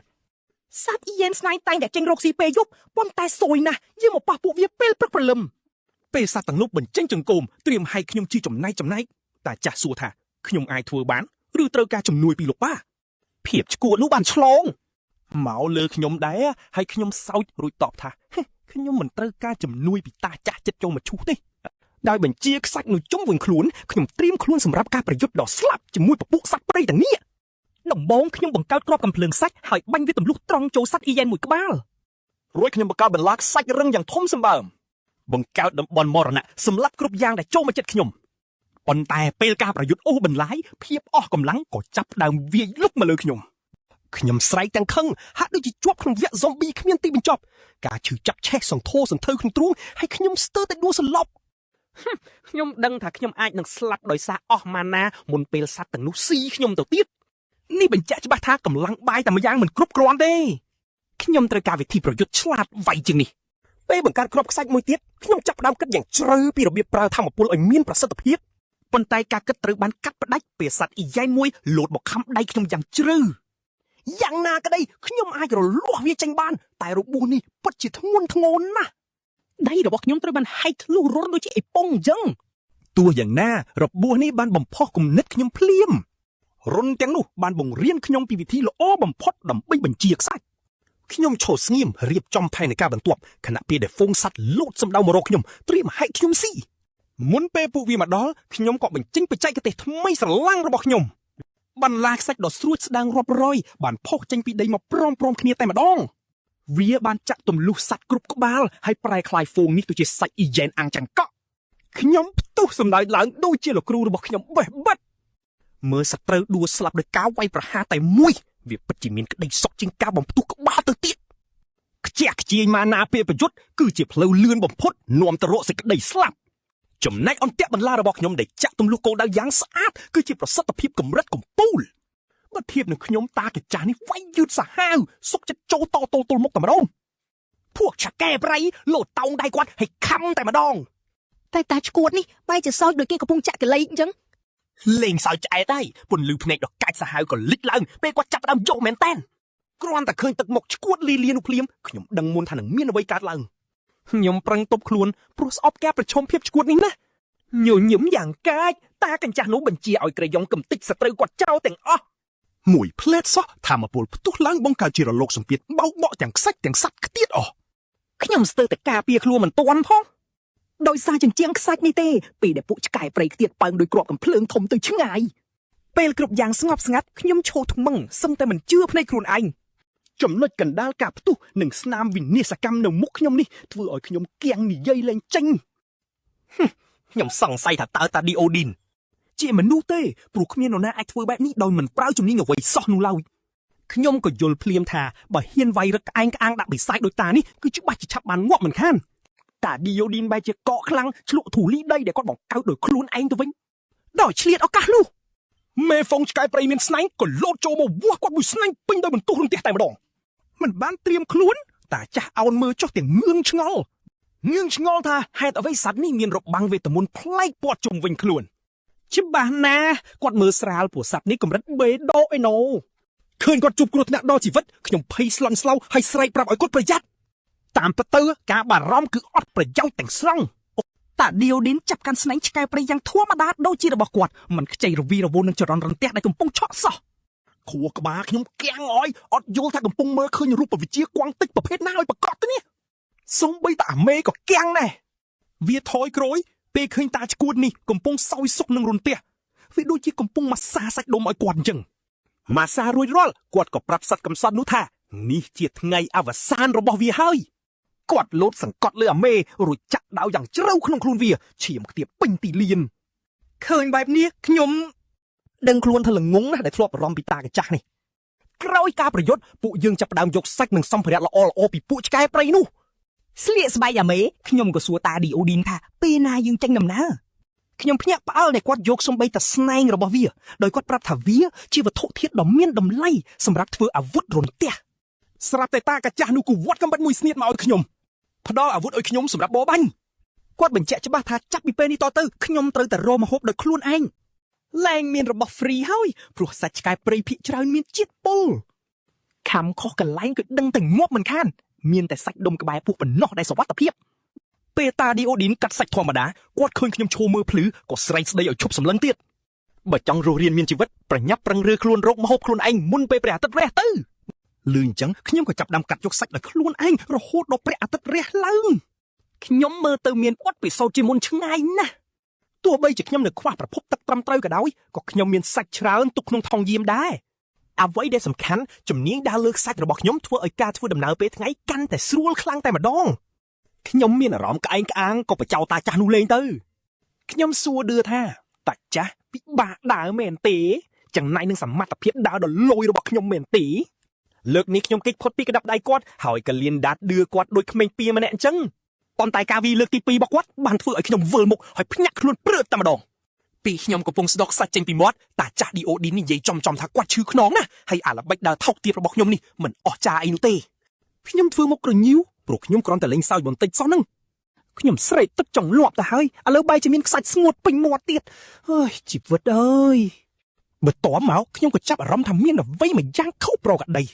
នសត្វអ៊ីយ៉ែនស្នែងតែងតែចេញរកស៊ីពេលយប់ប៉ុន្តែសួយណាស់យើងមកប៉ះពួកវាពេលព្រឹកព្រលឹមពេលសត្វទាំងនោះបញ្ចេញចង្កូមត្រៀមហែកខ្ញុំជាចំណែកតែចាស់សួរថាខ្ញុំអាចធ្វើបានឬត្រូវការជំនួយពីលោកប៉ាភាពឈួតនោះបានឆ្លងមកលើខ្ញុំដែរហើយខ្ញុំសោចរួចតបថាខ្ញុំមិនត្រូវការជំនួយពីតាចាស់ចិត្តចូលមកឈូសទេដោយបញ្ជាខ្សាច់នៅជុំវិញខ្លួនខ្ញុំត្រៀមខ្លួនសម្រាប់ការប្រយុទ្ធដ៏ស្លាប់ជាមួយពពួកសត្វព្រៃទាំងនេះដំបូងខ្ញុំបង្កើតគ្រាប់កាំភ្លើងសាច់ហើយបាញ់វាទម្លុះត្រង់ចូលសត្វអ៊ីយ៉ែនមួយក្បាលរួចខ្ញុំបង្កើតបន្លាខ្សាច់រឹងយ៉ាងធំសម្បើមបង្កើតតំបន់មរណៈសម្លាប់គ្រប់យ៉ាងដែលចូលមកជិតខ្ញុំប៉ុន្តែពេលការប្រយុទ្ធអូសបន្លាយភាពអស់កម្លាំងក៏ចាប់ផ្ដើមវាយលុកមកលើខ្ញុំស្រែកទាំងខឹងហាក់ដូចជាជាប់ក្នុងវគ្គ zombie គ្មានទីបញ្ចប់ការឈឺចាប់ឆេះសន្ធោសន្ធៅក្នុងទ្រូងហើយខ្ញុំស្ទើរតែដួលសន្លប់ខ្ញុំដឹងថាខ្ញុំអាចនឹងស្លាប់ដោយសារអស់ម៉ាណាមុនពេលសត្វទាំងនោះស៊ីខ្ញុំទៅទៀតនេះបញ្ជាក់ច្បាស់ថាកម្លាំងបាយតែម្យ៉ាងមិនគ្រប់គ្រាន់ទេខ្ញុំត្រូវការវិធីប្រយុទ្ធឆ្លាតវៃជាងនេះពេលបង្កើតគ្រាប់ខ្សាច់មួយទៀតខ្ញុំចាប់ផ្ដើមគិតយ៉ាងជ្រៅពីរបៀបប្រើធម្មពលឲ្យមានប្រសិទ្ធភាពប៉ុន្តែការគិតត្រូវបានកាត់ផ្ដាច់ពេលសត្វអ៊ីយ៉ែនមួយលោតមកខំដៃខ្ញុំយ៉ាងជ្រៅយ៉ាងណាក្តីខ្ញុំអាចរលាស់វាចេញបានតែរបួសនេះពិតជាធ្ងន់ធ្ងរណាស់ដៃរបស់ខ្ញុំត្រូវបានហែកធ្លុះរត់ដូចជាអេប៉ុងអញ្ចឹងទោះយ៉ាងណារបួសនេះបានបំផុសគំនិតខ្ញុំភ្លាមរុនទាំងនោះបានបង្រៀនខ្ញុំពីវិធីល្អបំផុតដើម្បីបញ្ជាខ្សាច់ខ្ញុំឈរស្ងៀមរៀបចំផែនការបន្ទាប់ខណៈពេលដែលហ្វូងសត្វលោតសម្ដៅមករកខ្ញុំត្រៀមហែកខ្ញុំស៊ីមុនពេលពួកវាមកដល់ខ្ញុំក៏បញ្ចេញបច្ចេកទេសថ្មីស្រឡាំងរបស់ខ្ញុំបន្លាខ្សាច់ដ៏ស្រួចស្ដាងរាប់រយបានផុសចេញពីដីមកព្រមគ្នាតែម្ដងវាបានចាក់ទម្លុះសត្វគ្រប់ក្បាលហើយប្រែក្លាយហ្វូងនេះទៅជាសាច់អ៊ីយ៉ែនអាំងចាំងកក់ខ្ញុំផ្ទុះសម្ដៅឡើងដូចជាលោកគ្រូរបស់ខ្ញុំបេះបិទមើលសត្រូវដួលស្លាប់ដោយការវាយប្រហារតែមួយវាពិតជាមានក្តីសុខជាងការបំផ្ទុះក្បាលទៅទៀតខ្ជះខ្ជាយម៉ាណាពេលប្រយុទ្ធគឺជាផ្លូវលឿនបំផុតនាំទៅរកសេចក្តីស្លាប់ចំណែកអន្ទាក់បន្លារបស់ខ្ញុំដែលចាក់ទម្លុះគោលដៅយ៉ាងស្អាតគឺជាប្រសិទ្ធភាពកម្រិតកំពូលបើធៀបនឹងខ្ញុំតាកាចាស់នេះវាយយឺតសាហាវសុកចិត្តចូលតទល់មុខតែម្ដងពួកឆាកែប្រៃលោតតោងដៃគាត់ឲ្យខំតែម្ដងតែតាឈួតនេះបែរជាសោចដូចគេកំពុងចាក់កលេសអញ្ចឹងលេងសើចឆ្អែតហើយពន្លឺភ្នែកដ៏កាច់សាហាវក៏លិចឡើងពេលគាត់ចាប់ផ្ដើមយកមែនតែនគ្រាន់តែឃើញទឹកមុខឈួតលីលានោះភ្លាមខ្ញុំដឹងមុនថានឹងមានអ្វីកើតឡើងខ្ញុំប្រឹងទប់ខ្លួនព្រោះស្អប់ការប្រឈមភាពឈួតនេះណាញញឹមយ៉ាងកាចតាកញ្ចាស់នោះបញ្ជាឲ្យក្រយ៉ងកំទេចសត្រូវគាត់ចោលទាំងអស់មួយផ្លែតសោះធម្មពលផ្ទុះឡើងបង្កើតជារលកសម្ពាធបោកបក់ទាំងខ្សាច់ទាំងសត្វខ្ទៀតអស់ខ្ញុំស្ទើរតែការពារខ្លួនមិនទាន់ផងដោយសារចិញ្ចៀងខ្សាច់នេះទេពេលដែលពួកឆ្កែព្រៃខ្ទៀតប៉ើងដោយគ្រាប់កំភ្លើងធំទៅឆ្ងាយ ពេលគ្រប់យ៉ាងស្ងប់ស្ងាត់ខ្ញុំឈោថ្មឹងសឹមតែមិនជឿភ្នែកខ្លួនឯង ចំណុចកណ្ដាលការផ្ទុះនិងស្នាមវិនាសកម្មនៅមុខខ្ញុំនេះធ្វើឲ្យខ្ញុំគៀងនិយាយលែងចេញ ខ្ញុំសង្ស័យថាតើតាឌីអូឌីន ជាមនុស្សទេព្រោះគ្មាននរណាអាចធ្វើបែបនេះដោយមិនប្រើជំនាញអ្វីសោះនោះឡើយខ្ញុំក៏យល់ភ្លាមថាបើហ៊ានវាយរឹកក្អែងក្អាងដាក់បិសាចដោយតានេះគឺច្បាស់ជាឆាប់បានងាប់មិនខានតាឌីអូឌីនបែរជាកកខ្លាំងឆ្លក់ធូលីដីដែលគាត់បង្កើតដោយខ្លួនឯងទៅវិញដោយឆ្លៀតឱកាសនោះមេហ្វុងឆ្កែព្រៃមានស្នែងក៏លោតចូលមកវាស់គាត់មួយស្នែងពេញដោយបន្ទោសរន្ទះតែម្ដងមិនបានត្រៀមខ្លួនតាចាស់អោនមើលចុះទាំងងឿងឆ្ងល់ថាហេតុអ្វីសត្វនេះមានរបាំងវេទមន្តប្លែកពាត់ជុំវិញខ្លួនច្បាស់ណាស់គាត់មើលស្រាលព្រោះសត្វនេះកម្រិតបេដកឯណូឃើញគាត់ជួបគ្រោះថ្នាក់ដល់ជីវិតខ្ញុំភ័យស្លន់ស្លោហើយស្រែកប្រាប់ឲ្យគាត់ប្រយ័ត្នតាមពិតទៅការបារម្ភគឺអត់ប្រយោជន៍ទាំងស្រុងតាឌីអូឌីនចាប់កាន់ស្នែងឆ្កែព្រៃយ៉ាងធម្មតាដូចជារបស់គាត់មិនខ្ចីរវីរវល់នឹងចរន្តរន្ទះដែលកំពុងឆក់សោះខួរក្បាលខ្ញុំគាំងអយអត់យល់ថាកំពុងមើលឃើញរូបវិទ្យាគង់តិចប្រភេទណាឲ្យប្រកបទៅនេះសំបីតាអាមេក៏គាំងដែរវាថយក្រោយពេលឃើញតាឈួតនេះកំពុងសោយសុកនឹងរន្ទះវាដូចជាកំពុងម៉ាស្សាសាច់ដុំឲ្យគាត់អញ្ចឹងម៉ាស្សារួចរាល់គាត់ក៏ប្រាប់សត្វកំសត់នោះថានេះជាថ្ងៃអវសានរបស់វាហើយគាត់លោតសង្កត់លើអាមេរួចចាក់ដាវយ៉ាងជ្រៅក្នុងខ្លួនវាឈាមខ្ទាបពេញទីលានឃើញបែបនេះខ្ញុំដឹងខ្លួនថាល្ងងណាស់ដែលធ្លាប់បារម្ភពីតាកាចាស់នេះក្រោយការប្រយុទ្ធពួកយើងចាប់ផ្ដើមយកសាច់និងសម្ភារៈល្អៗពីពួកឆ្កែព្រៃនោះស្លៀកស្បែកអាមេខ្ញុំក៏សួរតាឌីអូឌីនថាពេលណាយើងចេញដំណើរខ្ញុំភ្ញាក់ផ្អើលដែលគាត់យកសំបីតស្នែងរបស់វាដោយគាត់ប្រាប់ថាវាជាវត្ថុធាតុដ៏មានតម្លៃសម្រាប់ធ្វើអាវុធរន្ទះស្រាប់តែតាកាចាស់នោះគូវត្តកំបិតមួយស្នៀតមកឲ្យខ្ញុំផ្ដល់អាវុធឲ្យខ្ញុំសម្រាប់បរបាញ់គាត់បញ្ជាក់ច្បាស់ថាចាប់ពីពេលនេះតទៅខ្ញុំត្រូវតែរកម្ហូបដោយខ្លួនឯងលែងមានរបស់ free ហើយព្រោះសាច់ឆ្កែព្រៃភាគច្រើនមានជាតិពុលខំខុសកន្លែងគឺដឹងតែងាប់មិនខានមានតែសាច់ដុំក្បែរពោះប៉ុណ្ណោះដែលសុវត្ថិភាពពេលតាឌីអូឌីនកាត់សាច់ធម្មតាគាត់ឃើញខ្ញុំឈោមើលភ្លឺក៏ស្រែកស្ដីឲ្យឈប់សម្លឹងទៀតបើចង់រស់រានមានជីវិតប្រញាប់ប្រឹងរើខ្លួនរកម្ហូបខ្លួនឯងមុនពេលព្រះអាទិត្យរះទៅលឺអញ្ចឹងខ្ញុំក៏ចាប់ដាំកាត់យកសាច់ដោយខ្លួនឯងរហូតដល់ព្រះអាទិត្យរះឡើងខ្ញុំមើលទៅមានបទពិសោធន៍ជាមុនឆ្ងាយណាស់ទោះបីជាខ្ញុំនៅខ្វះប្រភពទឹកត្រឹមត្រូវក៏ដោយក៏ខ្ញុំមានសាច់ច្រើនទុកក្នុងថង់យាមដែរអ្វីដែលសំខាន់ជំនាញដើរលើសាច់របស់ខ្ញុំធ្វើឲ្យការធ្វើដំណើរពេលថ្ងៃកាន់តែស្រួលខ្លាំងតែម្ដងខ្ញុំមានអារម្មណ៍ក្អែងក្អាងក៏បចោតាចាស់នោះលេងទៅខ្ញុំសួរដឿថាតាចាស់ពិបាកដើរមែនទេchẳng nayនឹងសមត្ថភាពដើរដ៏លយរបស់ខ្ញុំមែនទេលើកនេះខ្ញុំគេចផុតពីក្តាប់ដៃគាត់ហើយក៏លៀនដាតឌឿគាត់ដូចក្មេងពីម្នាក់អញ្ចឹងប៉ុន្តែការវាលើកទី2របស់គាត់បានធ្វើឲ្យខ្ញុំវិលមុខហើយភ្ញាក់ខ្លួនព្រឺតតែម្ដងពេលខ្ញុំកំពុងស្ដុកសាច់ចេញពីមាត់តាចាស់ឌីអូឌីននិយាយចំថាគាត់ឈឺខ្នងណាស់ហើយអាល្បិចដើរថោកទៀតរបស់ខ្ញុំនេះមិនអស់ចាអីនោះទេខ្ញុំធ្វើមុខក្រញៀវព្រោះខ្ញុំគ្រាន់តែលេងសើចបន្តិចសោះហ្នឹងខ្ញុំស្រែកទឹកចង់លាប់ទៅហើយឥឡូវបែរជាមានខ្សាច់ស្ងួតពេញមាត់ទៀតអើយជីវិតអើយបើតមមកខ្ញុំក៏ចាប់អារម្មណ៍ថាមានអ្វីមួយយ៉ាងខុសប្រក្រតី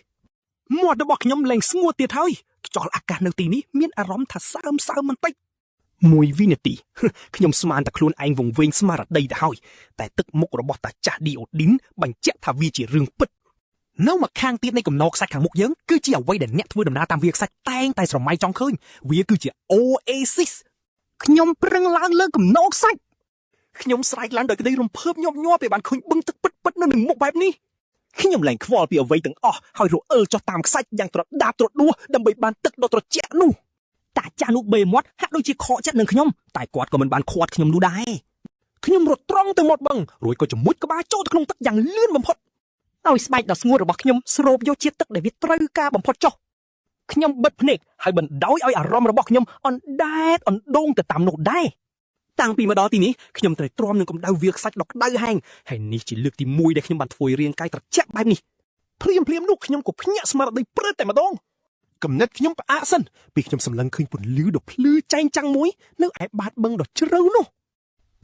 មាត់របស់ខ្ញុំលែងស្ងួតទៀតហើយខ្យល់អាកាសនៅទីនេះមានអារម្មណ៍ថាសើមបន្តិច1វិនាទីខ្ញុំស្មានតែខ្លួនឯងវង្វេងស្មារតីទៅហើយតែទឹកមុខរបស់តាចាស់ឌីអូឌីនបញ្ជាក់ថាវាជារឿងពិតនៅមកខាងទៀតនៃកំណកខ្សាច់ខាងមុខយើងគឺជាអ្វីដែលអ្នកធ្វើដំណើរតាមវាលខ្សាច់តែងតែស្រមៃចង់ឃើញវាគឺជា Oasis ខ្ញុំប្រឹងឡើងលើកំណកខ្សាច់ខ្ញុំស្រែកឡើងដោយក្តីរំភើបញាប់ញ័រពេលបានឃើញបឹងទឹកពិតនៅនឹងមុខបែបនេះខ្ញុំលែងខ្វល់ពីអ្វីទាំងអស់ហើយរអិលចុះតាមខ្សាច់យ៉ាងត្រដាបត្រដួសដើម្បីបានទឹកដ៏ត្រជាក់នោះតាចាស់នោះបេមាត់ហាក់ដូចជាខកចិត្តនឹងខ្ញុំតែគាត់ក៏មិនបានខាត់ខ្ញុំនោះដែរខ្ញុំរត់ត្រង់ទៅមាត់បឹងរួចក៏ជំមុជក្បាលចូលទៅក្នុងទឹកយ៉ាងលឿនបំផុតដោយស្បែកដ៏ស្ងួតរបស់ខ្ញុំស្រូបយកជាតិទឹកដែលវាត្រូវការបំផុតចុះខ្ញុំបិទភ្នែកហើយបណ្ដោយឲ្យអារម្មណ៍របស់ខ្ញុំអណ្ដែតអណ្ដូងទៅតាមនោះដែរតាំងពីមកដល់ទីនេះខ្ញុំត្រូវទ្រាំនឹងកម្ដៅវាលខ្សាច់ដ៏ក្ដៅហែងហើយនេះជាលើកទី1ដែលខ្ញុំបានធ្វើឲ្យរាងកាយត្រជាក់បែបនេះភ្លាមនោះខ្ញុំក៏ភ្ញាក់ស្មារតីព្រឺតតែម្ដងកំណត់ខ្ញុំផ្អាកសិនពេលខ្ញុំសម្លឹងឃើញពន្លឺដ៏ភ្លឺចែងចាំងមួយនៅឯបាតបឹងដ៏ជ្រៅនោះ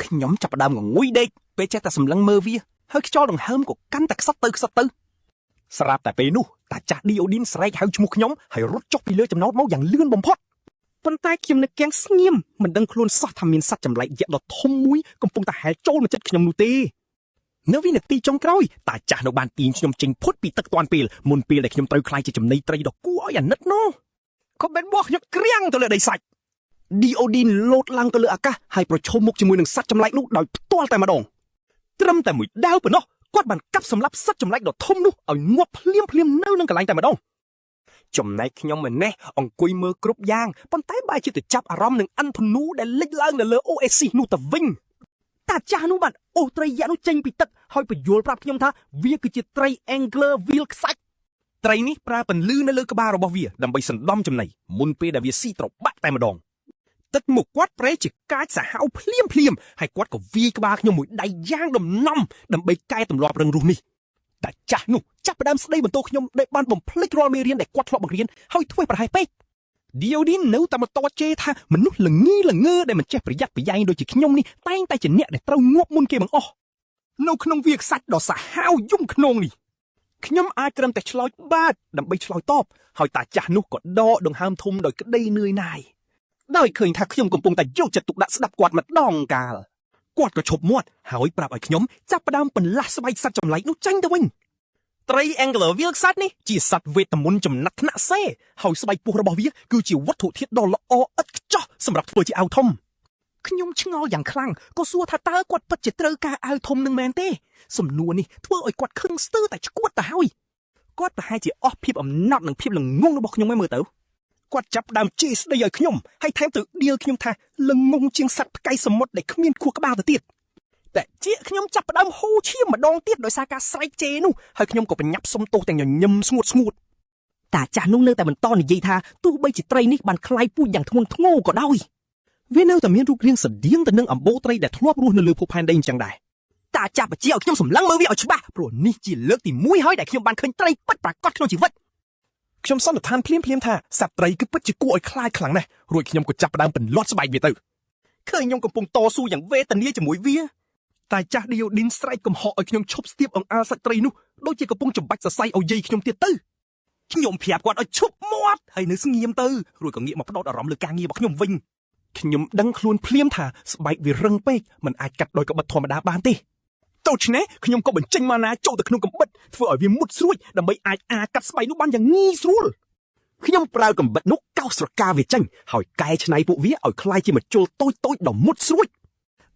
ខ្ញុំចាប់ផ្ដើមងងុយដេកពេលចេះតែសម្លឹងមើលវាហើយខ្យល់ដង្ហើមក៏កាន់តែខ្សត់ទៅស្រាប់តែពេលនោះតាចាស់ឌីអូឌីនស្រែកហៅឈ្មោះខ្ញុំហើយរត់ចុះពីលើចំណោតមកយ៉ាងលឿនបំផុតប៉ុន្តែខ្ញុំនៅគាំងស្ងៀមមិនដឹងខ្លួនសោះថាមានសត្វចម្លែកយក្សដ៏ធំមួយកំពុងតែហែលចូលមកជិតខ្ញុំនោះទេនៅវិនាទីចុងក្រោយតាចាស់នៅបានទាញខ្ញុំចេញផុតពីទឹកទាន់ពេលមុនពេលដែលខ្ញុំត្រូវខ្លាចជាចំណីត្រីដ៏គួរឲ្យអាណិតនោះក៏បានបោះខ្ញុំក្រាំងទៅលើដីសាច់ឌីអូឌីនលោតឡើងទៅលើអាកាសហើយប្រឈមមុខជាមួយនឹងសត្វចម្លែកនោះដោយផ្ទាល់តែម្ដងត្រឹមតែមួយដាវប៉ុណ្ណោះ គាត់បានកាប់សម្លាប់សត្វចម្លែកដ៏ធំនោះឲ្យងាប់ភ្លាមនៅនឹងកន្លែងតែម្ដងចំណែកខ្ញុំម្នេះអង្គុយមើលគ្រប់យ៉ាងប៉ុន្តែបែរជាទៅចាប់អារម្មណ៍នឹងអាន់ធនូដែលលេចឡើងនៅលើ Oasis នោះទៅវិញតាចាស់នោះបានអូសត្រីយៈនោះចេញពីទឹកហើយបញ្យល់ប្រាប់ខ្ញុំថាវាគឺជាត្រី angler wheel ខ្សាច់ត្រីនេះប្រើពន្លឺនៅលើក្បាលរបស់វាដើម្បីសណ្ដំចំណីមុនពេលដែលវាស៊ីត្របាក់តែម្ដងទឹកមុខគាត់ប្រែជាកាចសាហាវភ្លាមហើយគាត់ក៏វាយក្បាលខ្ញុំមួយដៃយ៉ាងដំណំដើម្បីកែទម្លាប់រឹងរូសនេះតាចាស់នោះចាប់ផ្ដើមស្ដីបន្ទោសខ្ញុំដែលបានបំភ្លេចរាល់មេរៀនដែលគាត់ធ្លាប់បង្រៀនហើយធ្វើប្រហែលពេកឌីអូឌីននៅតែបន្តជេរថាមនុស្សល្ងឺដែលមិនចេះប្រយ័ត្នប្រយែងដូចជាខ្ញុំនេះតែងតែជាអ្នកដែលត្រូវងាប់មុនគេបង្អស់នៅក្នុងវាខ្សាច់ដ៏សាហាវយំខ្នងនេះខ្ញុំអាចត្រឹមតែឆ្លើយបាទដើម្បីឆ្លើយតបហើយតាចាស់នោះក៏ដកដង្ហើមធំដោយក្តីនឿយណាយដោយឃើញថាខ្ញុំកំពុងតែយកចិត្តទុកដាក់ស្ដាប់គាត់ម្ដងកាលគាត់ក៏ឈប់មាត់ហើយប្រាប់ឲ្យខ្ញុំចាប់ផ្ដើមបន្លាស់ស្បែកសត្វចម្លែកនោះចេញទៅវិញត្រី angler wheel ខ្សាច់នេះជាសត្វវេទមន្តចំណាត់ថ្នាក់សេហើយស្បែកពោះរបស់វាគឺជាវត្ថុធាតុដ៏ល្អឥតខ្ចោះសម្រាប់ធ្វើជាអាវធំខ្ញុំឆ្ងល់យ៉ាងខ្លាំងក៏សួរថាតើគាត់ពិតជាត្រូវការអាវធំនឹងមែនទេសំណួរនេះធ្វើឲ្យគាត់ខឹងស្ទើរតែឈួតទៅហើយគាត់ប្រហែលជាអស់ភាពអំណត់និងភាពល្ងងរបស់ខ្ញុំឯងមើលទៅគាត់ចាប់ផ្ដើមជេរស្ដីឲ្យខ្ញុំហើយថែមទៅដៀលខ្ញុំថាល្ងងជាងសត្វផ្កាយសមុទ្រដែលគ្មានខួរក្បាលទៅទៀតតែជាខ្ញុំចាប់ផ្ដើមហូរឈាមម្ដងទៀតដោយសារការស្រែកជេរនោះហើយខ្ញុំក៏បញ្ញាប់សុំទោសទាំងញញឹមស្ងួតតាចាស់នោះនៅតែបន្តនិយាយថាទោះបីជាត្រីនេះបានคล้ายពូជយ៉ាងធ្ងន់ធ្ងរក៏ដោយវានៅតែមានរូបរាងស្តៀងទៅនឹងអម្បូរត្រីដែលធ្លាប់រស់នៅលើភពផែនដីអញ្ចឹងដែរតាចាស់បញ្ជាឲ្យខ្ញុំសម្លឹងមើលវាឲ្យច្បាស់ព្រោះនេះជាលើកទី1ហើយដែលខ្ញុំបានឃើញត្រីពិតប្រាកដក្នុងជីវិតខ្ញុំសន្និដ្ឋានភ្លាមថាសត្វត្រីគឺពិតជាគួរឲ្យខ្លាចខ្លាំងណាស់រួចខ្ញុំក៏ចាប់ផ្ដើមបន្លាត់ស្បែកវាទៅឃើញខ្ញុំកំពុងតស៊ូយ៉ាងវេទនាជាមួយវាតែចាស់ឌីអូឌីនស្រែកកំហកឲ្យខ្ញុំឈប់ស្ទាបអង្អើលសាច់ត្រីនោះដូចជាកំពុងចម្បាច់សរសៃឲ្យយាយខ្ញុំទៀតទៅខ្ញុំប្រាប់គាត់ឲ្យឈប់មាត់ហើយនៅស្ងៀមទៅរួចក៏ងាកមកផ្ដោតអារម្មណ៍លើការងាររបស់ខ្ញុំវិញខ្ញុំដឹងខ្លួនភ្លាមថាស្បែកវារឹងពេកមិនអាចកាត់ដោយកបិតធម្មតាបានទេដូច្នេះខ្ញុំក៏បញ្ចេញម៉ាណាចូលទៅក្នុងកបិតធ្វើឲ្យវាមុតស្រួចដើម្បីអាចកាត់ស្បែកនោះបានយ៉ាងងាយស្រួលខ្ញុំប្រើកបិតនោះកោសស្រកាវាចេញហើយកែច្នៃពួកវាឲ្យคล้ายជាម្ជុលតូចដ៏មុតស្រួច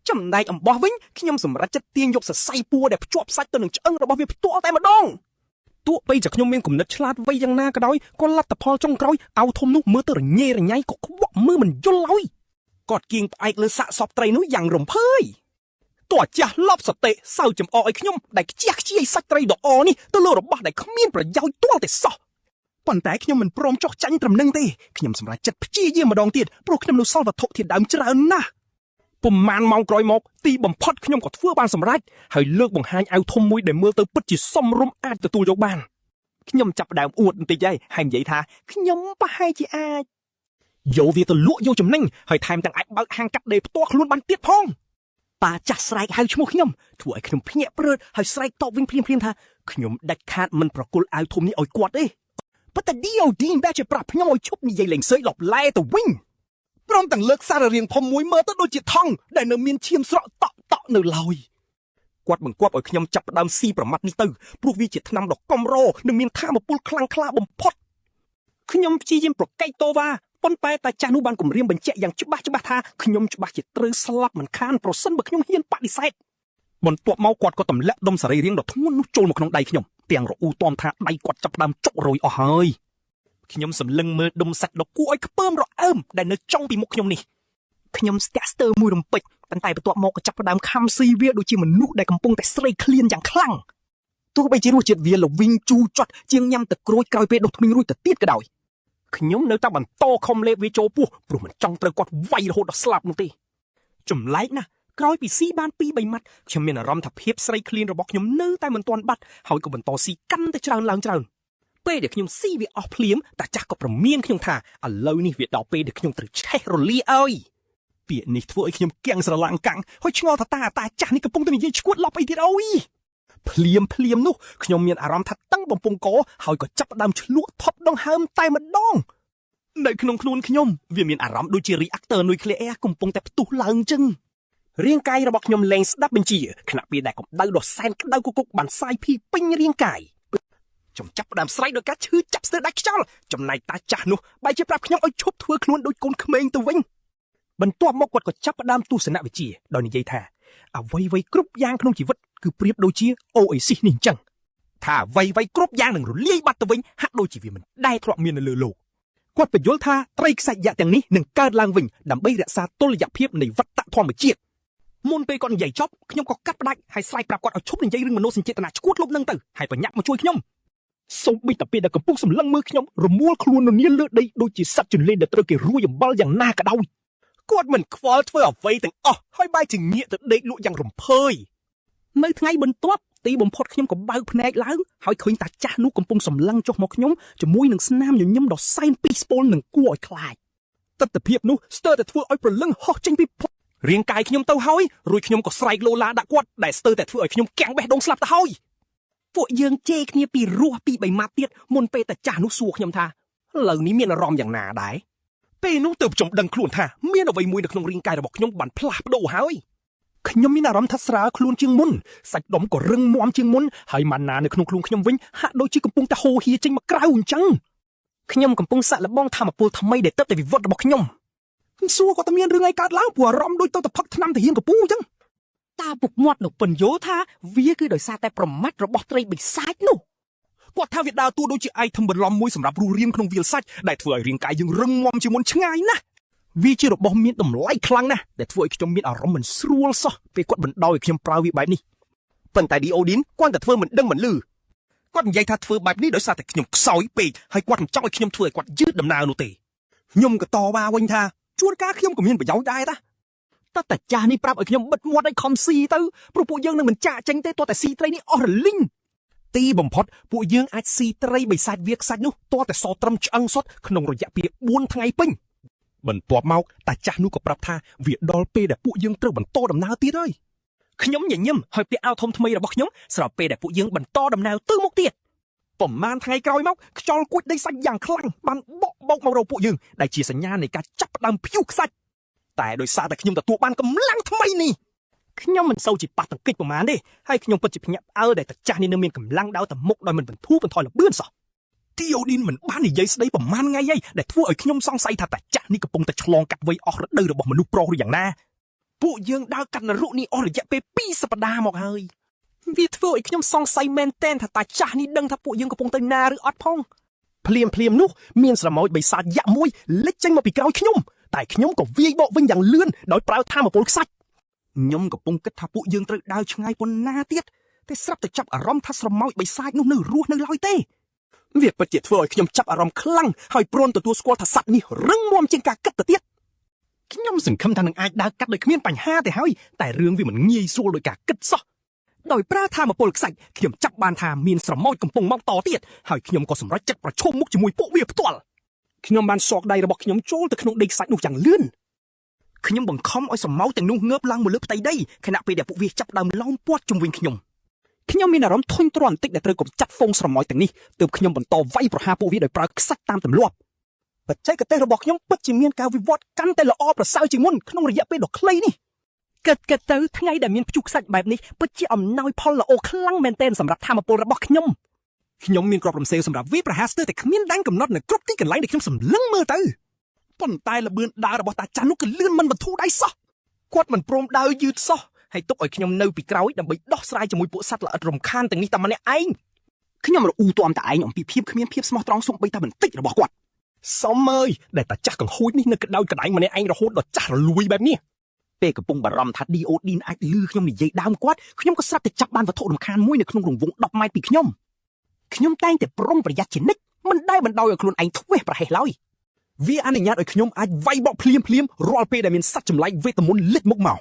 ចំណែកអំបោះវិញខ្ញុំសម្រេចចិត្តទាញយកសរសៃពួរដែលភ្ជាប់សាច់ទៅនឹងឆ្អឹងរបស់វាផ្ទាល់តែម្ដងទោះបីជាខ្ញុំមានគំនិតឆ្លាតវៃយ៉ាងណាក៏ដោយក៏លទ្ធផលចុងក្រោយអាវធំនោះមើលទៅរញ៉េរញ៉ៃក៏ខ្វក់មើលមិនយល់ឡើយគាត់គៀងផ្អែកលើសាកសពត្រីនោះយ៉ាងរំភើយតួចាស់លប់សតិសើចំអកឲ្យខ្ញុំដែលខ្ជះខ្ជាយសាច់ត្រីដ៏ល្អនេះទៅលើរបស់ដែលគ្មានប្រយោជន៍ទាល់តែសោះប៉ុន្តែខ្ញុំមិនព្រមចុះចាញ់ត្រឹមនឹងទេខ្ញុំសម្រេចចិត្តព្យាយាមម្ដងទៀតព្រោះខ្ញុំនៅសល់វត្ថុធាតុដើមច្រើនណាស់ពុំម៉ានម៉ោងក្រោយមកទីបំផុតខ្ញុំក៏ធ្វើបានសម្រេចហើយលើកបង្ហាញអាវធំមួយដែលមើលទៅពិតជាសមរម្យអាចទទួលយកបានខ្ញុំចាប់ផ្ដើមអួតបន្តិចហើយនិយាយថាខ្ញុំប្រហែលជាអាចយកវាទៅលក់យកចំណេញហើយថែមទាំងអាចបើកហាងកាត់ដេរផ្ទាល់ខ្លួនបានទៀតផងប៉ាចាស់ស្រែកហៅឈ្មោះខ្ញុំធ្វើឲ្យខ្ញុំភ្ញាក់ព្រឺតហើយស្រែកតបវិញភ្លាមថាខ្ញុំដាច់ខាតមិនប្រគល់អាវធំនេះឲ្យគាត់ទេប៉ុន្តែឌីអូឌីនបែរជាប្រាប់ខ្ញុំឲ្យឈប់និយាយលេងសើចលបឡែទៅវិញព្រមទាំងលើកសាររៀងធំមួយមើលទៅដូចជាថង់ដែលនៅមានឈាមស្រក់តក់នៅឡើយគាត់បង្គាប់ឲ្យខ្ញុំចាប់ផ្ដើមស៊ីប្រមាត់នេះទៅព្រោះវាជាថ្នាំដ៏កំរនិងមានថាមពលខ្លាំងក្លាបំផុតខ្ញុំព្យាយាមប្រកែកតវ៉ាប៉ុន្តែតាចាស់នោះបានគម្រាមបញ្ជាក់យ៉ាងច្បាស់ថាខ្ញុំច្បាស់ជាត្រូវស្លាប់មិនខានប្រសិនបើខ្ញុំហ៊ានបដិសេធបន្ទាប់មកគាត់ក៏ទម្លាក់ដុំសរីរាង្គដ៏ធ្ងន់នោះចូលមកក្នុងដៃខ្ញុំទាំងរអ៊ូទាំថាដៃគាត់ចាប់ផ្ដើមចុករយអស់ហើយខ្ញុំសម្លឹងមើលដុំសាច់ដ៏គួរឲ្យខ្ពើមរអើមដែលនៅចុងពីមុខខ្ញុំនេះខ្ញុំស្ទាក់ស្ទើរមួយរំពេចប៉ុន្តែបន្ទាប់មកក៏ចាប់ផ្ដើមខំស៊ីវាដូចជាមនុស្សដែលកំពុងតែស្រេកឃ្លានយ៉ាងខ្លាំងទោះបីជារសជាតិវាល្វីងជូរចត់ជាងញ៉ាំទឹកក្រូចក្រោយពេលដុសធ្មេញរួចទៅទៀតក៏ដោយខ្ញុំនៅតែបន្តខំលេបវាចូលពោះព្រោះមិនចង់ត្រូវគាត់វាយរហូតដល់ស្លាប់នោះទេចម្លែកណាស់ក្រោយពីស៊ីបាន 2-3 ម៉ាត់ខ្ញុំមានអារម្មណ៍ថាភាពស្រេកឃ្លានរបស់ខ្ញុំនៅតែមិនទាន់បាត់ហើយក៏បន្តស៊ីកាន់តែច្រើនឡើងពេលដែលខ្ញុំស៊ីវាអស់ភ្លាមតាចាស់ក៏ប្រមានខ្ញុំថាឥឡូវនេះវាដល់ពេលដែលខ្ញុំត្រូវឆេះរលាឲ្យពាក្យនេះធ្វើឲ្យខ្ញុំគាំងស្រឡាំងកាំងហើយឆ្ងល់ថាតាចាស់នេះកំពុងតែនិយាយឈួតឡប់អីទៀតអូយភ្លាមនោះខ្ញុំមានអារម្មណ៍ថាតឹងបំពង់កហើយក៏ចាប់ផ្ដើមឆ្លក់ថប់ដង្ហើមតែម្ដងនៅក្នុងខ្លួនខ្ញុំវាមានអារម្មណ៍ដូចជា reactor nuclear កំពុងតែផ្ទុះឡើងចឹងរាងកាយរបស់ខ្ញុំលែងស្ដាប់បញ្ជាខណៈពេលដែលកម្ដៅដ៏សែនក្ដៅគគុកបានសាយភាយពេញរាងកាយខ្ញុំចាប់ផ្ដើមស្រែកដោយការឈឺចាប់ស្ទើរដាច់ខ្យល់ចំណែកតាចាស់នោះបែរជាប្រាប់ខ្ញុំឲ្យឈប់ធ្វើខ្លួនដូចកូនក្មេងទៅវិញបន្ទាប់មកគាត់ក៏ចាប់ផ្ដើមទស្សនវិជ្ជាដោយនិយាយថា អ្វីៗគ្រប់យ៉ាងក្នុងជីវិតគឺប្រៀបដូចជា Oasis នេះអញ្ចឹងថាអ្វីៗគ្រប់យ៉ាងនឹងរលាយបាត់ទៅវិញហាក់ដូចជាវាមិនដែលធ្លាប់មាននៅលើលោកគាត់បញ្យល់ថាត្រីខ្សាច់យក្សទាំងនេះនឹងកើតឡើងវិញដើម្បីរក្សាតុល្យភាពនៃវដ្តធម្មជាតិមុនពេលគាត់និយាយចប់ខ្ញុំក៏កាត់ផ្ដាច់ហើយស្រែកប្រាប់គាត់ឲ្យឈប់និយាយរឿងមនោសញ្ចេតនាឈួតលុបនឹងទៅហើយបញ្ញាក់មកជួយខ្ញុំសូមបីតាពេលដែលកំពុងសម្លឹងមើលខ្ញុំរមួលខ្លួននៅនាលើដីដូចជាសត្វជន្លេដែលត្រូវគេរួយអំបិលយ៉ាងណាក៏ដោយគាត់មិនខ្វល់ធ្វើអ្វីទាំងអស់ហើយបែរជាងាកទៅដេកលក់យ៉ាងរំភើយនៅថ្ងៃបន្ទាប់ទីបំផុតខ្ញុំក៏បើកភ្នែកឡើងហើយឃើញតាចាស់នោះកំពុងសម្លឹងចុះមកខ្ញុំជាមួយនឹងស្នាមញញឹមដ៏សែនពីស្ពល់នឹងគួរឲ្យខ្លាចទស្សនភាពនោះស្ទើរតែធ្វើឲ្យព្រលឹងហោះចេញពីរាងកាយខ្ញុំទៅហើយរួចខ្ញុំក៏ស្រែកឡូឡាដាក់គាត់ដែលស្ទើរតែធ្វើឲ្យខ្ញុំកាំងបេះដូងស្លាប់ទៅហើយពួកយើងជេរគ្នាពីរសពី3ម៉ាត់ទៀតមុនពេលតាចាស់នោះសួរខ្ញុំថាឥឡូវនេះមានអារម្មណ៍យ៉ាងណាដែរពេលនោះទើបខ្ញុំដឹងខ្លួនថាមានអ្វីមួយនៅក្នុងរាងកាយរបស់ខ្ញុំបានផ្លាស់ប្ដូរហើយខ្ញុំមានអារម្មណ៍ថាស្រាលខ្លួនជាងមុនសាច់ដុំក៏រឹងមាំជាងមុនហើយម៉ាណានៅក្នុងខ្លួនខ្ញុំវិញហាក់ដូចជាកំពុងតែហូរហៀចេញមកក្រៅអញ្ចឹងខ្ញុំកំពុងសាក់លបងធម្មពលថ្មីដែលទៅតែវិវត្តរបស់ខ្ញុំសួរក៏តែមានរឿងអីកើតឡើងព្រោះអារម្មណ៍ដូចទៅតែផឹកថ្នាំទាហានកពូអញ្ចឹងតាពុកមាត់នោះពន្យល់ថាវាគឺដោយសារតែប្រមាត់របស់ត្រីបិសាចនោះគាត់ថាវាដើរតួដូចជាឯកធំបន្លំមួយសម្រាប់រស់រានក្នុងវាលសាច់ដែលធ្វើឲ្យរាងកាយយើងរឹងមាំជាងមុនឆ្ងាយណាស់វាជារបស់មានតម្លៃខ្លាំងណាស់ដែលធ្វើឲ្យខ្ញុំមានអារម្មណ៍មិនស្រួលសោះពេលគាត់បណ្ដោយឲ្យខ្ញុំប្រើវាបែបនេះប៉ុន្តែឌីអូឌីនគាត់តែធ្វើមិនដឹងមិនលឺគាត់និយាយថាធ្វើបែបនេះដោយសារតែខ្ញុំខ្សោយពេកហើយគាត់មិនចង់ឲ្យខ្ញុំធ្វើឲ្យគាត់យឺតដំណើរនោះទេខ្ញុំក៏តវ៉ាវិញថាជួនកាលខ្ញុំក៏មានប្រយោជន៍ដែរតាចាស់នេះប្រាប់ឲ្យខ្ញុំបិទមាត់ឲ្យខំស៊ីទៅព្រោះពួកយើងនឹងមិនចាក់ចេញទេទាល់តែស៊ីត្រីនេះអស់រលីងទីបំផុតពួកយើងអាចស៊ីត្រីបិសាចវាខ្សាច់នោះទាល់តែសត្រឹមឆ្អឹងសុទ្ធក្នុងរយៈពេល4ថ្ងៃពេញបន្ទាប់មកតាចាស់នោះក៏ប្រាប់ថាវាដល់ពេលដែលពួកយើងត្រូវបន្តដំណើរទៀតហើយខ្ញុំញញឹមហើយពាក់អាវធំថ្មីរបស់ខ្ញុំស្របពេលដែលពួកយើងបន្តដំណើរទៅមុខទៀតប្រហែលថ្ងៃក្រោយមកខ្យល់គួចដីសាច់យ៉ាងខ្លាំងបានបក់បោកមករកពួកយើងដែលជាសញ្ញានៃការចាប់ផ្ដើមព្យុះខ្សាច់តែដោយសារតែខ្ញុំទទួលបានកម្លាំងថ្មីនេះខ្ញុំមិនសូវជាប៉ះទង្គិចប្រហែលទេហើយខ្ញុំពិតជាភ្ញាក់ផ្អើលដែលតាចាស់នេះនៅមានកម្លាំងដើរទៅមុខដោយមិនបន្ធូរបន្ថយលបឿនសោះទីអូឌីនមិនបាននិយាយស្ដីប្រហែលថ្ងៃហើយដែលធ្វើឲ្យខ្ញុំសង្ស័យថាតាចាស់នេះកំពុងតែឆ្លងកាត់វ័យអស់រដូវរបស់មនុស្សប្រុសឬយ៉ាងណាពួកយើងដើរកាត់នរកនេះអស់រយៈពេល2សប្តាហ៍មកហើយវាធ្វើឲ្យខ្ញុំសង្ស័យមែនទែនថាតាចាស់នេះដឹងថាពួកយើងកំពុងទៅណាឬអត់ផងភ្លាមនោះមានស្រមោចបិសាចយក្សមួយលេចចេញមកពីក្រោយខ្ញុំតែខ្ញុំក៏វាយបកវិញយ៉ាងលឿនដោយប្រើថាមពលខ្សាច់ខ្ញុំកំពុងគិតថាពួកយើងត្រូវដើរឆ្ងាយប៉ុណ្ណាទៀតតែស្រាប់តែចាប់អារម្មណ៍ថាស្រមោចបិសាចនោះនៅរស់នៅឡើយទេវាពិតជាធ្វើឲ្យខ្ញុំចាប់អារម្មណ៍ខ្លាំងហើយព្រមទទួលស្គាល់ថាសត្វនេះរឹងមាំជាងការគិតទៅទៀតខ្ញុំសង្ឃឹមថានឹងអាចដើរកាត់ដោយគ្មានបញ្ហាទេហើយតែរឿងវាមិនងាយស្រួលដោយការគិតសោះដោយប្រើថាមពលខ្សាច់ខ្ញុំចាប់បានថាមានស្រមោចកំពុងមកតទៀតហើយខ្ញុំក៏សម្រេចចិត្តប្រឈមមុខជាមួយពួកវាផ្ទាល់ខ្ញុំបានសោកដៃរបស់ខ្ញុំចូលទៅក្នុងដីខ្សាច់នោះយ៉ាងលឿនខ្ញុំបង្ខំឲ្យស្រមោចទាំងនោះងើបឡើងមកលើផ្ទៃដីខណៈពេលដែលពួកវាចាប់ដើមឡោមព័ទ្ធជុំវិញខ្ញុំមានអារម្មណ៍ធុញទ្រាន់បន្តិចដែលត្រូវកម្ចាត់ហ្វូងស្រមោចទាំងនេះទើបខ្ញុំបន្តវាយប្រហារពួកវាដោយប្រើខ្សាច់តាមទម្លាប់បច្ចេកទេសរបស់ខ្ញុំពិតជាមានការវិវត្តកាន់តែល្អប្រសើរជាងមុនក្នុងរយៈពេលដ៏ខ្លីនេះគិតទៅថ្ងៃដែលមានព្យុះខ្សាច់បែបនេះពិតជាអំណោយផលល្អខ្លាំងមែនទែនសម្រាប់ធម៌ពលរបស់ខ្ញុំមានគ្រាប់រំសេវសម្រាប់វាប្រហារស្ទើរតែគ្មានដែនកំណត់នៅគ្រប់ទីកន្លែងដែលខ្ញុំសម្លឹងមើលទៅប៉ុន្តែល្បឿនដើររបស់តាចាស់នោះគឺលឿនមិនបន្ធូរដៃសោះគាត់មិនព្រមដើរយឺតសោះហើយទុកឲ្យខ្ញុំនៅពីក្រោយដើម្បីដោះស្រាយជាមួយពួកសត្វល្អិតរំខានទាំងនេះតែម្នាក់ឯងខ្ញុំរអ៊ូទាំតែឯងអំពីភាពគ្មានភាពស្មោះត្រង់សូម្បីតែបន្តិចរបស់គាត់សមអើយដែលតាចាស់កង្ហួចនេះនៅក្តៅក្តាញម្នាក់ឯងរហូតដល់ចាស់រលួយបែបនេះពេលកំពុងបារម្ភថាឌីអូឌីនអាចលឺខ្ញុំនិយាយដើមគាត់ខ្ញុំក៏ស្រាប់តែចាប់បានវត្ថុរំខានមួយនៅក្នុងរង្វង់10ម៉ែត្រពីខ្ញុំតែងតែប្រុងប្រយ័ត្នជានិច្ចមិនដែលបណ្ដោយឲ្យខ្លួនឯងធ្វេសប្រហែសឡើយវាអនុញ្ញាតឲ្យខ្ញុំអាចវាយបកភ្លាមរាល់ពេលដែលមានសត្វចម្លែកវេទមន្តលេចមុខម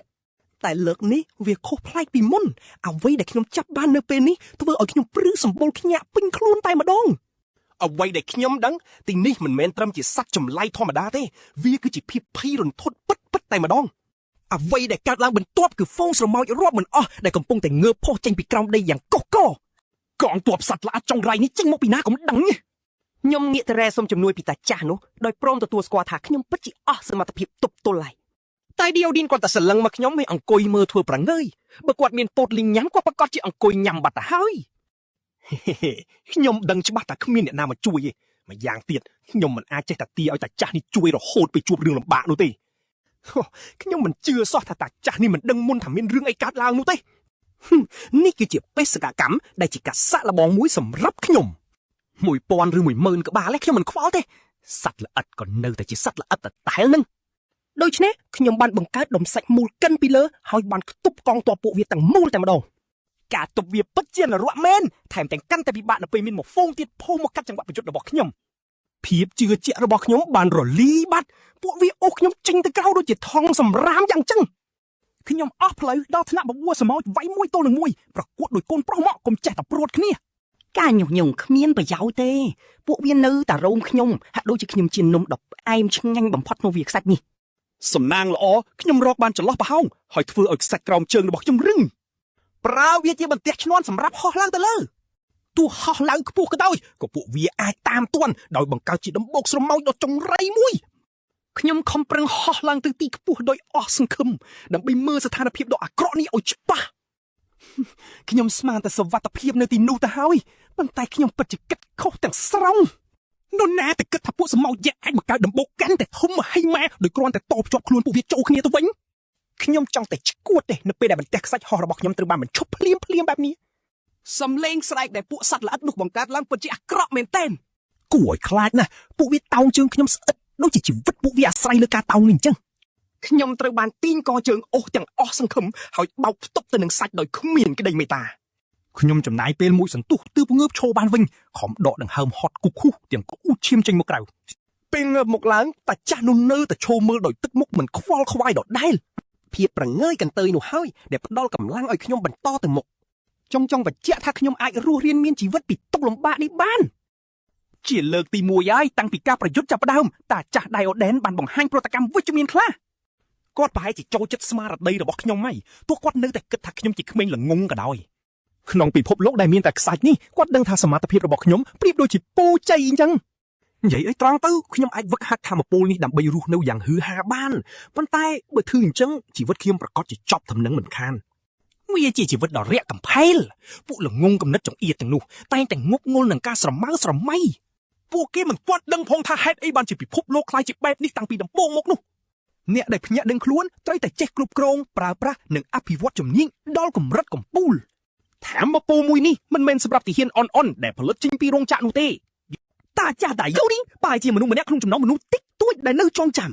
កតែលើកនេះវាខុសប្លែកពីមុនអ្វីដែលខ្ញុំចាប់បាននៅពេលនេះធ្វើឲ្យខ្ញុំព្រឺសម្បុរខ្ញាក់ពេញខ្លួនតែម្ដងអ្វីដែលខ្ញុំដឹងទីនេះមិនមែនត្រឹមជាសត្វចម្លែកធម្មតាទេវាគឺជាភាពភ័យរន្ធត់ពិតតែម្ដងអ្វីដែលកើតឡើងបន្ទាប់គឺហ្វូងស្រមោចរាប់មិនអស់ដែលកំពុងតែងើបផុសចេញពីក្រោមដីយ៉ាងកុះកកងទ័ពសត្វល្អិតចុងរៃនេះចេញមកពីណាកុំដឹងខ្ញុំងាកទៅរែសុំជំនួយពីតាចាស់នោះដោយព្រមទទួលស្គាល់ថាខ្ញុំពិតជាអស់សមត្ថភាពទប់ទល់ហើយតែឌីអូឌីនគាត់តែសលឹងមកខ្ញុំឲ្យអង្គុយមើលធ្វើប្រងើយបើគាត់មានពោតលីងញ៉ាំគាត់ប្រកាសជាអង្គុយញ៉ាំបាត់ទៅហើយខ្ញុំដឹងច្បាស់ថាគ្មានអ្នកណាមកជួយទេម្យ៉ាងទៀតខ្ញុំមិនអាចចេះតែទាឲ្យតាចាស់នេះជួយរហូតពេលជួបរឿងលំបាកនោះទេ ខ្ញុំមិនជឿសោះថាតាចាស់នេះមិនដឹងមុនថាមានរឿងអីកើតឡើងនោះទេនេះគឺជាបេសកកម្មដែលជាការសាក់លបងមួយសម្រាប់ខ្ញុំ1000 ឬ 10000 ក្បាលខ្ញុំមិនខ្វល់ទេសត្វល្អិតក៏នៅតែជាសត្វល្អិតដដែលនឹងដូច្នេះខ្ញុំបានបង្កើតដុំសាច់មូលកិនពីលើហើយបានខ្ទប់កងទ័ពពួកវាទាំងមូលតែម្ដងការទប់វាពិតជានរៈមែនថែមទាំងកាន់តែពិបាកនៅពេលមានមកហ្វូងទៀតផុសមកកាត់ចង្វាក់ប្រយុទ្ធរបស់ខ្ញុំភាពជឿជាក់របស់ខ្ញុំបានរលាយបាត់ពួកវាអូសខ្ញុំចេញទៅក្រៅដូចជាថងសម្រាមយ៉ាងចឹងខ្ញុំអស់ផ្លូវដល់ថ្នាក់បបួរសមោចវាយមួយទល់នឹងមួយប្រកួតដោយកូនប្រុសមកកុំចេះតែព្រួតគ្នាការញុះញង់គ្មានប្រយោជន៍ទេពួកវានៅតែរោមខ្ញុំហាក់ដូចជាខ្ញុំជានំដ៏ផ្អែមឆ្ងាញ់បំផុតក្នុងវាខ្សាច់នេះសំណាងល្អខ្ញុំរកបានចន្លោះប្រហោងហើយធ្វើឲ្យខ្សាច់ក្រោមជើងរបស់ខ្ញុំរឹងប្រើវាជាបន្ទះឈ្នាន់សម្រាប់ហោះឡើងទៅលើទោះហោះឡើងខ្ពស់ក៏ដោយក៏ពួកវាអាចតាមទាន់ដោយបង្កើតជាដំបូកស្រមោចដ៏ចង្រៃមួយខ្ញុំខំប្រឹងហោះឡើងទៅទីខ្ពស់ដោយអស់សង្ឃឹមដើម្បីមើលស្ថានភាពដ៏អាក្រក់នេះឲ្យច្បាស់ខ្ញុំស្មានតែសុវត្ថិភាពនៅទីនោះទៅហើយប៉ុន្តែខ្ញុំពិតជាគិតខុសទាំងស្រុងនរណាតែគិតថាពួកសមោចយៈអាចបង្កើតដំបូកកាន់តែធំមហិមាដោយគ្រាន់តែតបជាប់ខ្លួនពួកវាចូលគ្នាទៅវិញខ្ញុំចង់តែឈួតទេនៅពេលដែលបន្ទះខ្សាច់ហោះរបស់ខ្ញុំត្រូវបានបញ្ឈប់ភ្លាមបែបនេះសំឡេងស្រែកដែលពួកសត្វល្អិតនោះបង្កើតឡើងពិតជាអាក្រក់មែនទែនគួរឲ្យខ្លាចណាស់ពួកវាតោងជើងខ្ញុំស្អិតដូចជាជីវិតពួកវាអាស្រ័យលើការតោងនេះអញ្ចឹងខ្ញុំត្រូវបានទាញកជើងអូសទាំងអស់សង្ឃឹមហើយបោកផ្ទប់ទៅនឹងសាច់ដោយគ្មានក្តីមេត្តាខ្ញុំចំណាយពេលមួយសន្ទុះទើបងើបឈរបានវិញខំដកដង្ហើមហត់គូឃុះទាំងក្អួតឈាមចេញមកក្រៅពេលងើបមកឡើងតាចាស់នោះនៅតែឈរមើលដោយទឹកមុខមិនខ្វល់ខ្វាយដដែលភាពប្រងើយកន្តើយនោះហើយដែលផ្ដល់កម្លាំងឲ្យខ្ញុំបន្តទៅមុខចង់បញ្ជាក់ថាខ្ញុំអាចរស់រានមានជីវិតពីទុក្ខលំបាកនេះបានជាលើកទី1ហើយតាំងពីការប្រយុទ្ធចាប់ផ្ដើមតាចាស់ដៃអូដែនបានបង្ហាញប្រតិកម្មវិជ្ជមានខ្លះគាត់ប្រហែលជាចូលចិត្តស្មារតីរបស់ខ្ញុំហើយទោះគាត់នៅតែគិតថាខ្ញុំជាក្មេងល្ងងក៏ដោយក្នុងពិភពលោកដែលមានតែខ្សាច់នេះគាត់ដឹងថាសមត្ថភាពរបស់ខ្ញុំប្រៀបដូចជាពូជ័យអញ្ចឹងនិយាយឲ្យត្រង់ទៅខ្ញុំអាចវឹកហាត់ធម៌ពលនេះដើម្បីរស់នៅយ៉ាងហឺហាបានប៉ុន្តែបើធ្វើអញ្ចឹងជីវិតខ្ញុំប្រកាសជាចប់ដំណឹងមិនខានវាជាជីវិតដ៏រាក់កំផែលពួកល្ងងកំណត់ចង្អៀតទាំងនោះតែងតែងប់ងល់នឹងការស្រមើស្រមៃពួកគេមិនទាន់ដឹងផងថាហេតុអីបានជាពិភពលោកខ្លាយជាបែបនេះតាំងពីដំបូងមកនោះអ្នកដែលភ្ញាក់ដឹងខ្លួនត្រូវតែចេះគ្រប់គ្រងប្រើប្រាស់និងអភិវឌ្ឍជំនាញដល់កម្រិតកំពូលធម្មពលមួយនេះមិនមែនសម្រាប់ទាហានអន់ដែលផលិតចេញពីរោងចក្រនោះទេតាចាស់ដៃយោនេះបែរជាមនុស្សម្នាក់ក្នុងចំណោមមនុស្សតិចតួចដែលនៅចងចាំ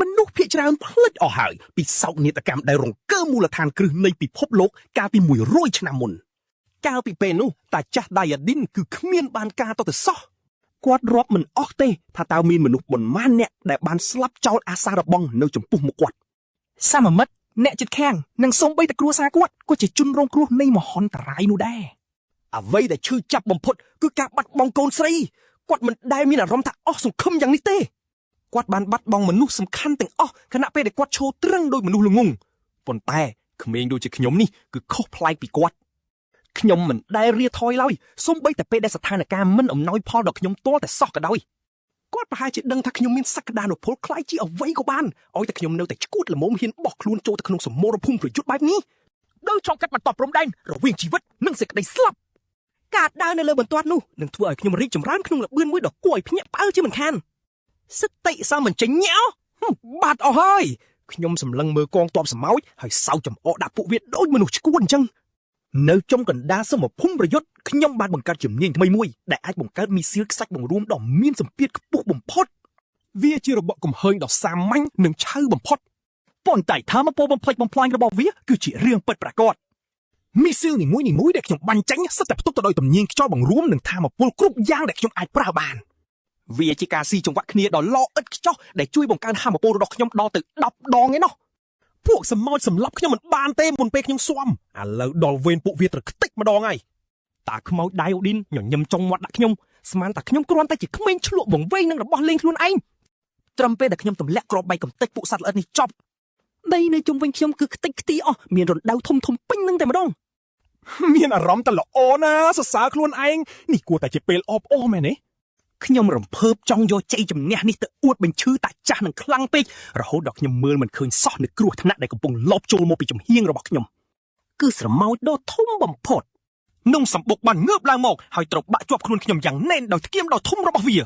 មនុស្សភាគច្រើនភ្លេចអស់ហើយពីសោកនាដកម្មដែលរង្គើមូលដ្ឋានគ្រឹះនៃពិភពលោកកាលពី100ឆ្នាំមុនកាលពីពេលនោះតាចាស់ដៃយ៉ាឌីនគឺគ្មានបានការទៅសោះគាត់រាប់មិនអស់ទេថាតើមានមនុស្សប៉ុន្មានអ្នកដែលបានស្លាប់ចោលអាសាររបងនៅចំពោះមុខគាត់សាមមិត្តអ្នកជិតខាងនិងសូម្បីតែគ្រួសារគាត់ក៏ជាជនរងគ្រោះនៃមហន្តរាយនោះដែរអ្វីដែលឈឺចាប់បំផុតគឺការបាត់បង់កូនស្រីគាត់មិនដែលមានអារម្មណ៍ថាអស់សង្ឃឹមយ៉ាងនេះទេគាត់បានបាត់បង់មនុស្សសំខាន់ទាំងអស់ខណៈពេលដែលគាត់ឈរទ្រឹងដោយមនុស្សល្ងងប៉ុន្តែក្មេងដូចជាខ្ញុំនេះគឺខុសប្លែកពីគាត់ខ្ញុំមិនដែលរាថយឡើយសូម្បីតែពេលដែលស្ថានភាពមិនអំណោយផលដល់ខ្ញុំទាល់តែសោះក៏ដោយគាត់ប្រហែលជាដឹងថាខ្ញុំមានសក្តានុពលខ្លាយជាអ្វីក៏បានឲ្យតែខ្ញុំនៅតែឈួតល្មមហ៊ានបោះខ្លួនចូលទៅក្នុងសមរភូមិប្រយុទ្ធបែបនេះដោយចង់កាត់បន្ទាត់ព្រំដែនរវាងជីវិតនិងសេចក្តីស្លាប់ការដើរនៅលើបន្ទាត់នោះនឹងធ្វើឲ្យខ្ញុំរីកចម្រើនក្នុងល្បឿនមួយដ៏គួរឲ្យភ្ញាក់ផ្អើលជាមិនខានសតិសាមញ្ញញ៉ោបាត់អស់ហើយខ្ញុំសម្លឹងមើលកងទ័ពសមោចហើយសោកចំអកដាក់ពួកវាដូចមនុស្សឈួតអញ្ចឹងនៅចំកណ្ដាលសមភូមិប្រយុទ្ធខ្ញុំបានបង្កើតជំនាញថ្មីមួយដែលអាចបង្កើតមីស៊ីលខ្សាច់បង្រួមដ៏មានសម្ពាធខ្ពស់បំផុតវាជារបបកំហើញដ៏សាមញ្ញនិងឆៅបំផុតប៉ុន្តែថាមពលបំផ្លិចបំផ្លាញរបស់វាគឺជារឿងពិតប្រាកដមីស៊ីលនីមួយដែលខ្ញុំបាញ់ចេញសុទ្ធតែផ្ទុកទៅដោយទំនាញខ្យល់បង្រួមនិងថាមពលគ្រប់យ៉ាងដែលខ្ញុំអាចប្រើបានវាជាការស៊ីចង្វាក់គ្នាដ៏ល្អឥតខ្ចោះដែលជួយបង្កើនថាមពលរបស់ខ្ញុំដល់ទៅ10ដងឯណោះពួកសមោចសម្លាប់ខ្ញុំមិនបានទេមុនពេលខ្ញុំស្វំឥឡូវដល់វេនពួកវាត្រូវខ្ទេចម្ដងហើយតាខ្មោចដៃអូឌីនញញឹមចុងមាត់ដាក់ខ្ញុំស្មានតែខ្ញុំគ្រាន់តែជាក្មេងឆ្លក់វង្វេងនឹងរបស់លេងខ្លួនឯងត្រឹមពេលដែលខ្ញុំទម្លាក់គ្រាប់បែកកំទេចពួកសត្វល្អិតនេះចប់ដីនៅជុំវិញខ្ញុំគឺខ្ទេចខ្ទីអស់មានរណ្ដៅធំពេញនឹងតែម្ដងមានអារម្មណ៍តែល្អណាស់សរសើរខ្លួនឯងនេះគួរតែជាពេលអបអរមែនទេខ្ញុំរំភើបចង់យកជ័យជំនះនេះទៅអួតបញ្ឈឺតាចាស់នឹងខ្លាំងពេករហូតដល់ខ្ញុំមើលមិនឃើញសោះនៅគ្រោះថ្នាក់ដែលកំពុងលបចូលមកពីចំហៀងរបស់ខ្ញុំគឺស្រមោចដ៏ធំបំផុតនំសម្បុកបានងើបឡើងមកហើយត្រូវបាក់ជាប់ខ្លួនខ្ញុំយ៉ាងណែនដោយធ្គាមដ៏ធំរបស់វា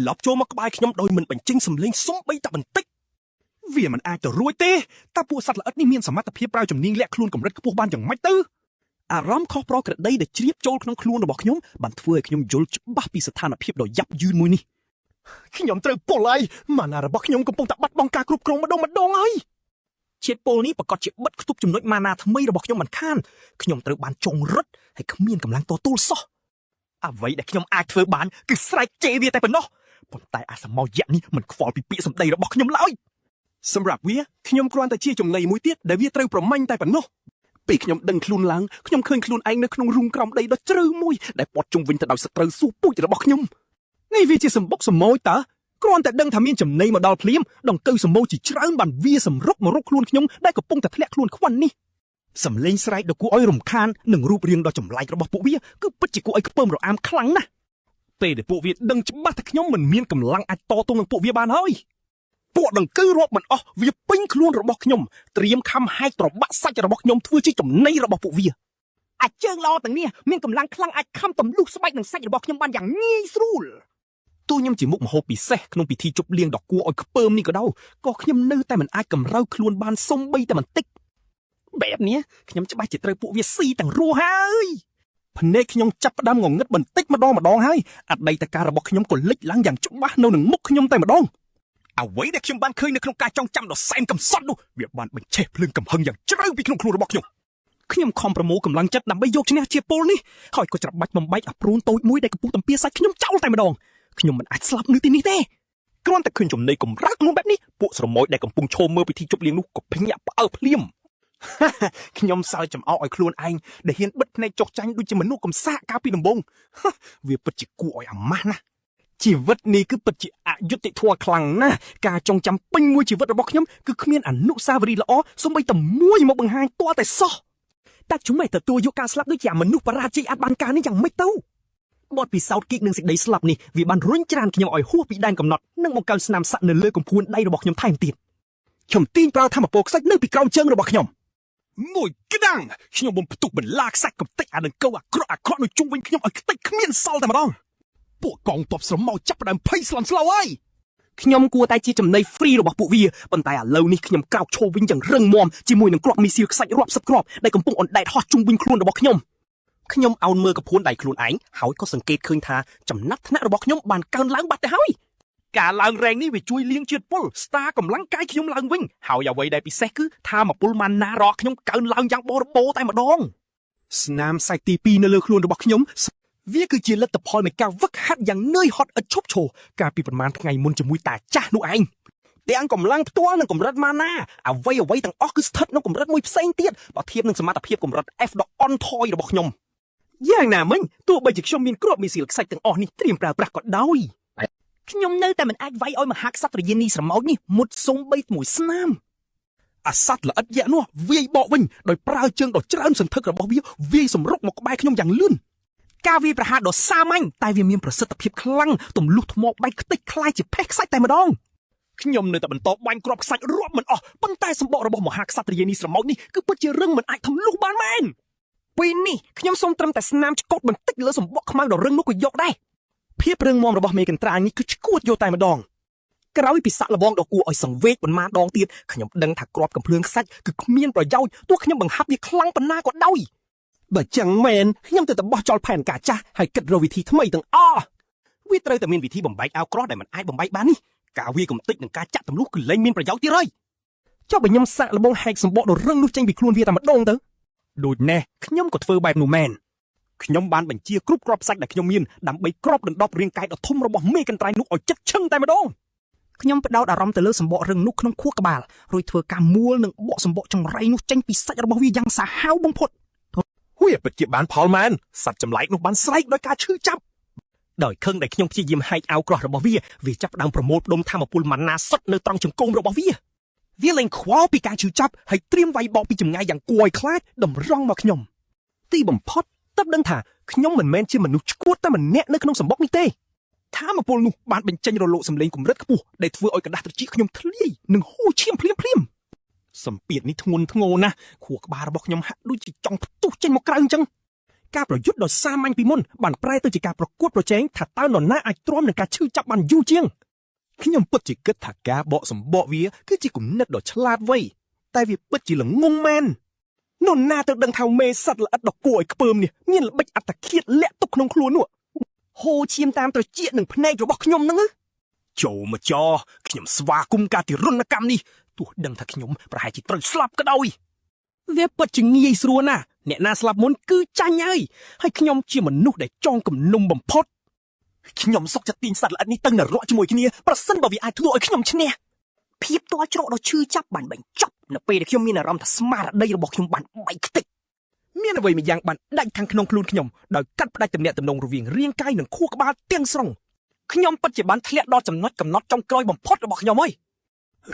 លបចូលមកក្បែរខ្ញុំដោយមិនបញ្ចេញសំឡេងសូម្បីតែបន្តិច វាមិនអាចទៅរួចទេតើពួកសត្វល្អិតនេះមានសមត្ថភាពប្រើជំនាញលាក់ខ្លួនកម្រិតខ្ពស់បានយ៉ាងម៉េចទៅអារម្មណ៍ខុសប្រក្រតីដែលជ្រាបចូលក្នុងខ្លួនរបស់ខ្ញុំបានធ្វើឲ្យខ្ញុំយល់ច្បាស់ពីស្ថានភាពដ៏យ៉ាប់យឺនមួយនេះខ្ញុំត្រូវពលហើយម៉ាណារបស់ខ្ញុំកំពុងតែបាត់បង់ការគ្រប់គ្រងម្ដងហើយជាតិពលនេះប្រកាសជាបិទខ្ទប់ចំណុចម៉ាណាថ្មីរបស់ខ្ញុំមិនខានខ្ញុំត្រូវបានចងរឹតហើយគ្មានកម្លាំងតទល់សោះអ្វីដែលខ្ញុំអាចធ្វើបានគឺស្រែកជេរវាតែប៉ុណ្ណោះប៉ុន្តែអាសមោយៈនេះមិនខ្វល់ពីពាក្យសម្ដីរបស់ខ្ញុំឡើយសម្រាប់វាខ្ញុំគ្រាន់តែជាចំណីមួយទៀតដែលវាត្រូវប្រមាញ់តែប៉ុណ្ណោះពេលខ្ញុំដឹងខ្លួនឡើងខ្ញុំឃើញខ្លួនឯងនៅក្នុងរូងក្រោមដីដ៏ជ្រៅមួយដែលព័ទ្ធជុំវិញទៅដោយសត្រូវសួរពូជរបស់ខ្ញុំនេះវាជាសម្បុកសមោយតើគ្រាន់តែដឹងថាមានចំណីមកដល់ភ្លាមដង្កូវសមោយជាច្រើនបានវាសម្រុកមករកខ្លួនខ្ញុំដែលកំពុងតែធ្លាក់ខ្លួនខ្វាន់នេះសំឡេងស្រែកដ៏គួរឲ្យរំខាននិងរូបរាងដ៏ចម្លែករបស់ពួកវាគឺពិតជាគួរឲ្យខ្ពើមរអាមខ្លាំងណាស់ពេលដែលពួកវាដឹងច្បាស់ថាខ្ញុំមិនមានកម្លាំងអាចតទល់នឹងពួកវាបានហើយពួកដង្កូវរាប់មិនអស់វាពេញខ្លួនរបស់ខ្ញុំត្រៀមខំហែកត្របាក់សាច់របស់ខ្ញុំធ្វើជាចំណីរបស់ពួកវាអាចជើងល្អទាំងនេះមានកម្លាំងខ្លាំងអាចខំទម្លុះស្បែកនិងសាច់របស់ខ្ញុំបានយ៉ាងងាយស្រួលទោះខ្ញុំជាមុខម្ហូបពិសេសក្នុងពិធីជប់លៀងដ៏គួរឲ្យខ្ពើមនេះក៏ដោយក៏ខ្ញុំនៅតែមិនអាចកម្រើខ្លួនបានសូម្បីតែបន្តិចបែបនេះខ្ញុំច្បាស់ជាត្រូវពួកវាស៊ីទាំងរស់ហើយភ្នែកខ្ញុំចាប់ផ្ដើមងងឹតបន្តិចម្ដងហើយអតីតកាលរបស់ខ្ញុំក៏លេចឡើងយ៉ាងច្បាស់នៅនឹងមុខខ្ញុំតែម្ដងអ្វីដែលខ្ញុំបានឃើញនៅក្នុងការចងចាំដ៏សែនកំសត់នោះវាបានបញ្ឆេះភ្លើងកំហឹងយ៉ាងជ្រៅពីក្នុងខ្លួនរបស់ខ្ញុំខំប្រមូលកម្លាំងចិត្តដើម្បីយកឈ្នះជាពលនេះហើយក៏ច្របាច់បំបែកអាព្រូនតូចមួយដែលកំពុងតំពាសាច់ខ្ញុំចោលតែម្ដងខ្ញុំមិនអាចស្លាប់នៅទីនេះទេគ្រាន់តែឃើញចំណីកម្រើកខ្លួនបែបនេះពួកស្រមោចដែលកំពុងឈោមមើលពិធីជប់លៀងនោះក៏ភ្ញាក់ផ្អើលភ្លាមខ្ញុំសើចចំអកឲ្យខ្លួនឯងដែលហ៊ានបិទភ្នែកចុះចាញ់ដូចជាមនុស្សកំសាកកាលពីដំបូងវាពិតជាគួរឲ្យអាម៉ាស់ណាស់ជីវិតនេះគឺពិតជាអយុត្តិធម៌ខ្លាំងណាស់ការចងចាំពេញមួយជីវិតរបស់ខ្ញុំគឺគ្មានអនុស្សាវរីយ៍ល្អសូម្បីតែមួយមកបង្ហាញទាល់តែសោះតែជំឯទទួលយកការស្លាប់ដូចជាមនុស្សបរាជ័យអាចបានការនេះយ៉ាងម៉េចទៅបទពិសោធន៍គីកនឹងសេចក្តីស្លាប់នេះវាបានរុញច្រានខ្ញុំឲ្យហួសពីដែនកំណត់និងបង្កើនស្នាមសាក់នៅលើកំភួនដៃរបស់ខ្ញុំថែមទៀតខ្ញុំទាញប្រើធម្មពលខ្សាច់នៅពីក្រោមជើងរបស់ខ្ញុំមួយក្តាំងខ្ញុំបំផ្ទុះបន្លាខ្សាច់កំតិចអានឹងកោអាក្រក់នៅជុំវិញខ្ញុំឲ្យខ្ទេចគ្មានសល់តែម្ដងពួកកងទ័ពស្រមោចចាប់ផ្ដើមភ័យស្លន់ស្លោហើយខ្ញុំគួរតែជាចំណីហ្វ្រីរបស់ពួកវាប៉ុន្តែឥឡូវនេះខ្ញុំក្រោកឈរវិញយ៉ាងរឹងមាំជាមួយនឹងគ្រាប់មីស៊ីលខ្សាច់រាប់សិបគ្រាប់ដែលកំពុងអណ្ដែតហោះជុំវិញខ្លួនរបស់ខ្ញុំអោនមើលកពួនដៃខ្លួនឯងហើយក៏សង្កេតឃើញថាចំណាត់ថ្នាក់របស់ខ្ញុំបានកើនឡើងបាត់ទៅហើយការឡើងរែងនេះវាជួយលាងជាតិពុលស្តារកម្លាំងកាយខ្ញុំឡើងវិញហើយអ្វីដែលពិសេសគឺថាមពុលម៉ាណារបស់ខ្ញុំកើនឡើងយ៉ាងបរិបូរណ៍តែម្ដងស្នាមសាច់ទី2នៅលើខ្លួនរបស់ខ្ញុំវាគឺជាលទ្ធផលនៃការវឹកហាត់យ៉ាងនឿយហត់ឥតឈប់ឈរកាលពីប្រហែលថ្ងៃមុនជាមួយតាចាស់នោះឯងទាំងកម្លាំងផ្ទាល់និងកម្រិតម៉ាណាអ្វីទាំងអស់គឺស្ថិតនៅកម្រិតមួយផ្សេងទៀតបើធៀបនឹងសមត្ថភាពកម្រិត F ដ៏អន់ថយរបស់ខ្ញុំយ៉ាងណាមិញទោះបីជាខ្ញុំមានគ្រាប់មីស៊ីលខ្សាច់ទាំងអស់នេះត្រៀមប្រើប្រាស់ក៏ដោយខ្ញុំនៅតែមិនអាចវាយឲ្យមហាក្សត្រយានីស្រមោចនេះមុតសូម្បីមួយស្នាមអាសត្វល្អិតយក្សនោះវាយបកវិញដោយប្រើជើងដ៏ច្រើនសន្ធឹករបស់វាវាយសម្រុកមកក្បែរខ្ញុំយ៉ាងលឿនការវាយប្រហារដ៏សាមញ្ញតែវាមានប្រសិទ្ធភាពខ្លាំងទម្លុះថ្មបែកខ្ទេចคล้ายជាផេះខ្សាច់តែម្ដងខ្ញុំនៅតែបន្តបាញ់គ្រាប់ខ្សាច់រាប់មិនអស់ប៉ុន្តែសម្បករបស់មហាក្សត្រយានីស្រមោចនេះគឺពិតជារឹងមិនអាចទម្លុះបានមែនពេលនេះខ្ញុំសូមត្រឹមតែស្នាមឆ្កូតបន្តិចលើសម្បកខ្មៅដ៏រឹងនោះក៏យកដែរភាពរឹងមាំរបស់មេកន្ត្រានេះគឺឈួតយកតែម្ដងក្រោយពីសាក់លបងដ៏គួរឲ្យសង្វេគប៉ុន្មានដងទៀតខ្ញុំដឹងថាគ្រាប់កំភ្លើងខ្សាច់គឺគ្មានប្រយោជន៍ទោះខ្ញុំបង្ហាប់វាខ្លាំងប៉ុណ្ណាក៏ដោយបើចឹងមែនខ្ញុំទៅបោះចោលផែនការចាស់ហើយគិតរកវិធីថ្មីទាំងអស់វាត្រូវតែមានវិធីបំបែកអាវក្រោះដែលមិនអាចបំបែកបាននេះការវាកំតិចនិងការចាក់ទម្លុះគឺលែងមានប្រយោជន៍ទៀតហើយចុះបើខ្ញុំសាក់លបងហែកសម្បកដ៏រឹងនោះចេញពីខ្លួនវាតែម្ដងទៅដូចណេះខ្ញុំក៏ធ្វើបែបនោះមែនខ្ញុំបានបញ្ជាគ្រប់គ្រាប់សាច់ដែលខ្ញុំមានដើម្បីគ្របដណ្ដប់រាងកាយដ៏ធំរបស់មេកន្ត្រៃនោះឲ្យជិតឈឹងតែម្ដងខ្ញុំផ្ដោតអារម្មណ៍ទៅលើសម្បករឹងនោះក្នុងខួរក្បាលរួចធ្វើការមួលនិងបកសម្បកចង្រៃនោះចេញពីសាច់របស់វាយ៉ាងសាហាវបំផុតវាពិតជាបានផលមែនសត្វចម្លែកនោះបានស្រែកដោយការឈឺចាប់ដោយខឹងដែលខ្ញុំព្យាយាមហែកអាវក្រោះរបស់វាចាប់ផ្ដើមប្រមូលផ្ដុំធម្មពលម៉ាណាសុទ្ធនៅត្រង់ជង្គង់របស់វាលែងខ្វល់ពីការឈឺចាប់ហើយត្រៀមវាយបកពីចម្ងាយយ៉ាងគួរឲ្យខ្លាចតម្រង់មកខ្ញុំទីបំផុតទើបដឹងថាខ្ញុំមិនមែនជាមនុស្សឆ្កួតតែម្នាក់នៅក្នុងសម្បុកនេះទេធម្មពលនោះបានបញ្ចេញរលកសម្លេងកម្រិតខ្ពស់ដែលធ្វើឲ្យកដាស់ត្រចៀកខ្ញុំធ្លាយនិងហូរឈាមភ្លាមសម្ពាធនេះធ្ងន់ធ្ងរណាស់ខួរក្បាលរបស់ខ្ញុំហាក់ដូចជាចង់ផ្ទុះចេញមកក្រៅអញ្ចឹងការប្រយុទ្ធដ៏សាមញ្ញពីមុនបានប្រែទៅជាការប្រកួតប្រជែងថាតើនរណាអាចទ្រាំនឹងការឈឺចាប់បានយូរជាង ខ្ញុំពិតជាគិតថាការបកសម្បកវាគឺជាគំនិតដ៏ឆ្លាតវៃតែវាពិតជាល្ងងមែននរណាទៅដឹងថាមេសត្វល្អិតដ៏គួរឲ្យខ្ពើមនេះមានល្បិចអត្តឃាតលាក់ទុកក្នុងខ្លួននោះហូរឈាមតាមត្រចៀកនឹងភ្នែករបស់ខ្ញុំហ្នឹងចូលមកចោខ្ញុំស្វាគមន៍ការទារុណកម្មនេះទោះដឹងថាខ្ញុំប្រហែលជាត្រូវស្លាប់ក៏ដោយវាពិតជាងាយស្រួលណាស់អ្នកណាស្លាប់មុនគឺចាញ់ហើយខ្ញុំជាមនុស្សដែលចងគំនុំបំផុតខ្ញុំសុកចិត្តទាញសត្វល្អិតនេះទៅនរកជាមួយគ្នាប្រសិនបើវាអាចធ្វើឲ្យខ្ញុំឈ្នះភាពទាល់ច្រកដ៏ឈឺចាប់បានបញ្ចប់នៅពេលដែលខ្ញុំមានអារម្មណ៍ថាស្មារតីរបស់ខ្ញុំបានបែកខ្ទេចមានអ្វីម្យ៉ាងបានដាច់ខាងក្នុងខ្លួនខ្ញុំដោយកាត់ផ្ដាច់ទំនាក់ទំនងរវាងរាងកាយនិងខួរក្បាលទាំងស្រុងខ្ញុំពិតជាបានធ្លាក់ដល់ចំណុចកំណត់ចុងក្រោយបំផុតរបស់ខ្ញុំហើយ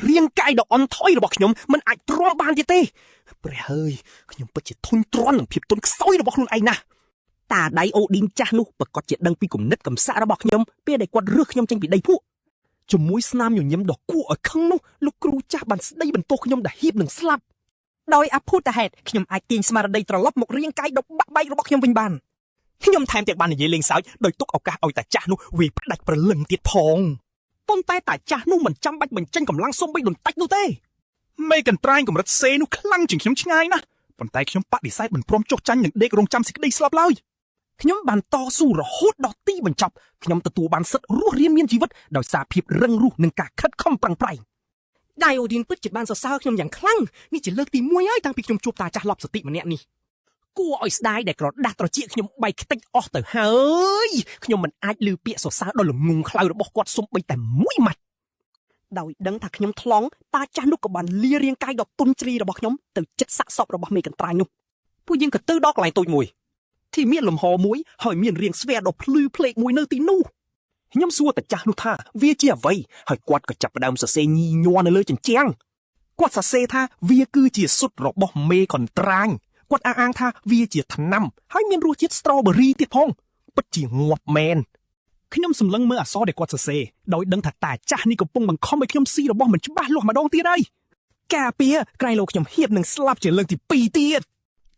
រាងកាយដ៏អន់ថយរបស់ខ្ញុំមិនអាចទ្រាំបានទៀតទេព្រះហើយខ្ញុំពិតជាធុញទ្រាន់នឹងភាពទន់ខ្សោយរបស់ខ្លួនឯងណាស់តាដៃអូឌីនចាស់នោះប្រកាសជាដឹងពីគំនិតកំសាករបស់ខ្ញុំពេលដែលគាត់រើសខ្ញុំចេញពីដីភក់ជាមួយស្នាមញញឹមដ៏គួរឲ្យខឹងនោះលោកគ្រូចាស់បានស្ដីបន្ទោសខ្ញុំដែលហៀបនឹងស្លាប់ដោយអភូតហេតុខ្ញុំអាចទាញស្មារតីត្រឡប់មករាងកាយដ៏បាក់បែករបស់ខ្ញុំវិញបានខ្ញុំថែមទាំងបាននិយាយលេងសើចដោយទុកឱកាសឲ្យតាចាស់នោះវាយផ្ដាច់ព្រលឹងទៀតផងប៉ុន្តែតាចាស់នោះមិនចាំបាច់បញ្ចេញកម្លាំងសូម្បីបន្តិចនោះទេមេកន្ត្រៃកម្រិតសេនោះខ្លាំងជាងខ្ញុំឆ្ងាយណាស់ប៉ុន្តែខ្ញុំបដិសេធមិនព្រមចុះចាញ់នឹងដេករងចាំសេចក្តីស្លាប់ឡើយខ្ញុំបានតស៊ូរហូតដល់ទីបញ្ចប់ខ្ញុំទទួលបានសិទ្ធិរស់រានមានជីវិតដោយសារភាពរឹងរូសនិងការខិតខំប្រឹងប្រែងដៃអូឌីនពិតជាបានសរសើរខ្ញុំយ៉ាងខ្លាំងនេះជាលើកទី1ហើយតាំងពីខ្ញុំជួបតាចាស់លប់សតិម្នាក់នេះគួរឲ្យស្ដាយដែលក្រដាស់ត្រចៀកខ្ញុំបែកខ្ទេចអស់ទៅហើយខ្ញុំមិនអាចឮពាក្យសរសើរដ៏ល្ងងខ្លៅរបស់គាត់សូម្បីតែមួយម៉ាត់ដោយដឹងថាខ្ញុំថ្លង់តាចាស់នោះក៏បានលារាងកាយដ៏ទន់ជ្រាយរបស់ខ្ញុំទៅជិតសាកសពរបស់មេកន្ត្រៃនោះពួកយើងក៏ទៅដល់កន្លែងតូចមួយที่មានលំហមួយហើយមានរាងស្វែដ៏ភ្លឺភ្លេកមួយនៅទីនោះខ្ញុំសួរតាចាស់នោះថាវាជាអ្វីហើយគាត់ក៏ចាប់ផ្ដើមសរសេរញីញ័រនៅលើជញ្ជាំងគាត់សរសេរថាវាគឺជាស៊ុតរបស់មេកន្ត្រាញគាត់អះអាងថាវាជាថ្នាំហើយមានរសជាតិ strawberry ទៀតផងពិតជាងាប់មែនខ្ញុំសម្លឹងមើលអក្សរដែលគាត់សរសេរដោយដឹងថាតាចាស់នេះកំពុងបង្ខំឲ្យខ្ញុំស៊ីរបស់មិនច្បាស់លាស់ម្ដងទៀតហើយការពារក្រែងលោកខ្ញុំហៀបនឹងស្លាប់ជាលើកទី2ទៀ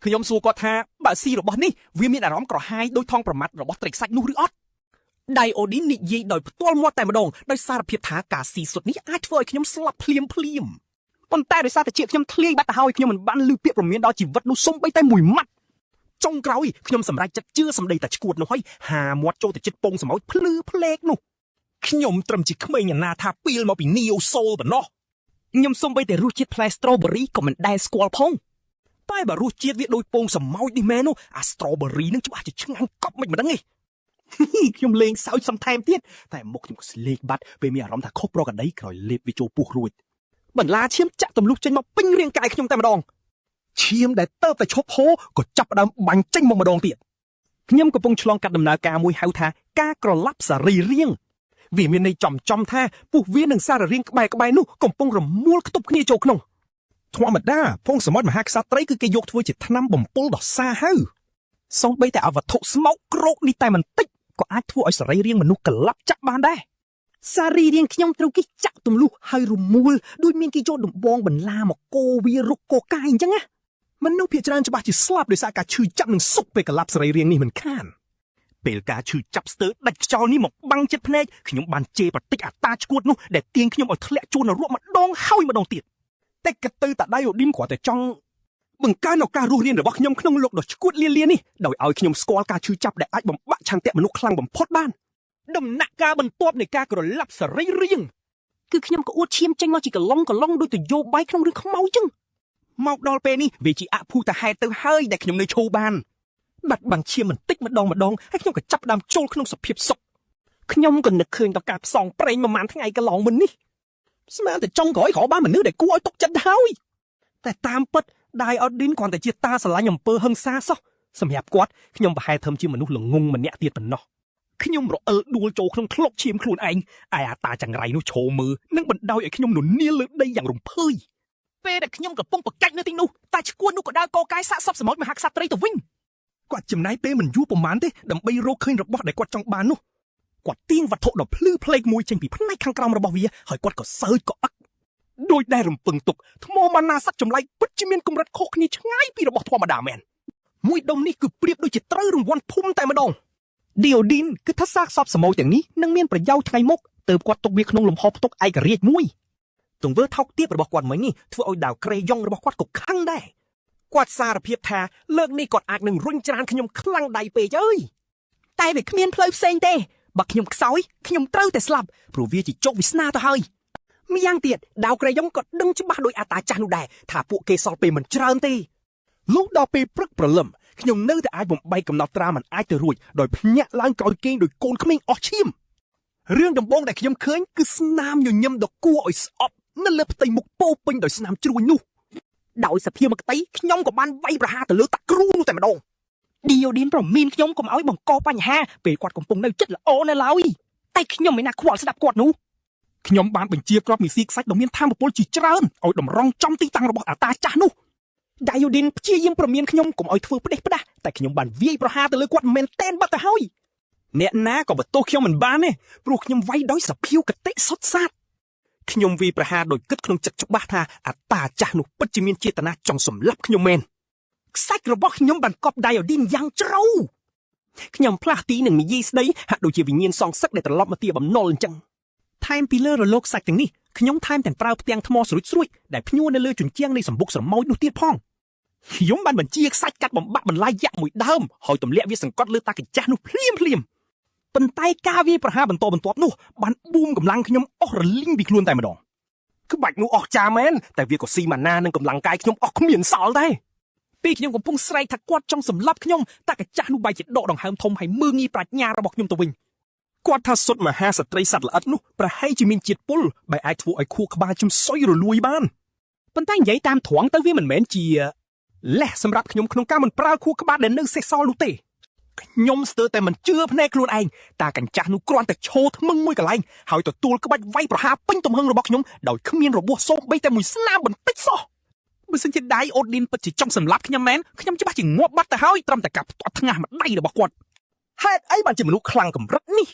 តខ្ញុំសួរគាត់ថាបើស៊ីរបស់នេះវាមានអារម្មណ៍ក្រហាយដោយថងប្រមាត់របស់ត្រីខ្សាច់នោះឬអត់ដៃអូឌីននិយាយដោយផ្ទាល់មាត់តែម្ដងដោយសារភាពថាការស៊ីសុទ្ធនេះអាចធ្វើឲ្យខ្ញុំស្លាប់ភ្លាមប៉ុន្តែដោយសារតែជាខ្ញុំធ្លាយបាត់ទៅហើយខ្ញុំមិនបានឮពាក្យព្រមានដល់ជីវិតនោះសូម្បីតែមួយម៉ាត់ចុងក្រោយខ្ញុំសម្រេចចិត្តជឿសម្ដីតាឈួតនោះហើយហាមាត់ចូលទៅចិត្តពងសម្ោចភ្លឺភ្លេកនោះខ្ញុំត្រឹមជាក្មេងអនាថាពីលមកពី Neo Soul ប៉ុណ្ណោះខ្ញុំសូម្បីតែរសជាតិផ្លែ strawberry ក៏មិនដែលស្គាល់ផងតែបើរសជាតិវាដូចពងសម្ោចនេះមែននោះអា strawberry នឹងច្បាស់ជាឆ្ងាញ់កប់មិនដឹងទេខ្ញុំលេងសើចសំថែមទៀតតែមុខខ្ញុំក៏ស្លេកបាត់ពេលមានអារម្មណ៍ថាខុសប្រក្រតីក្រោយលេបវាចូលពោះរួចបន្លាឈាមចាក់ទម្លុះចេញមកពេញរាងកាយខ្ញុំតែម្ដងឈាមដែលទៅតែឈប់ហូរក៏ចាប់ផ្ដើមបាញ់ចេញមកម្ដងទៀតខ្ញុំកំពុងឆ្លងកាត់ដំណើរការមួយហៅថាការក្រឡាប់សារីរាង្គវាមានន័យចំថាពោះវានិងសាររាង្គក្បែរនោះកំពុងរមួលខ្ទប់គ្នាចូលក្នុងធម្មតាពងសមុទ្រមហាក្សត្រីគឺគេយកធ្វើជាថ្នាំបំពុលដ៏សាហាវសូម្បីតែអវត្ថុស្មោកគ្រោកនេះតែបន្តិចក៏អាចធ្វើឲ្យសរីរាង្គមនុស្សក្លាប់ចាក់បានដែរសារីរាង្គខ្ញុំត្រូវគេចាក់ទម្លុះហើយរមួលដូចមានគេយកដំបងបន្លាមកកោវារុកកកាយអញ្ចឹងណាមនុស្សភាគច្រើនច្បាស់ជាស្លាប់ដោយសារការឈឺចាប់និងសុកពេលក្លាប់សរីរាង្គនេះមិនខានពេលការឈឺចាប់ស្ទើរដាច់ខ្យល់នេះមកបាំងចិត្តភ្នែកខ្ញុំបានជេរបន្តិចអាតាឈួតនោះដែលទាញខ្ញុំឲ្យធ្លាក់ចូលនរកម្ដងហើយម្ដងទៀតតែក៏ទៅតាដៃអូឌីមគ្រាន់តែចង់បង្កើនឱកាសរស់រានរបស់ខ្ញុំក្នុងលោកដ៏ឈួតលានេះដោយឲ្យខ្ញុំស្គាល់ការឈឺចាប់ដែលអាចបំបាក់ឆន្ទៈមនុស្សខ្លាំងបំផុតបានដំណាក់កាលបន្ទាប់នៃការក្រឡាប់សរីរាង្គគឺខ្ញុំក៏អួតឈាមចេញមកជាកឡុងដូចទៅយោបាយក្នុងរឿងខ្មោចចឹងមកដល់ពេលនេះវាជាអភូតហេតុទៅហើយដែលខ្ញុំនៅឈោបានបាត់បង់ឈាមបន្តិចម្ដងហើយខ្ញុំក៏ចាប់ផ្ដើមចូលក្នុងសភាពសុខខ្ញុំក៏នឹកឃើញដល់ការផ្សងប្រេងប្រហែលថ្ងៃកន្លងមុននេះស្មានតែចុងក្រោយក៏បានមនុស្សដែលគួរឲ្យទុកចិត្តហើយតែតាមពិតដៃអូឌីនគ្រាន់តែជាតាស្រឡាញ់អំពើហិង្សាសោះសម្រាប់គាត់ខ្ញុំប្រហែលធំជាមនុស្សល្ងងម្នាក់ទៀតប៉ុណ្ណោះខ្ញុំរអិលដួលចូលក្នុងថ្លុកឈាមខ្លួនឯងអាតាចង្រៃនោះឈោមើលនិងបណ្ដោយឲ្យខ្ញុំននៀលលើដីយ៉ាងរំភើយពេលដែលខ្ញុំកំពុងប្រកាច់នៅទីនោះតាឈួននោះក៏ដើរកកាយសាកសពសមុទ្រមហាក្សត្រីទៅវិញគាត់ចំណាយពេលមិនយូរប៉ុន្មានទេដើម្បីរកឃើញរបស់ដែលគាត់ចង់បាននោះគាត់ទាញវត្ថុដ៏ភ្លឺភ្លេកមួយចេញពីផ្នែកខាងក្រោមរបស់វាហើយគាត់ក៏សើចក៏អឹកដោយដែលរំពឹងទុកថ្មម៉ាណាស័កចម្លែកពិតជាមានកម្រិតខុសគ្នាឆ្ងាយពីរបស់ធម្មតាមែនមួយដុំនេះគឺប្រៀបដូចជាត្រូវរង្វាន់ភូមិតែម្ដងឌីអូឌីនគឺថាសាកសពសមោទាំងនេះនឹងមានប្រយោជន៍ថ្ងៃមុខ ទើបគាត់ទុកវាក្នុងលំហផ្ទុកឯករាជ្យមួយទង្វើថោកទាបរបស់គាត់មិញនេះធ្វើឲ្យដាវក្រេយ៉ុងរបស់គាត់ក៏ខឹងដែរគាត់សារភាពថាលើកនេះគាត់អាចនឹងរុញច្រានខ្ញុំខ្លាំងដៃពេកអើយតែវាគ្មានផ្លូវផ្សេងទេបើខ្ញុំខ្សោយខ្ញុំត្រូវតែស្លាប់ព្រោះវាជាជោគវាសនាទៅហើយម្យ៉ាងទៀតដាវក្រេយ៉ុងក៏ដឹងច្បាស់ដោយអាតាចាស់នោះដែរថាពួកគេសល់ពេលមិនច្រើនទេលុះដល់ពេលព្រឹកព្រលឹមខ្ញុំនៅតែអាចបំបីកំណត់ត្រាមិនអាចទៅរួចដោយភ្ញាក់ឡើងក្រោយគេងដោយកូនក្មេងអស់ឈាមរឿងដំបូងដែលខ្ញុំឃើញគឺស្នាមញញឹមដ៏គួរឲ្យស្អប់នៅលើផ្ទៃមុខពោពេញដោយស្នាមជ្រួញនោះដោយសភាមកតីខ្ញុំក៏បានវាយប្រហារទៅលើតាគ្រូនោះតែម្ដងឌីយ៉ូឌីនប្រមានខ្ញុំកុំឲ្យបង្កបញ្ហាពេលគាត់កំពុងនៅចិត្តល្អនៅឡើយតែខ្ញុំមិនណាខ្វល់ស្ដាប់គាត់នោះខ្ញុំបានបញ្ជាគ្រាប់មីស៊ីខ្សាច់ដ៏មានថាមពលជាច្រើនឲ្យតម្រង់ចំទីតាំងរបស់អាតាចាស់នោះឌីយ៉ូឌីនព្យាយាមប្រមានខ្ញុំកុំឲ្យធ្វើផ្ដេសផ្ដាស់តែខ្ញុំបានវាយប្រហារទៅលើគាត់មែនតែនបាត់ទៅហើយអ្នកណាក៏បន្ទោសខ្ញុំមិនបានទេព្រោះខ្ញុំវាយដោយសភាវគតិសុទ្ធសាធខ្ញុំវាយប្រហារដោយគិតក្នុងចិត្តច្បាស់ថាអាតាចាស់នោះពិតជាមានចេតនាចង់សម្លាប់ខ្ញុំមែនខ្សាច់របស់ខ្ញុំបានកប់ឌីយ៉ូឌីនយ៉ាងជ្រៅខ្ញុំផ្លាស់ទីនឹងនិយាយស្ដីហាក់ដូចជាវិញ្ញាណសងសឹកដែលត្រឡប់មកទីបំណុលអញ្ចឹងថែមពីលើរលកសាច់ទាំងនេះខ្ញុំថែមទាំងប្រើផ្ទាំងថ្មស្រួចស្រួចដែលភ្នួរនៅលើជញ្ជាំងនៃសម្បុកស្រមោចនោះទៀតផងខ្ញុំបានបញ្ជាខ្សាច់កាត់បំបាក់បន្លាយយ៉ាក់មួយដើមហើយទម្លាក់វាសង្កត់លើតាកញ្ចាស់នោះភ្លាមប៉ុន្តែការវាយប្រហារបន្តបន្ទាប់នោះបានបួមកម្លាំងខ្ញុំអស់រលីងពីខ្លួនតែម្ដងក្បាច់នោះអស់ចាមែនតែវាក៏ស៊ីម៉ាណានឹងកម្លាំងកាយខ្ញុំអស់គ្មានសល់ដែរពេលខ្ញុំកំពុងស្រែកថាគាត់ចង់សម្លាប់ខ្ញុំតាកញ្ចាស់នោះបែរជាដកដង្ហើមធំហើយមើងងាយប្រាជ្ញារបស់ខ្ញុំទៅវិញគាត់ថាសុទ្ធមហាស្ត្រីសត្វល្អិតនោះប្រហែលជាមានជាតិពុលបែរអាចធ្វើឲ្យខួរក្បាលខ្ញុំសុយរលួយបានប៉ុន្តែនិយាយតាមត្រង់ទៅវាមិនមែនជាលេះសម្រាប់ខ្ញុំក្នុងការមិនប្រើខួរក្បាលដែលនៅសេសសល់នោះទេខ្ញុំស្ទើរតែមិនជឿភ្នែកខ្លួនឯងតាកញ្ចាស់នោះគ្រាន់តែឈោថ្មឹងមួយកន្លែងហើយទទួលក្បាច់វាយប្រហារពេញទំហឹងរបស់ខ្ញុំដោយគ្មានរបួសសូម្បីតែមួយស្នាមបន្តិចសោះបើសិនជាដៃអូឌីនពិតជាចង់សម្លាប់ខ្ញុំមែនខ្ញុំច្បាស់ជាងាប់បាត់ទៅហើយត្រឹមតែការផ្ទាត់ថ្ងាសម្ដៃរបស់គាត់ហេតុអីបានជាមនុស្សខ្លាំងកម្រិតនេ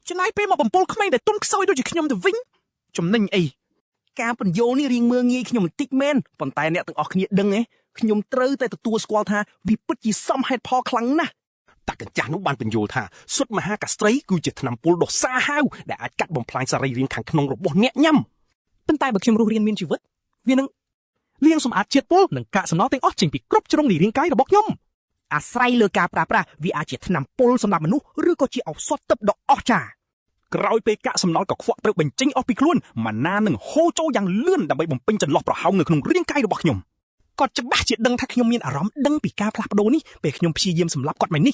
ះចំណាយពេលមកបំពល់ក្មេងដែលទុនខ្សោយដូចជាខ្ញុំទៅវិញចំណេញអីការបញ្យោនេះរៀងមើងងាយខ្ញុំបន្តិចមែនប៉ុន្តែអ្នកទាំងអស់គ្នាដឹងទេខ្ញុំត្រូវតែទទួលស្គាល់ថាវាពិតជាសមហេតុផលខ្លាំងណាស់តាកញ្ចាស់នោះបានបញ្យល់ថាសុទ្ធមហាកាស្ត្រីគឺជាថ្នាំពុលដ៏សាហាវដែលអាចកាត់បំផ្លាញសរីរាង្គខាងក្នុងរបស់អ្នកញ៉ាំប៉ុន្តែបើខ្ញុំរស់រានមានជីវិតវានឹងលាងសម្អាតជាតិពុលនិងកាកសំណល់ទាំងអស់ចេញពីគ្រប់ជ្រុងនៃរាងកាយរបស់ខ្ញុំអាស្រ័យលើការប្រើប្រាស់វាអាចជាថ្នាំពុលសម្រាប់មនុស្សឬក៏ជាឱសថទិព្វដ៏អស្ចារ្យក្រោយពេលកាកសំណល់កខ្វក់ត្រូវបញ្ចេញអស់ពីខ្លួនម៉ាណានឹងហូរចូលយ៉ាងលឿនដើម្បីបំពេញចន្លោះប្រហោងនៅក្នុងរាងកាយរបស់ខ្ញុំគាត់ច្បាស់ជាដឹងថាខ្ញុំមានអារម្មណ៍ដឹងពីការផ្លាស់ប្ដូរនេះពេលខ្ញុំព្យាយាមសម្លាប់គាត់មិននេ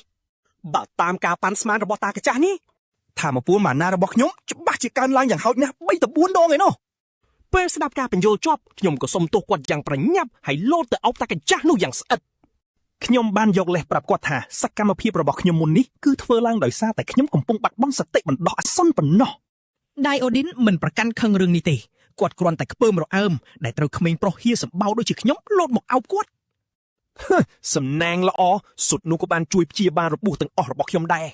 ះបើតាមការប៉ាន់ស្មានរបស់តាកញ្ចាស់នេះថាមពលម៉ាណារបស់ខ្ញុំច្បាស់ជាកើនឡើងយ៉ាងហោចណាស់3ទៅ4ដងឯណោះពេលស្ដាប់ការបញ្យល់ចប់ខ្ញុំក៏សុំទោសគាត់យ៉ាងប្រញាប់ហើយលោតទៅអោបតាកញ្ចាស់នោះយ៉ាងស្អិតខ្ញុំបានយកលេសប្រាប់គាត់ថាសកម្មភាពរបស់ខ្ញុំមុននេះគឺធ្វើឡើងដោយសារតែខ្ញុំកំពុងបាត់បង់សតិបណ្ដោះអាសន្នប៉ុណ្ណោះដៃអូឌីនមិនប្រកាន់ខឹងរឿងនេះទេគាត់គ្រាន់តែខ្ពើមរអើមដែលត្រូវក្មេងប្រុសហៀសម្បោដូចជាខ្ញុំលោតមកអោបគាត់សំណាងល្អសុទ្ធនោះក៏បានជួយព្យាបាលរបួសទាំងអស់របស់ខ្ញុំដែរ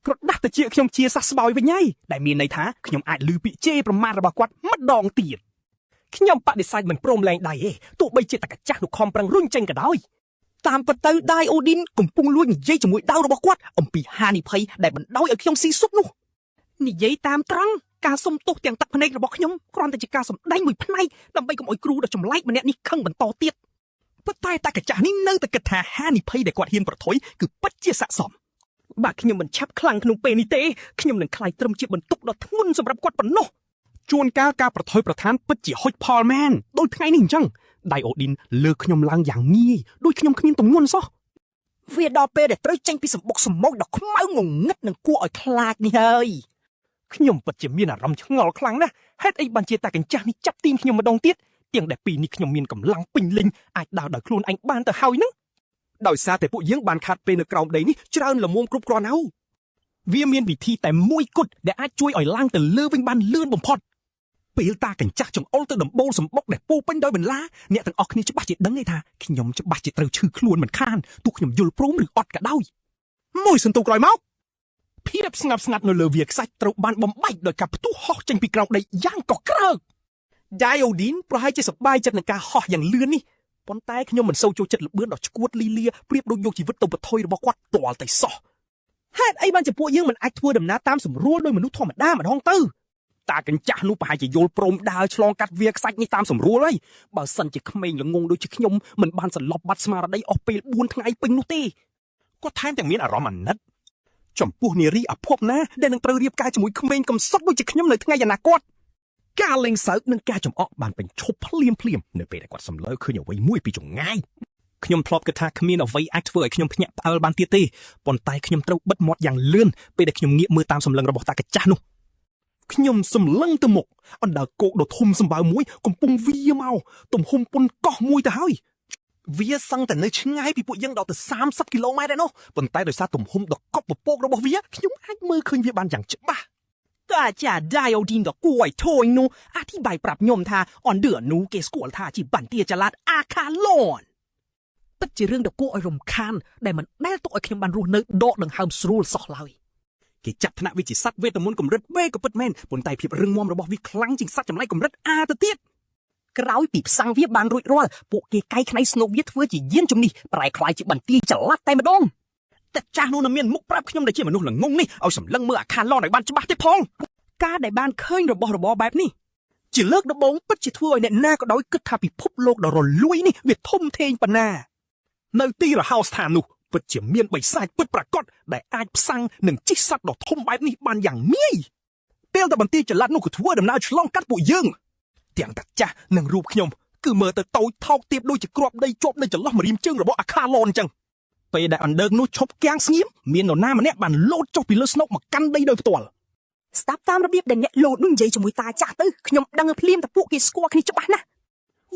ក្រដាស់ទៅជាខ្ញុំជាសះស្បើយវិញហើយដែលមានន័យថាខ្ញុំអាចលឺពាក្យជេរប្រមាថរបស់គាត់ម្ដងទៀតខ្ញុំបដិសេធមិនព្រមលែងដៃទេទោះបីជាតាកញ្ចាស់នោះខំប្រឹងរុញចេញក៏ដោយតាមពិតទៅដៃអូឌីនកំពុងលួចនិយាយជាមួយដាវរបស់គាត់អំពីហានិភ័យដែលបណ្ដោយឲ្យខ្ញុំស៊ីស៊ុបនោះនិយាយតាមត្រង់ការសុំទោសទាំងទឹកភ្នែករបស់ខ្ញុំគ្រាន់តែជាការសម្ដែងមួយផ្នែកដើម្បីកុំឲ្យគ្រូដ៏ចម្លែកម្នាក់នេះខឹងបន្តទៀតប៉ុន្តែតាកញ្ចាស់នេះនៅតែគិតថាហានិភ័យដែលគាត់ហ៊ានប្រថុយគឺពិតជាស័ក្តិសមបើខ្ញុំមិនឆាប់ខ្លាំងក្នុងពេលនេះទេខ្ញុំនឹងខ្លាយត្រឹមជាបន្ទុកដ៏ធ្ងន់សម្រាប់គាត់ប៉ុណ្ណោះជួនកាលការប្រថុយប្រឋានពិតជាហុចផលមែនដូចថ្ងៃនេះអញ្ចឹងដៃអូឌីនលើកខ្ញុំឡើងយ៉ាងងាយដូចខ្ញុំគ្មានទម្ងន់សោះវាដល់ពេលដែលត្រូវចេញពីសម្បុកសម្មោចដ៏ខ្មៅងងឹតនិងគួរឲ្យខ្លាចនេះហើយខ្ញុំពិតជាមានអារម្មណ៍ឆ្ងល់ខ្លាំងណាស់ហេតុអីបានជាតាកញ្ចាស់នេះចាប់ទីមខ្ញុំម្ដងទៀតទាំងដែលពីនេះខ្ញុំមានកម្លាំងពេញលេញអាចដើរដោយខ្លួនឯងបានទៅហើយនឹងដោយសារតែពួកយើងបានខាត់ពេលនៅក្រោមដីនេះច្រើនល្មមគ្រប់គ្រាន់ហើយវាមានវិធីតែមួយគត់ដែលអាចជួយឲ្យឡើងទៅលើវិញបានលឿនបំផុតពេលតាកញ្ចាស់ចង្អុលទៅដំបូលសម្បុកដែលពោពេញដោយបន្លាអ្នកទាំងអស់គ្នាច្បាស់ជាដឹងថាខ្ញុំច្បាស់ជាត្រូវឈឺខ្លួនមិនខានទោះខ្ញុំយល់ព្រមឬអត់ក៏ដោយមួយសន្ទុះក្រោយមកភាពស្ងប់ស្ងាត់នៅលើវាខ្សាច់ត្រូវបានបំបែកដោយការផ្ទុះហោះចេញពីក្រោមដីយ៉ាងកក្រើកដៃអូឌីនប្រហែលជាសប្បាយចិត្តនឹងការហោះយ៉ាងលឿននេះប៉ុន្តែខ្ញុំមិនសូវចូលចិត្តល្បឿនដ៏ឆ្កួតលីលាប្រៀបដូចយកជីវិតទៅបថុយរបស់គាត់ទាល់តែសោះ ហេតុអីបានជាពួកយើងមិនអាចធ្វើដំណើរតាមសម្រួលដោយមនុស្សធម្មតាម្ដងទៅតាកញ្ចាស់នោះប្រហែលជាយល់ព្រមដើរឆ្លងកាត់វាខ្សាច់នេះតាមសម្រួលហើយបើសិនជាក្មេងល្ងងដូចជាខ្ញុំមិនបានសន្លប់បាត់ស្មារតីអស់ពេល4ថ្ងៃពេញនោះទេគាត់ថែមទាំងមានអារម្មណ៍អាណិតចំពោះនារីអភ័ព្វណាដែលនឹងត្រូវរៀបការជាមួយក្មេងកំសត់ដូចជាខ្ញុំនៅថ្ងៃអនាគតការលេងសើចនិងការចំអកបានបញ្ឈប់ភ្លាមនៅពេលដែលគាត់សម្លៅឃើញអ្វីមួយពីចង្ងាយខ្ញុំធ្លាប់គិតថាគ្មានអ្វីអាចធ្វើឲ្យខ្ញុំភ្ញាក់ផ្អើលបានទៀតទេប៉ុន្តែខ្ញុំត្រូវបិទមាត់យ៉ាងលឿនពេលដែលខ្ញុំងាកមើលតាមសម្លឹងរបស់តាកញ្ចាស់នោះខ្ញុំសម្លឹងទៅមុខអណ្ដើកគោកដ៏ធំសម្បើមមួយកំពុងវាមកទំហំប៉ុនកោះមួយទៅហើយវាសឹងតែនៅឆ្ងាយពីពួកយើងដល់ទៅ30គីឡូម៉ែត្រឯណោះប៉ុន្តែដោយសារទំហំដ៏កប់ពពករបស់វាខ្ញុំអាចមើលឃើញវាបានយ៉ាងច្បាស់តាចាដៃអូឌីនដ៏គួរឲ្យធយនោះអធិប្បាយប្រាប់ខ្ញុំថាអនឌឺនូគេស្គាល់ថាជាបន្ទាចល័តអាខាឡនពិតជារឿងដ៏គួរឲ្យរំខានដែលមិនដែលទុកឲ្យខ្ញុំបានរស់នៅដកដង្ហើមស្រួលសោះឡើយគេចាត់ថ្នាក់វាជាសត្វវេទមន្តកម្រិតវេក៏ពិតមែនប៉ុន្តែភាពរឹងមាំរបស់វាខ្លាំងជាងសត្វចម្លែកកម្រិតអាទៅទៀតក្រោយពីផ្សាំងវាបានរួចរាល់ពួកគេកែច្នៃស្នូកវាធ្វើជាយានជំនិះប្រែក្លាយជាបន្ទាយចល័តតែម្ដងតែចាស់នោះនឹងមានមុខប្រាប់ខ្ញុំដែលជាមនុស្សល្ងងនេះឲ្យសម្លឹងមើលអាខាឡនឲ្យបានច្បាស់ទេផង ការដែលបានឃើញរបស់របរបែបនេះជាលើកដំបូងពិតជាធ្វើឲ្យអ្នកណាក៏ដោយគិតថាពិភពលោកដ៏រលួយនេះវាធំធេងប៉ុណ្ណានៅទីរហោស្ថាននោះពិតជាមានបិសាចពិតប្រាកដដែលអាចផ្សាំងនិងជិះសត្វដ៏ធំបែបនេះបានយ៉ាងងាយពេលតែបន្ទាយចល័តនោះក៏ធ្វើដំណើរឆ្លងកាត់ពួកយើងទាំងតាចាស់និងរូបខ្ញុំគឺមើលទៅតូចថោកទាបដូចជាគ្រាប់ដីជាប់នៅចន្លោះម្រាមជើងរបស់អាខាឡនអញ្ចឹងពេលដែលអណ្ដើកនោះឈប់គាំងស្ងៀមមាននរណាម្នាក់បានលោតចុះពីលើស្នុកមកកាន់ដីដោយផ្ទាល់ស្ដាប់តាមរបៀបដែលអ្នកលោតនោះនិយាយជាមួយតាចាស់ទៅខ្ញុំដឹងភ្លាមតែពួកគេស្គាល់គ្នាច្បាស់ណាស់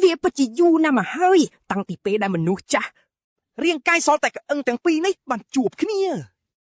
វាពិតជាយូរណាស់មកហើយតាំងពីពេលដែលមនុស្សចាស់រាងកាយសល់តែក្អឹងទាំងពីរនេះបានជួបគ្នា